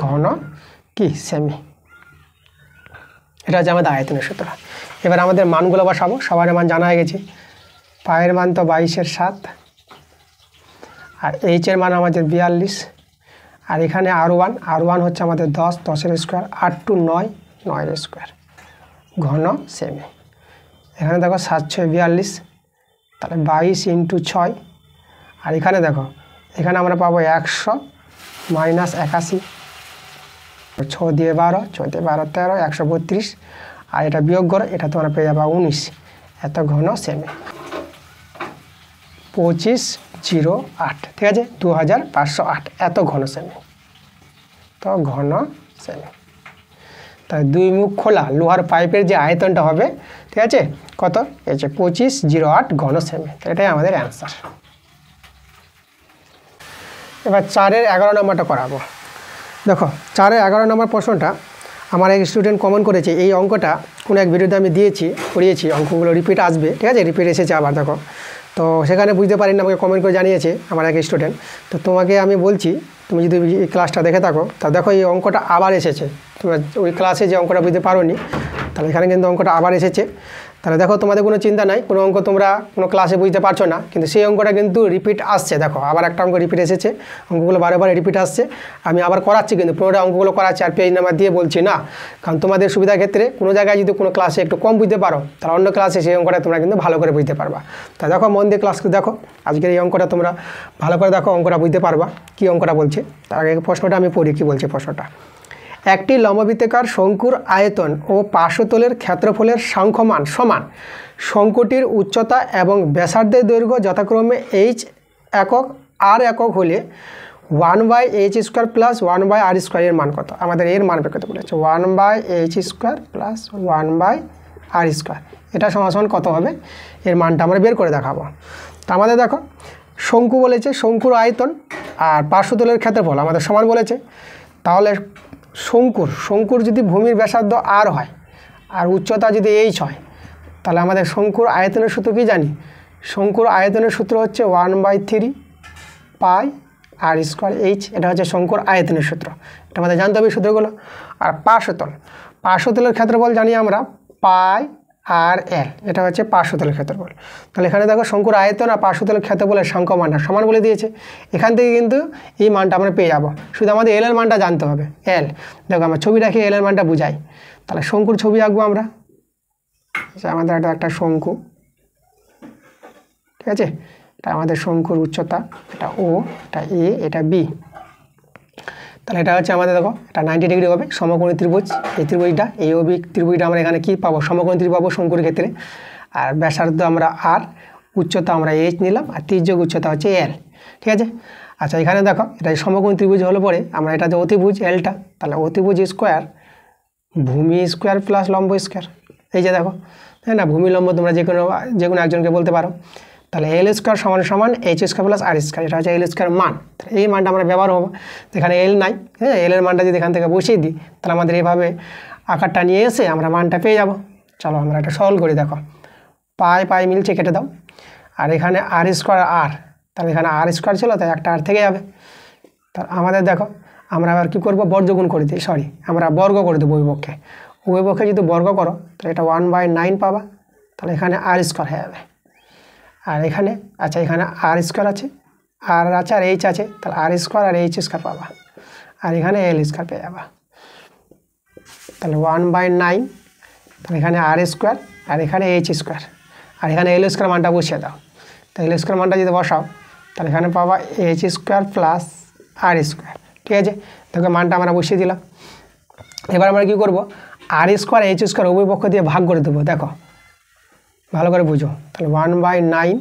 ঘন কি সেমি, এটা হচ্ছে আমাদের আয়তনের সূত্র। এবার আমাদের মানগুলো বসাবো, সবার মান জানা হয়ে গেছে। পায়ের মান তো 22/7, আর এইচের মান আমাদের 42, আর এখানে R1 হচ্ছে আমাদের 10 স্কোয়ার, R2 9 স্কোয়ার ঘন সেমি। এখানে দেখো 7×6 = 42, তাহলে 22 × 6, আর এখানে দেখো এখানে আমরা পাবো 100 মাইনাস 81, 6 দিয়ে 12, 6 দিয়ে 12 13, 132, আর এটা বিয়োগ করো, এটা তোমরা পেয়ে যাবে 19, এত ঘন সেমি, 2508, ঠিক আছে, 2508 এত ঘন সেমি, তো ঘন সেমি। তাই 2 মুখ খোলা লোহার পাইপের যে আয়তনটা হবে, ঠিক আছে, কত, এই যে 2508 ঘন সেমি, এটাই আমাদের অ্যান্সার। এবার 4-এর 11 নম্বরটা করাবো। দেখো 4-এর 11 নম্বর প্রশ্নটা আমার এক স্টুডেন্ট কমেন্ট করেছে, এই অঙ্কটা কোনো এক ভিডিওতে আমি করিয়েছি, অঙ্কগুলো রিপিট আসবে, ঠিক আছে, রিপিট এসেছে আবার দেখো। তো সেখানে বুঝতে পারিনি, আমাকে কমেন্ট করে জানিয়েছে আমার এক স্টুডেন্ট। তো তোমাকে আমি বলছি, তুমি যদি এই ক্লাসটা দেখে থাকো, তা দেখো এই অঙ্কটা আবার এসেছে, তোমরা ওই ক্লাসে যে অঙ্কটা বুঝতে পারোনি, তাহলে এখানে কিন্তু অঙ্কটা আবার এসেছে। তাহলে দেখো তোমাদের কোনো চিন্তা নাই, কোনো অঙ্ক তোমরা কোনো ক্লাসে বুঝতে পারছো না, কিন্তু সেই অঙ্কটা কিন্তু রিপিট আসছে। দেখো আবার একটা অঙ্ক রিপিট এসেছে, অঙ্কগুলো বারে বারে রিপিট আসছে। আমি আবার করাচ্ছি, কিন্তু পুরোটা অঙ্কগুলো করাচ্ছি আর পেজ নাম্বার দিয়ে বলছি না, কারণ তোমাদের সুবিধার ক্ষেত্রে কোনো জায়গায় যদি কোনো ক্লাসে একটু কম বুঝতে পারো, তাহলে অন্য ক্লাসে সেই অঙ্কটা তোমরা কিন্তু ভালো করে বুঝতে পারবা। তা দেখো মন দিয়ে ক্লাস দেখো, আজকের এই অঙ্কটা তোমরা ভালো করে দেখো, অঙ্কটা বুঝতে পারবা কী অঙ্কটা বলছে। তার আগে প্রশ্নটা আমি পড়ি, কী বলছে প্রশ্নটা। একটি লম্ববৃত্তাকার শঙ্কুর আয়তন ও পার্শ্বতলের ক্ষেত্রফলের সংখ্যমান সমান। শঙ্কুটির উচ্চতা এবং ব্যাসার্ধের দৈর্ঘ্য যথাক্রমে h একক r একক হলে 1/h² প্লাস 1/r² এর মান কত? আমাদের এর মান বের করতে বলেছে। 1/h² প্লাস 1/r², এটা সমান কত হবে? এর মানটা আমরা বের করে দেখাবো। তো আমাদের দেখো শঙ্কু বলেছে, শঙ্কুর আয়তন আর পার্শ্বতলের ক্ষেত্রফল আমাদের সমান বলেছে। তাহলে শঙ্কুর যদি ভূমির ব্যাসার্ধ r হয় আর উচ্চতা যদি h হয়, তাহলে আমাদের শঙ্কুর আয়তনের সূত্র কি জানি? শঙ্কুর আয়তনের সূত্র হচ্ছে 1/3 পাই r²h, এটা হচ্ছে শঙ্কুর আয়তনের সূত্র। এটা আমাদের জানতে হবে সূত্রগুলো। আর পার্শ্বতলের ক্ষেত্রফল জানি আমরা পাই আর এল, এটা হচ্ছে পার্শ্বতলের ক্ষেত্রফল। তাহলে এখানে দেখো শঙ্কুর আয়তন আর পার্শ্বতলের ক্ষেত্রফলের সংখ্যা মানটা সমান বলে দিয়েছে। এখান থেকে কিন্তু এই মানটা আমরা পেয়ে যাব, শুধু আমাদের এল এর মানটা জানতে হবে। এল দেখো আমরা ছবি রাখি, এল এর মানটা বুঝাই। তাহলে শঙ্কুর ছবি আঁকবো আমরা, আমাদের একটা শঙ্কু, ঠিক আছে? এটা আমাদের শঙ্কুর উচ্চতা, এটা ও, এটা এ, এটা বি। তাহলে এটা হচ্ছে আমাদের দেখো এটা 90 ডিগ্রি হবে সমকোণী ত্রিভুজ। এই ত্রিভুজটা, এই ও বি ত্রিভুজটা আমরা এখানে কী পাবো? সমকোণী ত্রিভুজ পাবো শঙ্কুর ক্ষেত্রে। আর ব্যাসার্ধ আমরা আর, উচ্চতা আমরা এইচ নিলাম, আর তির্যক উচ্চতা হচ্ছে এল, ঠিক আছে? আচ্ছা এখানে দেখো এটা সমকোণী ত্রিভুজ হলে পরে আমরা এটা যে অতিভুজ এলটা, তাহলে অতিভুজ স্কোয়ার ভূমি স্কোয়ার প্লাস লম্ব স্কোয়ার। এই যে দেখো, হ্যাঁ না, ভূমি লম্ব তোমরা যে কোনো একজনকে বলতে পারো। তাহলে এল স্কোয়ার সমান h² প্লাস r², এটা হচ্ছে এল স্কোয়ার মান। তাহলে এই মানটা আমরা ব্যবহার হবো। এখানে এল নাই, হ্যাঁ, এল এর মানটা যদি এখান থেকে বসিয়ে দিই, তাহলে আমাদের এইভাবে আকারটা নিয়ে এসে আমরা মানটা পেয়ে যাব। চলো আমরা এটা সরল করি। দেখো পাই মিলছে, কেটে দাও। আর এখানে r² আর, তাহলে এখানে r² ছিল, তাই একটা আর থেকে যাবে। তা আমাদের দেখো আমরা আবার কী করবো? বর্গগুণ করে দিই, আমরা বর্গ করে দেবো উভয় পক্ষে যদি বর্গ করো, তাহলে এটা 1/9 পাবা। তাহলে এখানে r² হয়ে যাবে। আর এখানে আচ্ছা এখানে r² আছে, আর আছে আর h আছে, তাহলে r² আর h² পাবা। আর এখানে l² পেয়ে যাবা। তাহলে 1/9, তাহলে এখানে r² আর এখানে h², আর এখানে l² মানটা বসিয়ে দাও। তো l² মানটা যদি বসাও, তাহলে এখানে পাবা h² প্লাস r², ঠিক আছে? দেখো মানটা আমরা বসিয়ে দিলাম। এবার আমরা কী করবো? r² h² উভয় পক্ষ দিয়ে ভাগ করে দেবো। দেখো ভালো করে বুঝো। তাহলে 1/9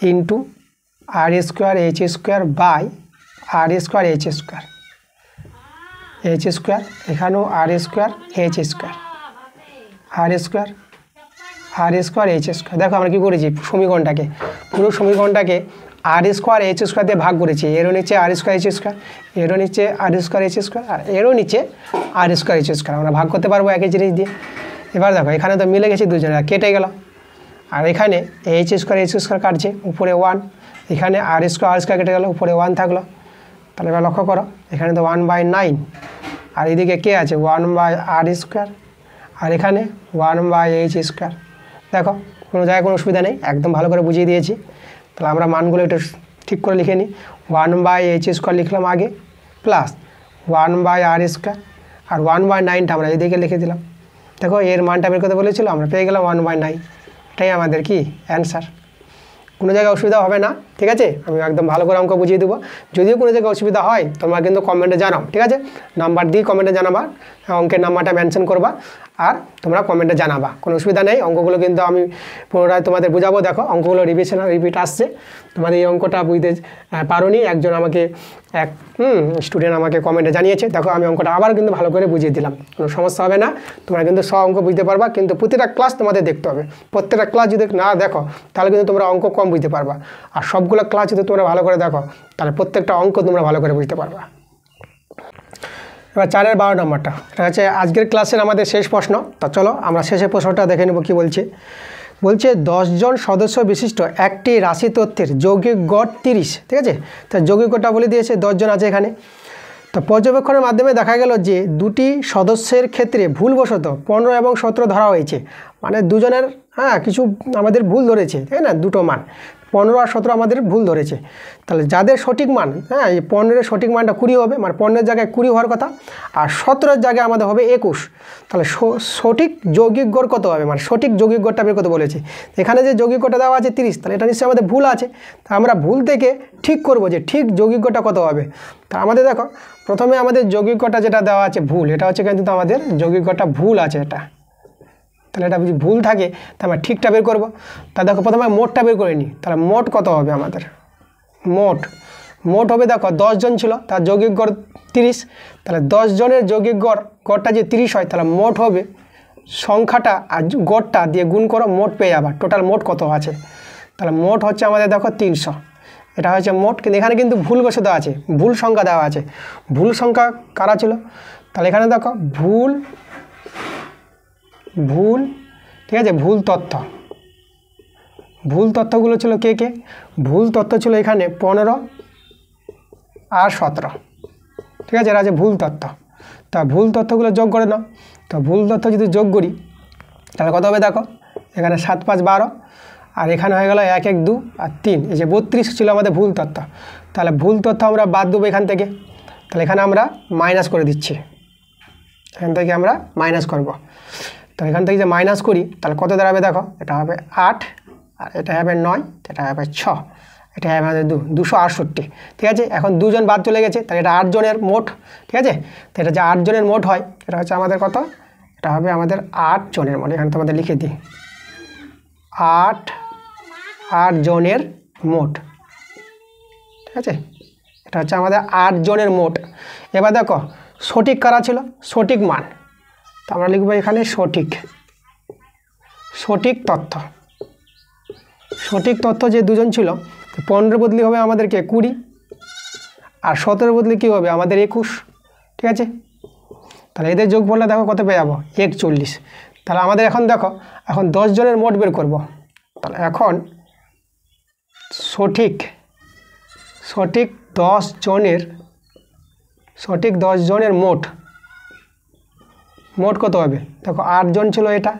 into r² h² by r² h², এখানেও r² h², দেখো আমরা কী করেছি? পুরো সমীকরণটাকে r² h² দিয়ে ভাগ করেছি। এরও নিচে r² h², এরও নিচে r² h², আর এরও নিচে r² h², আমরা ভাগ করতে পারবো একই জিনিস দিয়ে। এবার দেখো এখানে তো মিলে গেছে দুজনে, কেটে গেল। আর এখানে h² কাটছে, উপরে 1, এখানে r² কেটে গেল, উপরে 1 থাকলো। তাহলে এবার লক্ষ্য করো, এখানে তো 1/9, আর এদিকে কে আছে? 1/r², আর এখানে 1/h²। দেখো কোনো জায়গায় কোনো অসুবিধা নেই, একদম ভালো করে বুঝিয়ে দিয়েছি। তাহলে আমরা মানগুলো একটু ঠিক করে লিখে নিই। 1/h² লিখলাম আগে, প্লাস 1/r², আর 1/9টা আমরা এদিকে লিখে দিলাম। দেখো এর মানটা বের করতে বলেছিল, আমরা পেয়ে গেলাম 1/9। এটাই আমাদের কি অ্যান্সার। কোনো জায়গায় অসুবিধা হবে না, ঠিক আছে? আমি একদম ভালো করে অঙ্ক বুঝিয়ে দেবো। যদিও কোনো জায়গায় অসুবিধা হয় তোমরা কিন্তু কমেন্টে জানাও, ঠিক আছে? নাম্বার দিয়ে কমেন্টে জানাবা, অঙ্কের নাম্বারটা মেনশন করবা, আর তোমরা কমেন্টে জানাবা। কোনো অসুবিধা নেই, অঙ্কগুলো কিন্তু আমি পুনরায় তোমাদের বোঝাবো। দেখো অঙ্কগুলো রিপিট আসছে, তোমাদের এই অঙ্কটা বুঝতে পারোনি, একজন আমাকে স্টুডেন্ট আমাকে কমেন্টে জানিয়েছে। দেখো আমি অঙ্কটা আবার কিন্তু ভালো করে বুঝিয়ে দিলাম, কোনো সমস্যা হবে না, তোমরা কিন্তু সব অঙ্ক বুঝতে পারবা। কিন্তু প্রতিটা ক্লাস তোমাদের দেখতে হবে। প্রত্যেকটা ক্লাস যদি না দেখো, তাহলে কিন্তু তোমরা অঙ্ক কম বুঝতে পারবা। আর সবগুলো ক্লাস যদি তোমরা ভালো করে দেখো, তাহলে প্রত্যেকটা অঙ্ক তোমরা ভালো করে বুঝতে পারবা। এবার 4-এর 12 নম্বরটা, এটা হচ্ছে আজকের ক্লাসের আমাদের শেষ প্রশ্ন। তো চলো আমরা শেষের প্রশ্নটা দেখে নেব কী বলছে। 10 জন সদস্য বিশিষ্ট একটি রাশি তথ্যের যৌগিক গড় 30, ঠিক আছে? তো যৌগিক গড়টা বলে দিয়েছে 10 জন আছে এখানে। তো পর্যবেক্ষণের মাধ্যমে দেখা গেল যে দুটি সদস্যের ক্ষেত্রে ভুলবশত 15 এবং 17 ধরা হয়েছে, মানে দুজনের কিছু আমাদের ভুল ধরেছে, তাই না? দুটো মান 15 আর 17 আমাদের ভুল ধরেছে। তাহলে যাদের সঠিক মান এই 15-এর সঠিক মানটা 20 হবে, মানে 15-এর জায়গায় 20 হওয়ার কথা, আর 17-এর জায়গায় আমাদের হবে 21। তাহলে সঠিক যৌগিক গড় কত হবে, মানে সঠিক যৌগিক গড়টা বের করতে বলেছে। এখানে যে যৌগিক গড়টা দেওয়া আছে 30, তাহলে এটা নিশ্চয়ই আমাদের ভুল আছে। তা আমরা ভুল থেকে ঠিক করব যে ঠিক যৌগিক গড়টা কত হবে। তা আমাদের দেখো প্রথমে আমাদের যৌগিক গড়টা যেটা দেওয়া আছে ভুল, এটা হচ্ছে কিন্তু আমাদের যৌগিক গড়টা ভুল আছে এটা। তাহলে এটা যদি ভুল থাকে তা আমরা ঠিকটা বের করবো। তা দেখো প্রথমে মোটটা বের করে নিই। তাহলে মোট কত হবে আমাদের, মোট হবে দেখো 10 জন ছিল, তার যৌগিক গড় 30। তাহলে 10 জনের যৌগিক গড়টা যে 30 হয়, তাহলে মোট হবে সংখ্যাটা আর গড়টা দিয়ে গুণ করো, মোট পেয়ে যাবা টোটাল মোট কত আছে। তাহলে মোট হচ্ছে আমাদের দেখো 300, এটা হচ্ছে মোট। কিন্তু এখানে কিন্তু ভুলবশত আছে, ভুল সংখ্যা দেওয়া আছে। ভুল সংখ্যা কারা ছিল, তাহলে এখানে দেখো ভুল, ঠিক আছে, ভুল তথ্যগুলো ছিল কে কে, ভুল তথ্য ছিল এখানে 15 আর 17, ঠিক আছে, এরা আছে ভুল তথ্য। তা ভুল তথ্যগুলো যোগ করে নাও। তো ভুল তথ্য যদি যোগ করি তাহলে কত হবে দেখো, এখানে 7 5 12, আর এখানে হয়ে গেল 1 1 2 আর 3, এই যে 32 ছিল আমাদের ভুল তথ্য। তাহলে ভুল তথ্য আমরা বাদ দেবো এখান থেকে। তাহলে এখানে আমরা মাইনাস করে দিচ্ছি, এখান থেকে আমরা মাইনাস করব। তাহলে এখান থেকে যে মাইনাস করি তাহলে কত দাঁড়াবে দেখো, এটা হবে 8, আর এটা হবে 9, এটা হবে 6, এটা হবে আমাদের 268, ঠিক আছে। এখন 2 জন বাদ চলে গেছে, তাহলে এটা 8 জনের মোট, ঠিক আছে। তো এটা যে 8 জনের মোট হয়, এটা হচ্ছে আমাদের কত, এটা হবে আমাদের 8 জনের মোট। এখানে তোমাদের লিখে দিই 8 জনের মোট, ঠিক আছে। এটা হচ্ছে আমাদের 8 জনের মোট। এবার দেখো সঠিক কারা ছিল, সঠিক মান, তো আমরা লিখব এখানে সঠিক তথ্য যে দুজন ছিল, 15 বদলি হবে আমাদেরকে 20, আর 17 বদলি কী হবে আমাদের 21, ঠিক আছে। তাহলে এদের যোগ করলে দেখো কত পেয়ে যাবো 41। তাহলে আমাদের এখন দেখো এখন 10 জনের মোট বের করব। তাহলে এখন সঠিক 10 জনের মোট কত হবে দেখো, 8 জন ছিল এটা,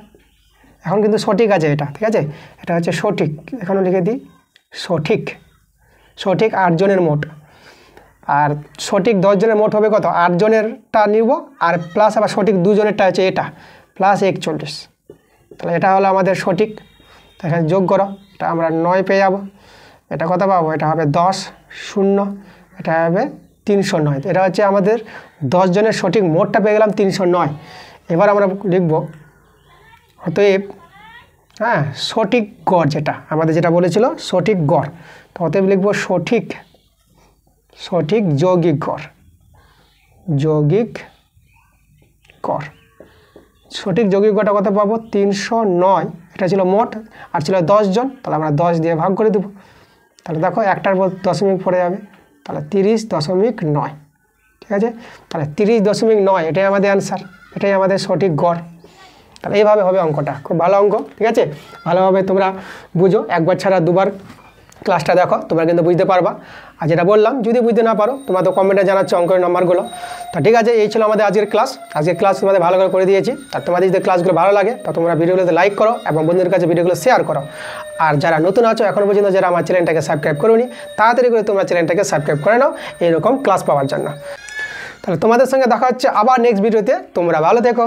এখন কিন্তু সঠিক আছে এটা, ঠিক আছে। এটা হচ্ছে সঠিক, এখানে লিখে দিই সঠিক 8 জনের মোট। আর সঠিক 10 জনের মোট হবে কত, 8 জনেরটা নিব, আর প্লাস আবার সঠিক 2 জনেরটা আছে এটা, প্লাস 41। তাহলে এটা হলো আমাদের সঠিক। এখানে যোগ করো, এটা আমরা 9 পেয়ে যাব। এটা কত পাবো, এটা হবে 10 0, এটা হবে 309। এটা হচ্ছে আমাদের 10 জনের সঠিক মোটটা পেয়ে গেলাম 309। এবার আমরা লিখব অতএব সঠিক গড়, যেটা আমাদের যেটা বলেছিল সঠিক গড়, তো অতএব লিখব সঠিক যৌগিক গড়। সঠিক যৌগিক গড়টা কত পাবো 309, এটা ছিল মোট, আর ছিল 10 জন, তাহলে আমরা 10 দিয়ে ভাগ করে দেবো। তাহলে দেখো একটার পর দশমিক পড়ে যাবে, তাহলে 30.9, ঠিক আছে। তাহলে 30.9 এটাই আমাদের অ্যান্সার, এটাই আমাদের সঠিক গড়। তাহলে এইভাবে হবে অঙ্কটা, খুব ভালো অঙ্ক, ঠিক আছে। ভালোভাবে তোমরা বুঝো, একবার ছাড়া দুবার ক্লাসটা দেখো, তোমরা কিন্তু বুঝতে পারবা। আর যেটা বললাম যদি বুঝতে না পারো তোমরা তো কমেন্টে জানাচ্ছ অঙ্কের নাম্বারগুলো। তো ঠিক আছে, এই ছিল আমাদের আজকের ক্লাস তোমাদের ভালো করে দিয়েছি। আর তোমাদের যদি ক্লাসগুলো ভালো লাগে তো তোমরা ভিডিওগুলোতে লাইক করো এবং বন্ধুদের কাছে ভিডিওগুলো শেয়ার করো। আর যারা নতুন আছো এখনও পর্যন্ত যারা আমার চ্যানেলটাকে সাবস্ক্রাইব করোনি, তাড়াতাড়ি করে তোমরা চ্যানেলটাকে সাবস্ক্রাইব করে নাও এইরকম ক্লাস পাওয়ার জন্য। তাহলে তোমাদের সঙ্গে দেখা হচ্ছে আবার নেক্সট ভিডিওতে, তোমরা ভালো থেকো।